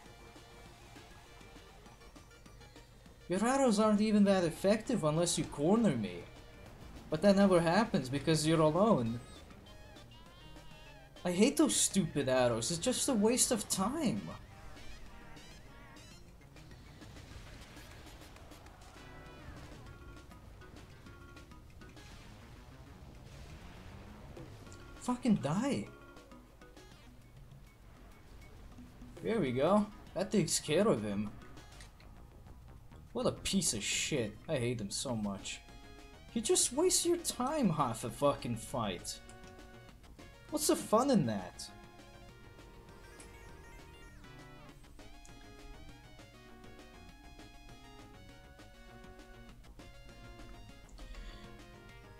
Your arrows aren't even that effective unless you corner me. But that never happens because you're alone. I hate those stupid arrows. It's just a waste of time. Fucking die. There we go. That takes care of him. What a piece of shit. I hate him so much. You just waste your time half a fucking fight. What's the fun in that?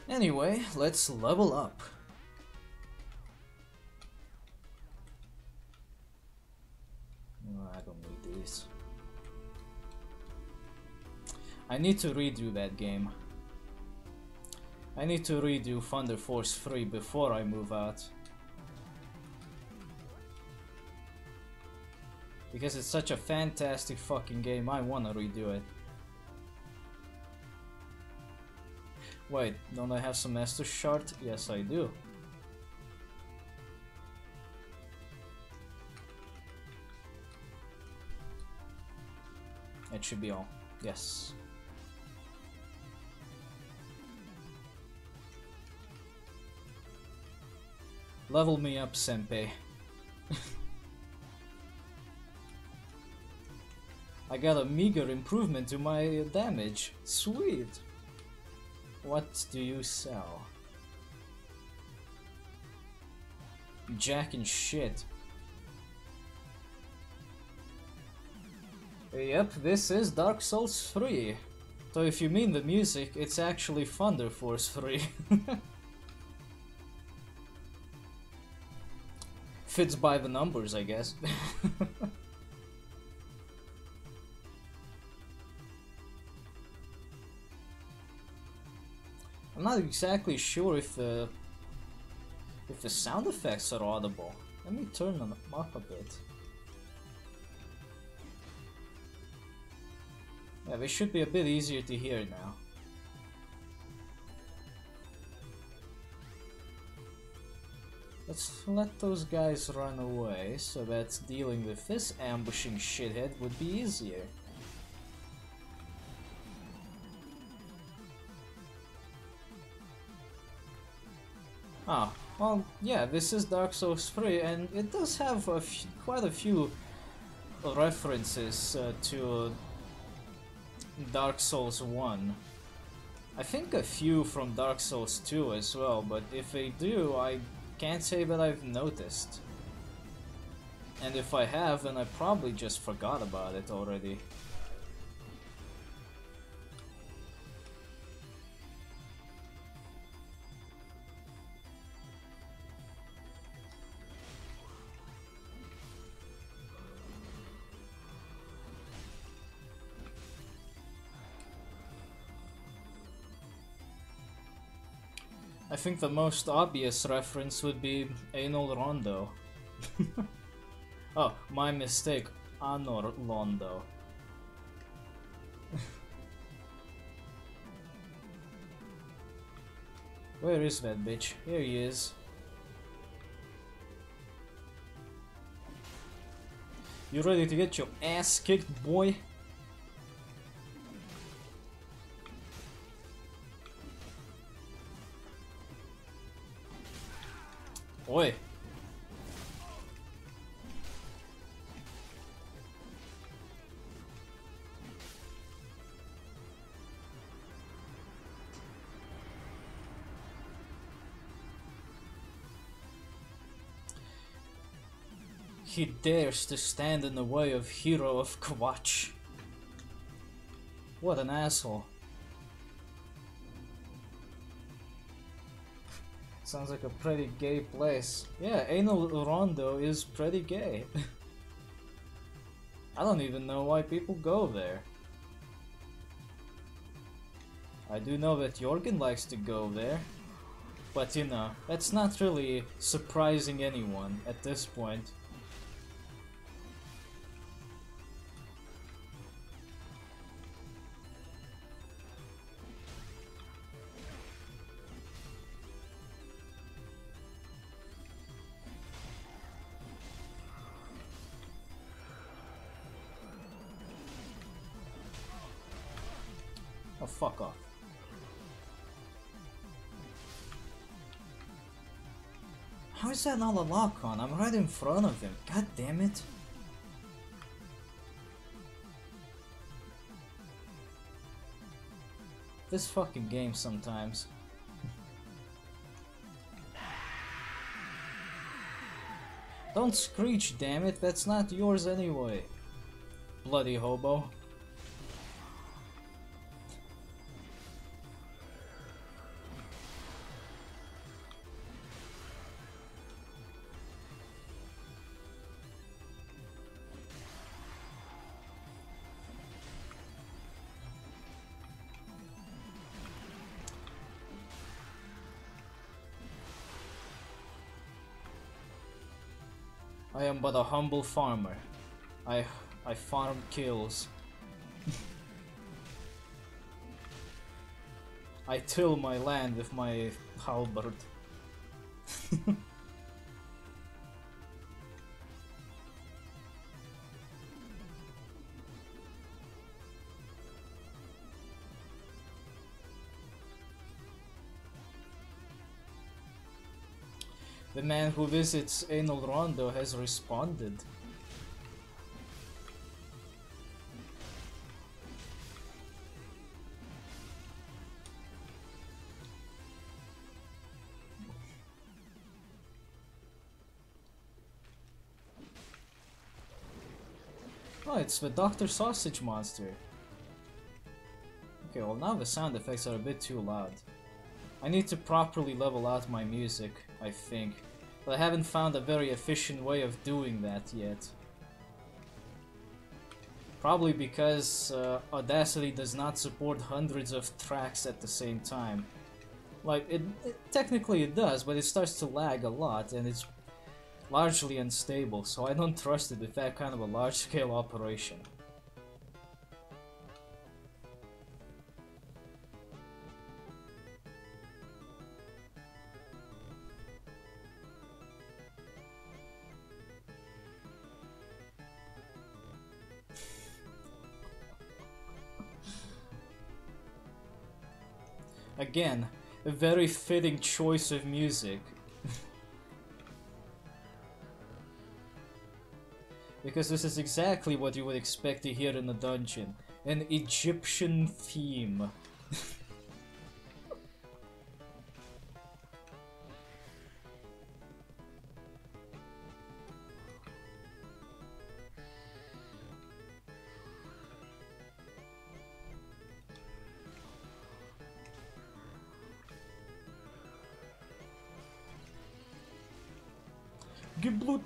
Anyway, let's level up. No, I don't need these. I need to redo that game. I need to redo Thunder Force 3 before I move out. Because it's such a fantastic fucking game, I wanna redo it. Wait, don't I have some Master Shard? Yes, I do. It should be all. Yes. Level me up, senpai. I got a meager improvement to my damage. Sweet. What do you sell? Jack and shit. Yep, this is Dark Souls 3. So if you mean the music, it's actually Thunder Force 3. Fits by the numbers, I guess. I'm not exactly sure if the sound effects are audible. Let me turn them up a bit. Yeah, they should be a bit easier to hear now. Let's let those guys run away so that dealing with this ambushing shithead would be easier. Ah, well, yeah, this is Dark Souls 3, and it does have quite a few references to Dark Souls 1. I think a few from Dark Souls 2 as well, but if they do, I can't say that I've noticed. And if I have, then I probably just forgot about it already. I think the most obvious reference would be Anal Rondo. Oh, my mistake. Anor Londo. Where is that bitch? Here he is. You ready to get your ass kicked, boy? Oi. He dares to stand in the way of Hero of Kwatch. What an asshole. Sounds like a pretty gay place. Yeah, Anal Rondo is pretty gay. I don't even know why people go there. I do know that Jorgen likes to go there. But you know, that's not really surprising anyone at this point. Oh, fuck off. How is that not a lock on? I'm right in front of him. God damn it. This fucking game sometimes. Don't screech, damn it, that's not yours anyway. Bloody hobo. I am but a humble farmer. I farm kills. I till my land with my halberd. The man who visits Anal Rondo has responded. Oh, it's the Dr. Sausage Monster. Okay, well now the sound effects are a bit too loud. I need to properly level out my music, I think. But I haven't found a very efficient way of doing that yet. Probably because Audacity does not support hundreds of tracks at the same time. Like, technically it does, but it starts to lag a lot and it's largely unstable, so I don't trust it with that kind of a large-scale operation. Again, a very fitting choice of music. Because this is exactly what you would expect to hear in a dungeon. An Egyptian theme. Geblut.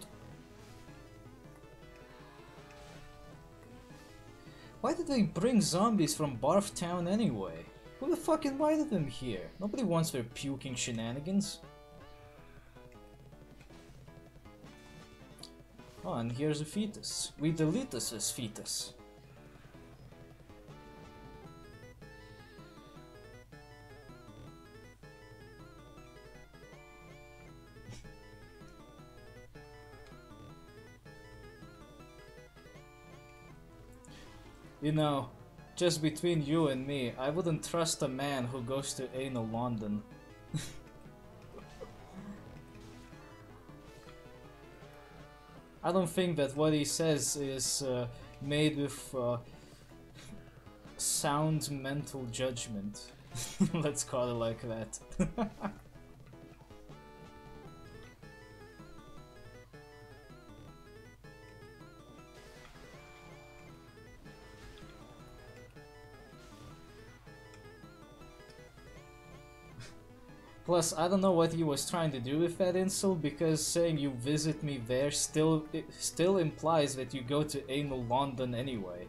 Why did they bring zombies from Barf Town anyway? Who the fuck invited them here? Nobody wants their puking shenanigans. Oh, and here's a fetus. We delete this as fetus. You know, just between you and me, I wouldn't trust a man who goes to anal London. I don't think that what he says is made with sound mental judgment. Let's call it like that. Plus, I don't know what he was trying to do with that insult, because saying you visit me there still implies that you go to anal London anyway.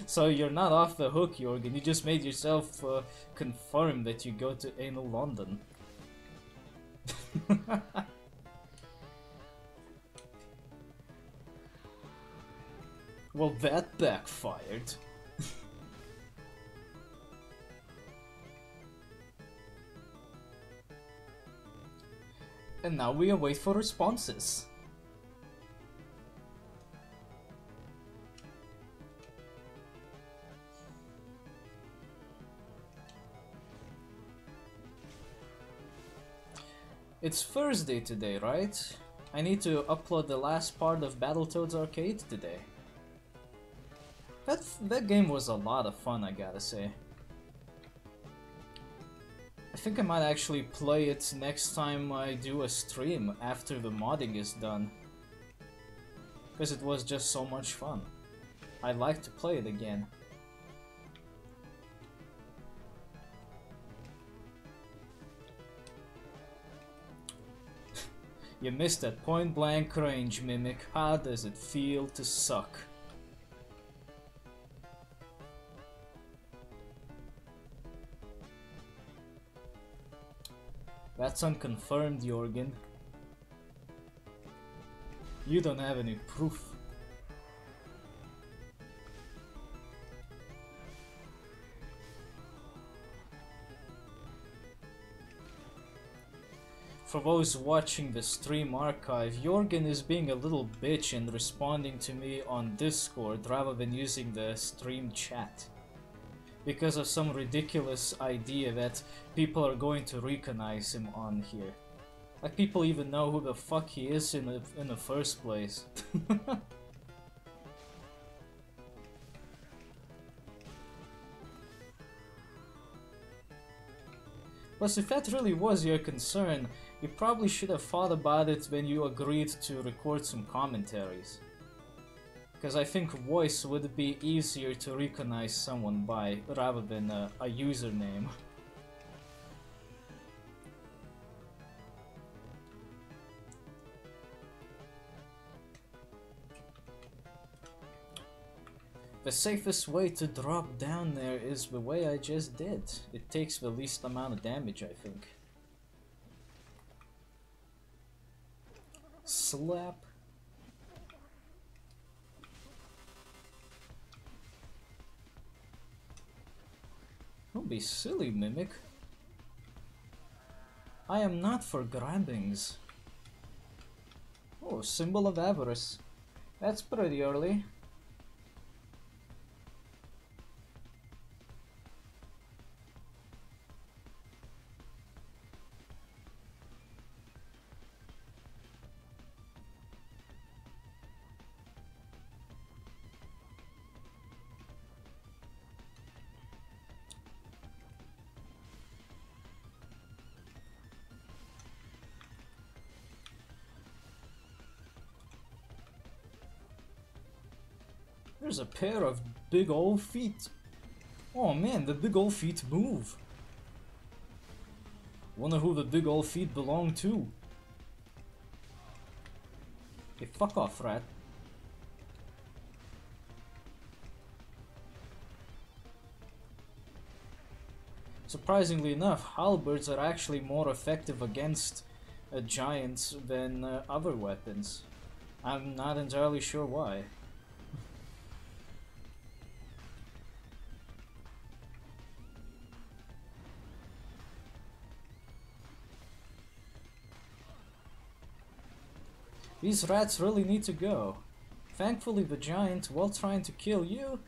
So you're not off the hook, Jorgen, you just made yourself confirm that you go to anal London. Well, that backfired. And now we await for responses. It's Thursday today, right? I need to upload the last part of Battletoads Arcade today. That game was a lot of fun, I gotta say. I think I might actually play it next time I do a stream after the modding is done. Because it was just so much fun. I'd like to play it again. You missed at point blank range, Mimic. How does it feel to suck? That's unconfirmed, Jorgen. You don't have any proof. For those watching the stream archive, Jorgen is being a little bitch and responding to me on Discord rather than using the stream chat. Because of some ridiculous idea that people are going to recognize him on here. Like people even know who the fuck he is in the first place. Plus, if that really was your concern, you probably should have thought about it when you agreed to record some commentaries. Because I think voice would be easier to recognize someone by, rather than a username. The safest way to drop down there is the way I just did. It takes the least amount of damage, I think. Slap. Don't be silly, Mimic. I am not for grabbings. Oh, symbol of avarice. That's pretty early. There's a pair of big old feet. Oh man, the big old feet move. Wonder who the big old feet belong to. Hey, fuck off, rat. Surprisingly enough, halberds are actually more effective against giants than other weapons. I'm not entirely sure why. These rats really need to go. Thankfully the giant, while trying to kill you,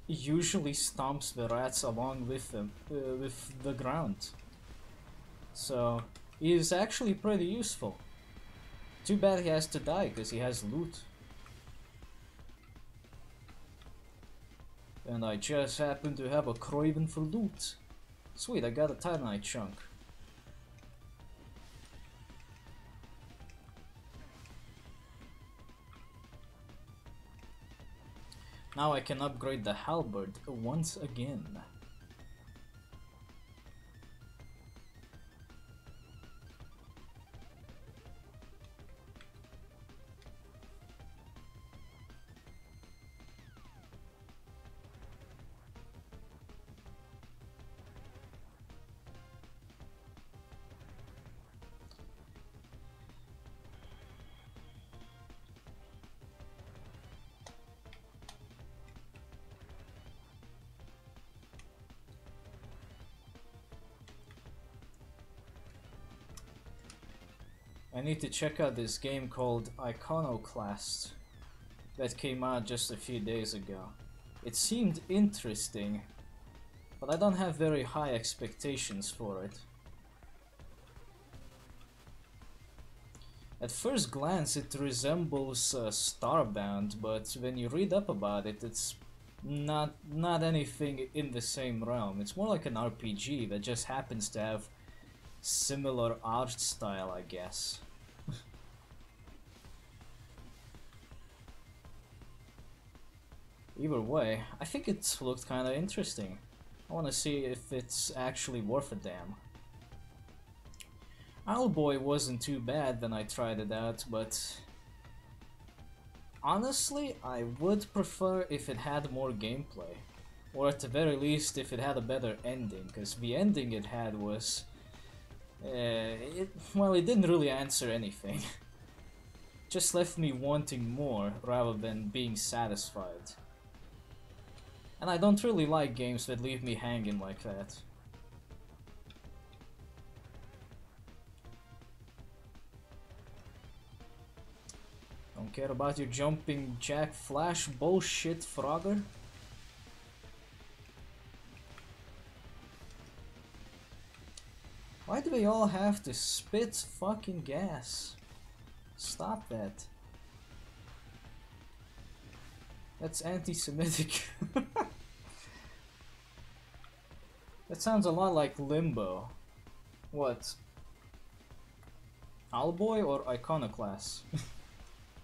usually stomps the rats along with them, with the ground. So, he is actually pretty useful. Too bad he has to die, because he has loot. And I just happen to have a craving for loot. Sweet, I got a titanite chunk. Now I can upgrade the halberd once again. I need to check out this game called Iconoclast that came out just a few days ago. It seemed interesting, but I don't have very high expectations for it. At first glance it resembles Starbound, but when you read up about it, it's Not anything in the same realm. It's more like an RPG that just happens to have similar art style, I guess. Either way, I think it looked kinda interesting. I wanna see if it's actually worth a damn. Owlboy wasn't too bad when I tried it out, but honestly, I would prefer if it had more gameplay. Or at the very least, if it had a better ending, because the ending it had was... well, it didn't really answer anything. Just left me wanting more, rather than being satisfied. And I don't really like games that leave me hanging like that. Don't care about your jumping jack flash bullshit, Frogger. Why do they all have to spit fucking gas? Stop that. That's anti-Semitic. That sounds a lot like Limbo. What? Owlboy or Iconoclast?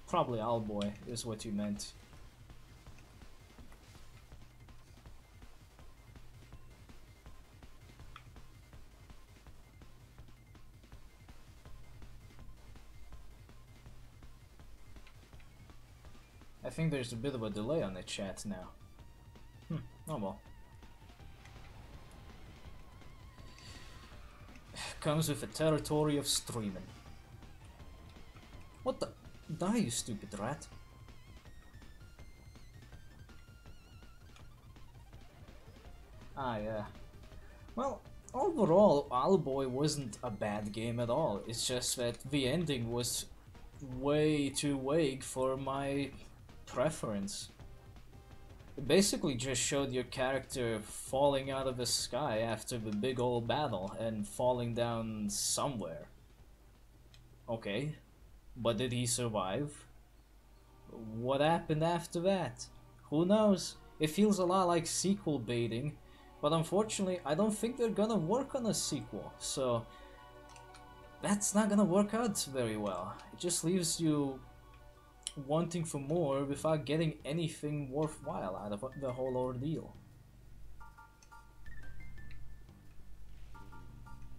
Probably Owlboy is what you meant. I think there's a bit of a delay on the chat now. Oh well. Comes with the territory of streaming. What the? Die, you stupid rat. Ah, yeah. Well, overall, Owlboy wasn't a bad game at all. It's just that the ending was way too vague for my preference. It basically just showed your character falling out of the sky after the big old battle and falling down somewhere. Okay, but did he survive? What happened after that? Who knows? It feels a lot like sequel baiting, but unfortunately I don't think they're gonna work on a sequel, so that's not gonna work out very well. It just leaves you wanting for more without getting anything worthwhile out of the whole ordeal.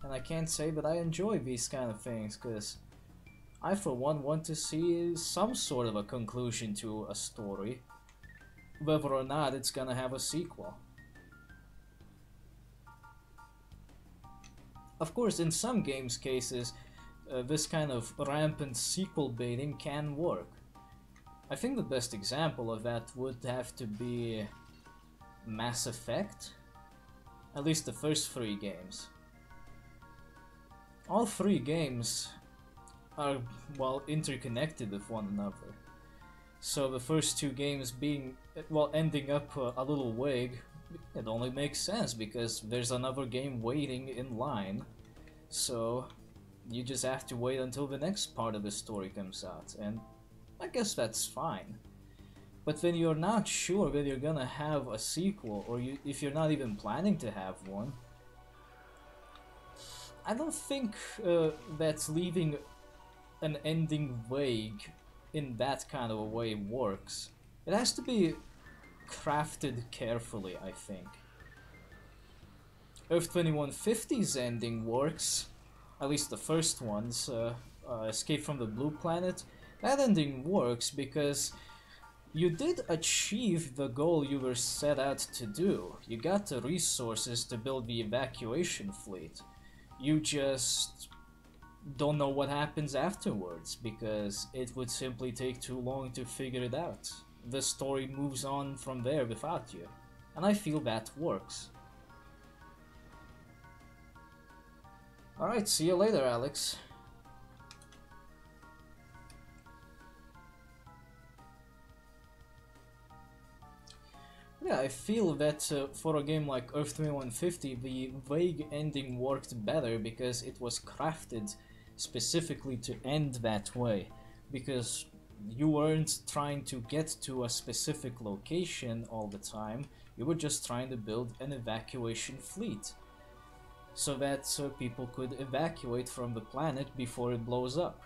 And I can't say that I enjoy these kind of things, because I for one want to see some sort of a conclusion to a story, whether or not it's gonna have a sequel. Of course, in some games cases, this kind of rampant sequel baiting can work. I think the best example of that would have to be Mass Effect, at least the first 3 games. All 3 games are, well, interconnected with one another. So the first 2 games being, well, ending up a little vague, it only makes sense because there's another game waiting in line. So you just have to wait until the next part of the story comes out, and I guess that's fine. But when you're not sure whether you're gonna have a sequel, or if you're not even planning to have one, I don't think that leaving an ending vague in that kind of a way works. It has to be crafted carefully, I think. Earth 2150's ending works, at least the first ones, Escape from the Blue Planet. That ending works because you did achieve the goal you were set out to do. You got the resources to build the evacuation fleet. You just don't know what happens afterwards because it would simply take too long to figure it out. The story moves on from there without you, and I feel that works. Alright, see you later, Alex. Yeah, I feel that for a game like Earth 2150, the vague ending worked better because it was crafted specifically to end that way. Because You weren't trying to get to a specific location all the time, you were just trying to build an evacuation fleet so that people could evacuate from the planet before it blows up.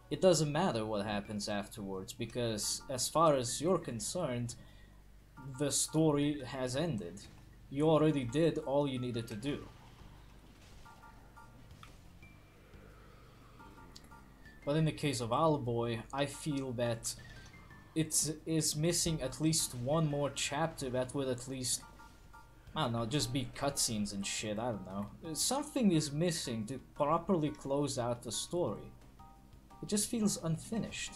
It doesn't matter what happens afterwards, because as far as you're concerned, the story has ended. You already did all you needed to do. But in the case of Owlboy, I feel that it is missing at least one more chapter that would at least, I don't know, just be cutscenes and shit, I don't know. Something is missing to properly close out the story. It just feels unfinished.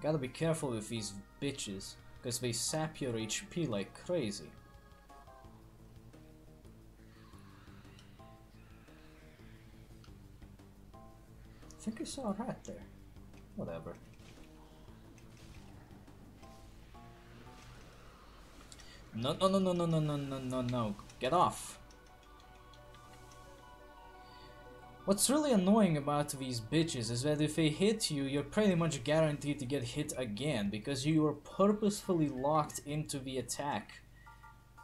Gotta be careful with these bitches, because they sap your HP like crazy. I think I saw a rat there. Whatever. No, no, no, no, no, no, no, no, no, no. Get off. What's really annoying about these bitches is that if they hit you, you're pretty much guaranteed to get hit again, because you are purposefully locked into the attack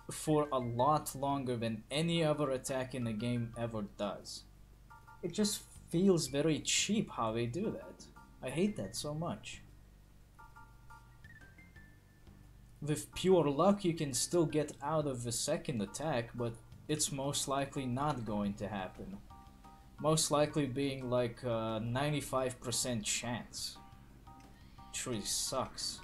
for a lot longer than any other attack in the game ever does. It just feels very cheap how they do that. I hate that so much. With pure luck, you can still get out of the second attack, but it's most likely not going to happen. Most likely being like a 95% chance. Which really sucks.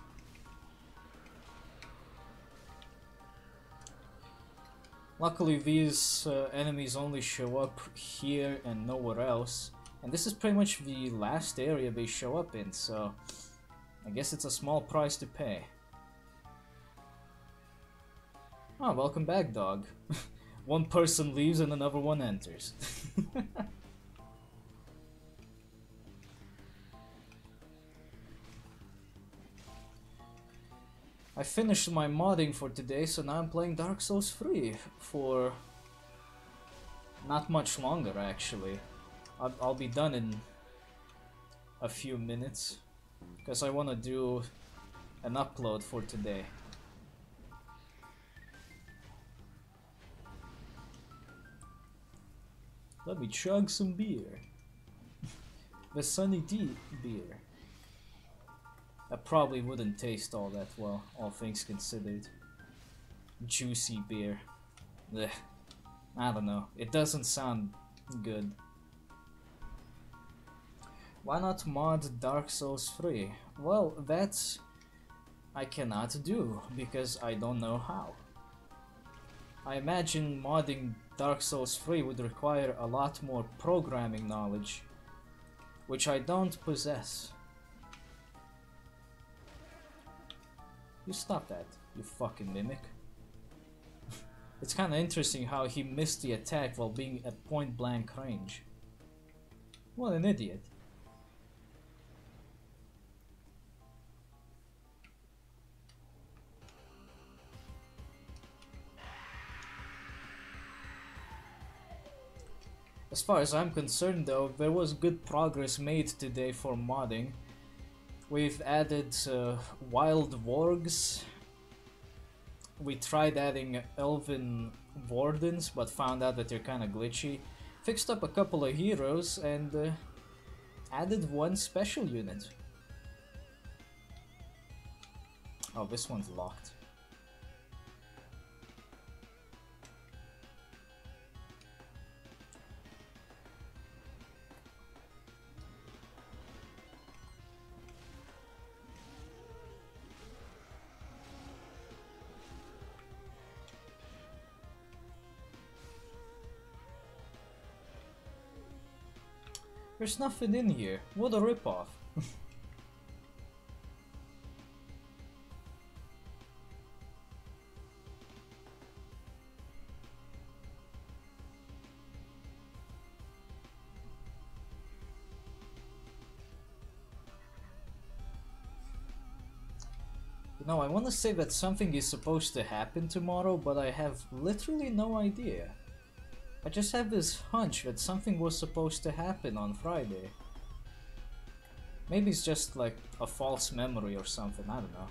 Luckily these enemies only show up here and nowhere else. And this is pretty much the last area they show up in, so I guess it's a small price to pay. Oh, welcome back, dog. One person leaves and another one enters. I finished my modding for today, so now I'm playing Dark Souls 3 for not much longer, actually. I'll be done in a few minutes, because I want to do an upload for today. Let me chug some beer. The Sunny D beer. That probably wouldn't taste all that well, all things considered. Juicy beer. Blech. I don't know. It doesn't sound good. Why not mod Dark Souls 3? Well, that I cannot do, because I don't know how. I imagine modding Dark Souls 3 would require a lot more programming knowledge, which I don't possess. You stop that, you fucking mimic. It's kinda interesting how he missed the attack while being at point blank range. What an idiot. As far as I'm concerned though, there was good progress made today for modding. We've added wild wargs. We tried adding elven wardens, but found out that they're kinda glitchy. Fixed up a couple of heroes and added one special unit. Oh, this one's locked. There's nothing in here. What a ripoff. You know, I want to say that something is supposed to happen tomorrow, but I have literally no idea. I just have this hunch that something was supposed to happen on Friday. Maybe it's just like a false memory or something, I don't know.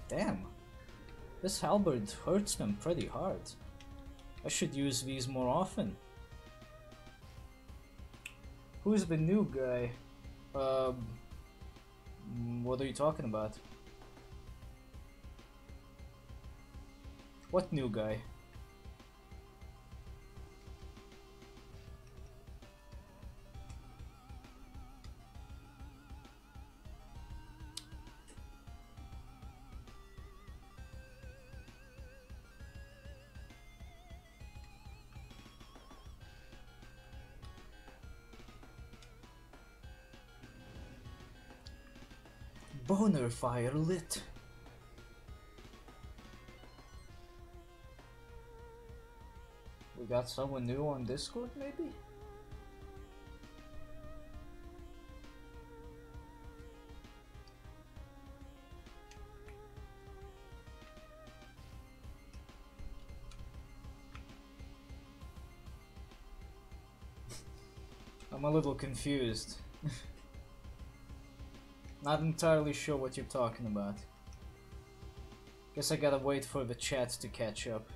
Damn, this halberd hurts them pretty hard. I should use these more often. Who's the new guy? What are you talking about? What new guy? Boner fire lit. We got someone new on Discord, maybe? I'm a little confused. Not entirely sure what you're talking about. Guess I gotta wait for the chat to catch up.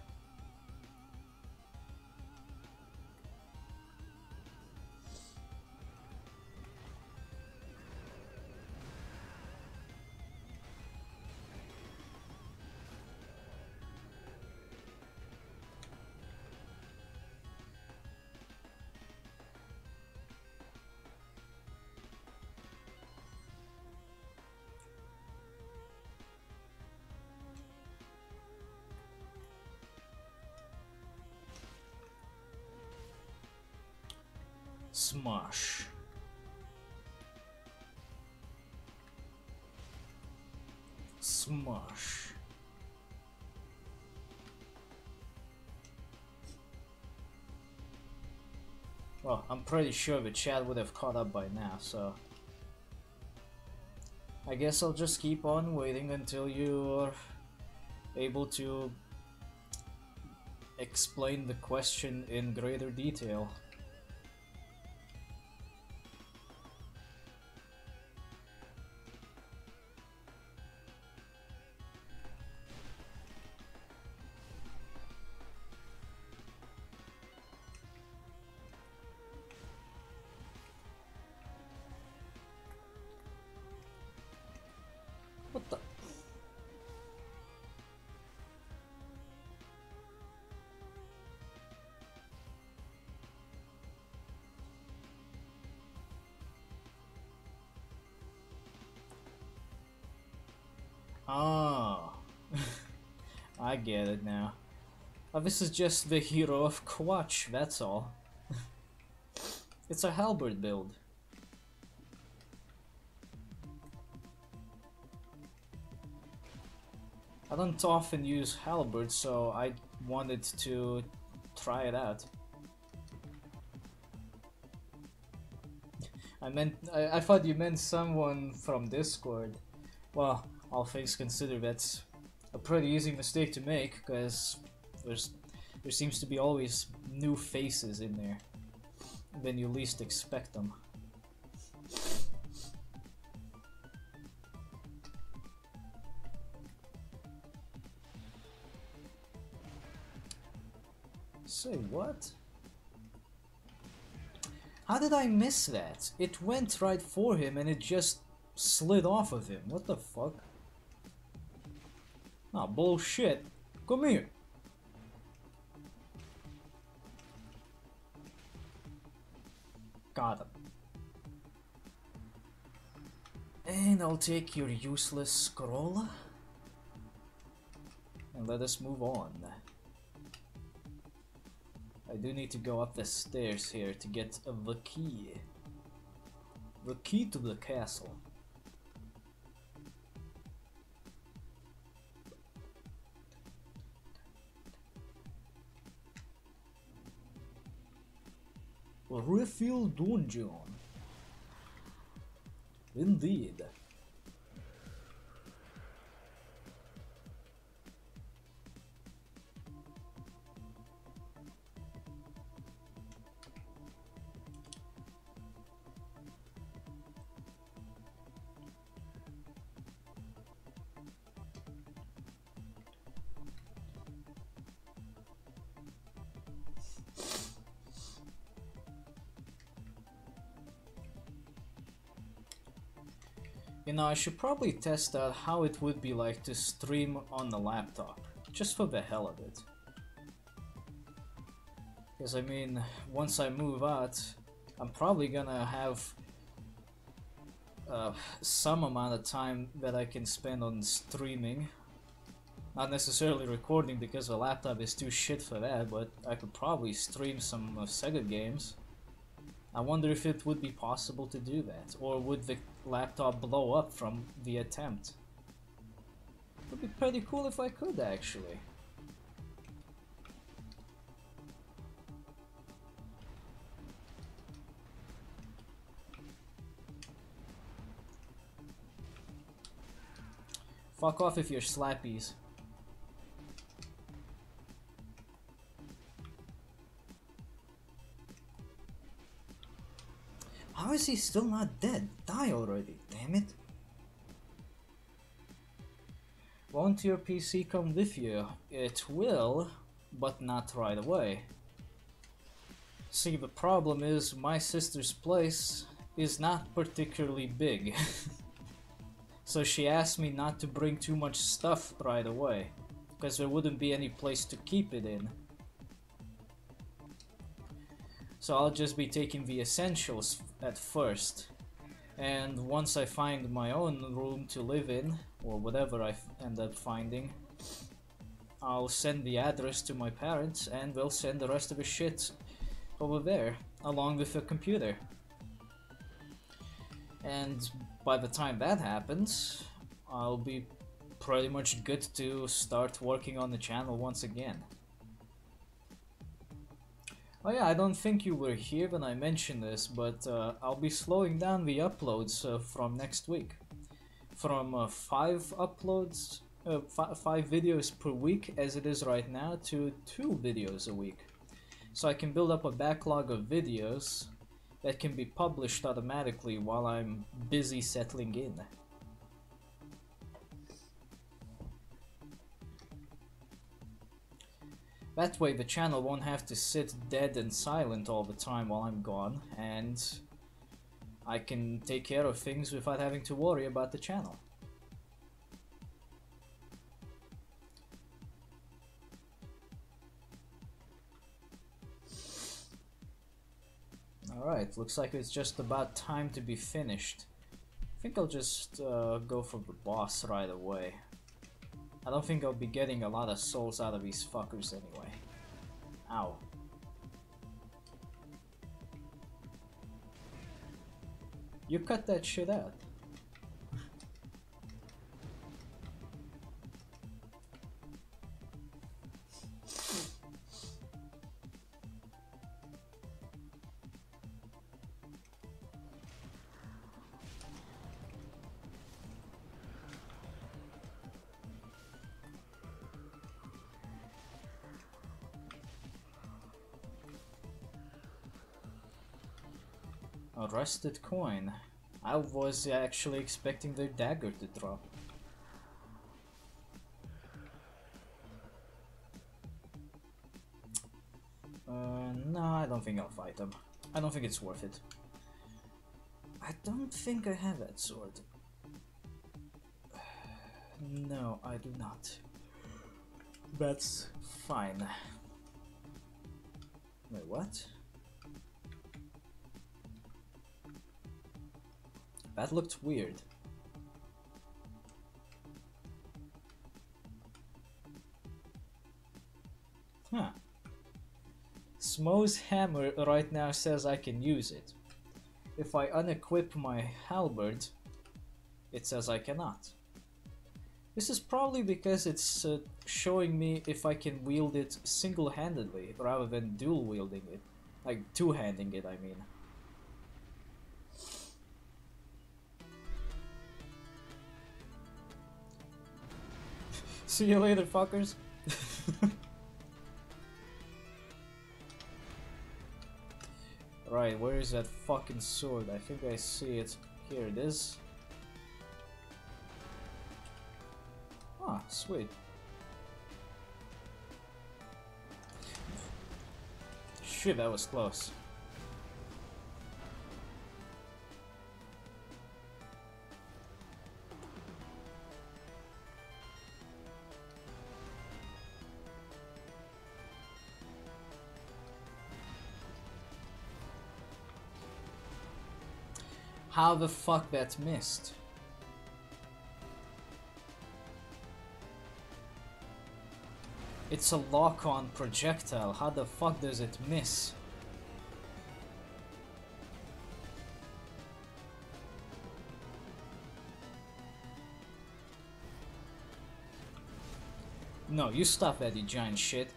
Smash. Smash. Well, I'm pretty sure the chat would have caught up by now, so I guess I'll just keep on waiting until you're able to explain the question in greater detail. What the? Oh, I get it now. Oh, this is just the hero of Quatch, that's all. It's a halberd build. I don't often use halberd, so I wanted to try it out. I thought you meant someone from Discord. Well, all things considered, that's a pretty easy mistake to make, because there seems to be always new faces in there when you least expect them. Say what? How did I miss that? It went right for him and it just slid off of him. What the fuck? Ah, bullshit. Come here. Got him. And I'll take your useless scroll. And let us move on. I do need to go up the stairs here to get the key. The key to the castle. refill dungeon. Indeed. You know, I should probably test out how it would be like to stream on the laptop, just for the hell of it. Because I mean, once I move out, I'm probably gonna have some amount of time that I can spend on streaming. Not necessarily recording because the laptop is too shit for that, but I could probably stream some Sega games. I wonder if it would be possible to do that, or would the laptop blow up from the attempt? It would be pretty cool if I could, actually. Fuck off if you're slappies. How is he still not dead? Die already, damn it. Won't your PC come with you? It will, but not right away. See, the problem is my sister's place is not particularly big. So she asked me not to bring too much stuff right away, because there wouldn't be any place to keep it in. So I'll just be taking the essentials at first, and once I find my own room to live in, or whatever I end up finding, I'll send the address to my parents and they'll send the rest of the shit over there, along with the computer. And by the time that happens, I'll be pretty much good to start working on the channel once again. Oh yeah, I don't think you were here when I mentioned this, but I'll be slowing down the uploads from next week. From 5 uploads, 5 videos per week as it is right now, to 2 videos a week. So I can build up a backlog of videos that can be published automatically while I'm busy settling in. That way the channel won't have to sit dead and silent all the time while I'm gone, and I can take care of things without having to worry about the channel. Alright, looks like it's just about time to be finished. I think I'll just go for the boss right away. I don't think I'll be getting a lot of souls out of these fuckers anyway. Ow. You cut that shit out. A rusted coin. I was actually expecting their dagger to drop. No, I don't think I'll fight them. I don't think it's worth it. I don't think I have that sword. No, I do not. That's fine. Wait, what? That looked weird. Huh. Smo's hammer right now says I can use it. If I unequip my halberd, it says I cannot. This is probably because it's showing me if I can wield it single-handedly rather than dual wielding it. Like, two-handing it, I mean. See you later, fuckers. Right, where is that fucking sword? I think I see it. Here it is. Ah, sweet. Shit, that was close. How the fuck that missed? It's a lock-on projectile. How the fuck does it miss? No, you stop that, you giant shit.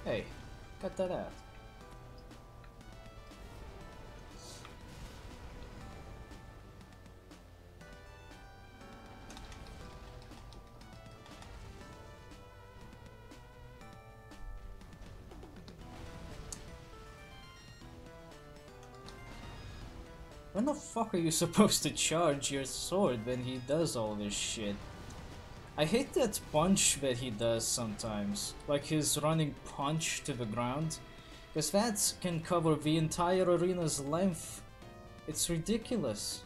Hey, cut that out. When the fuck are you supposed to charge your sword when he does all this shit? I hate that punch that he does sometimes, like his running punch to the ground, because that can cover the entire arena's length. It's ridiculous.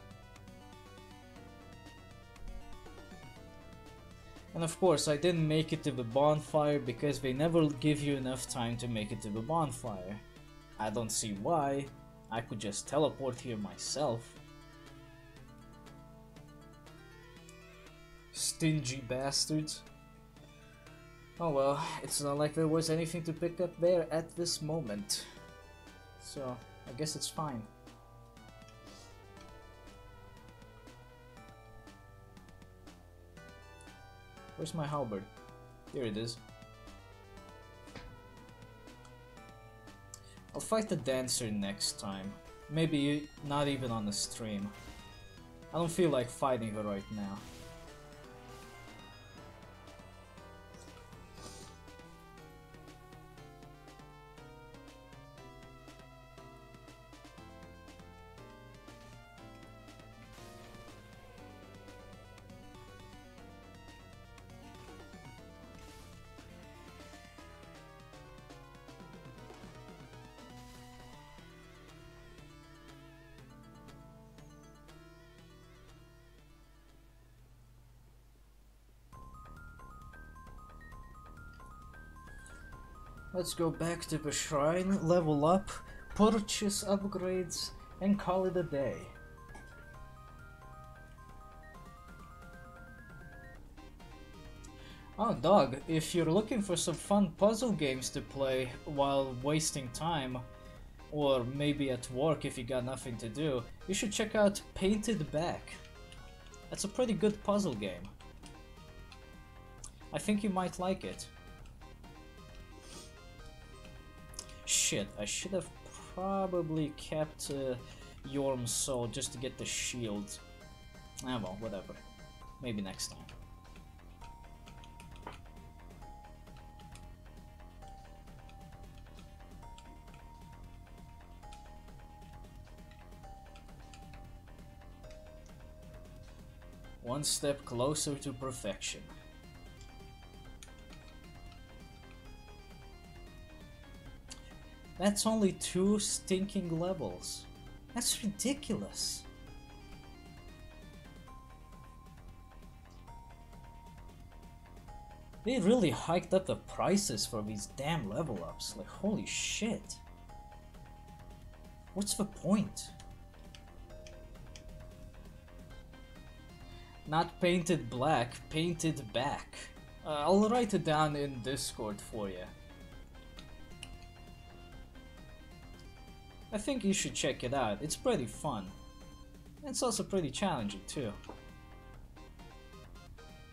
And of course, I didn't make it to the bonfire because they never give you enough time to make it to the bonfire. I don't see why. I could just teleport here myself. Stingy bastards. Oh well, it's not like there was anything to pick up there at this moment. So, I guess it's fine. Where's my halberd? Here it is. I'll fight the dancer next time. Maybe not even on the stream. I don't feel like fighting her right now. Let's go back to the shrine, level up, purchase upgrades, and call it a day. Oh dog, if you're looking for some fun puzzle games to play while wasting time, or maybe at work if you got nothing to do, you should check out Painted Back. That's a pretty good puzzle game. I think you might like it. Shit, I should have probably kept Yorm's soul just to get the shield. Ah well, whatever. Maybe next time. One step closer to perfection. That's only 2 stinking levels. That's ridiculous. They really hiked up the prices for these damn level ups. Like, holy shit. What's the point? Not painted black, painted back. I'll write it down in Discord for you. I think you should check it out. It's pretty fun. It's also pretty challenging too.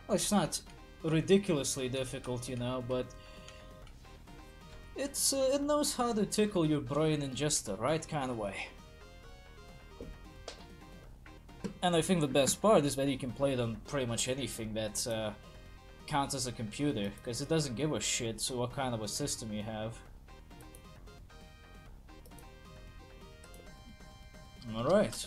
Well, it's not ridiculously difficult, you know, but it knows how to tickle your brain in just the right kind of way. And I think the best part is that you can play it on pretty much anything that counts as a computer, because it doesn't give a shit so what kind of a system you have. Alright.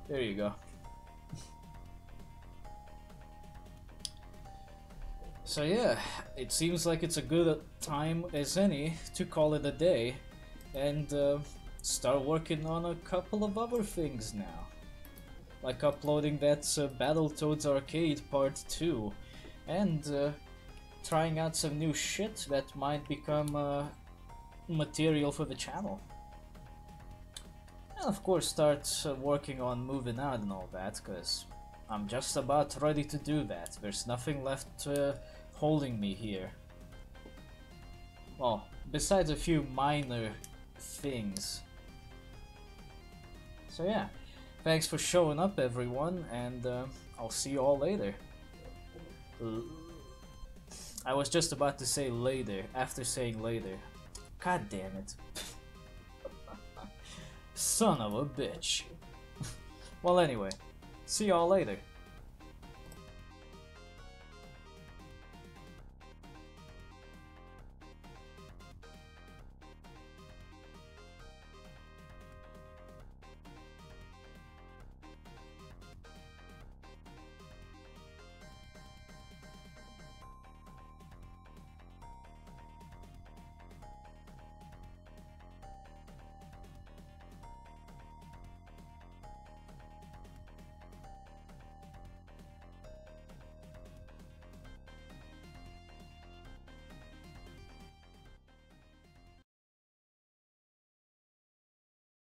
There you go. So yeah, it seems like it's a good time as any to call it a day and start working on a couple of other things now. Like uploading that Battletoads Arcade Part 2 and trying out some new shit that might become material for the channel. And of course start working on moving out and all that, because I'm just about ready to do that. There's nothing left holding me here. Well, besides a few minor things. So yeah, thanks for showing up everyone, and I'll see you all later. I was just about to say later, after saying later. God damn it. Son of a bitch. Well anyway, see y'all later.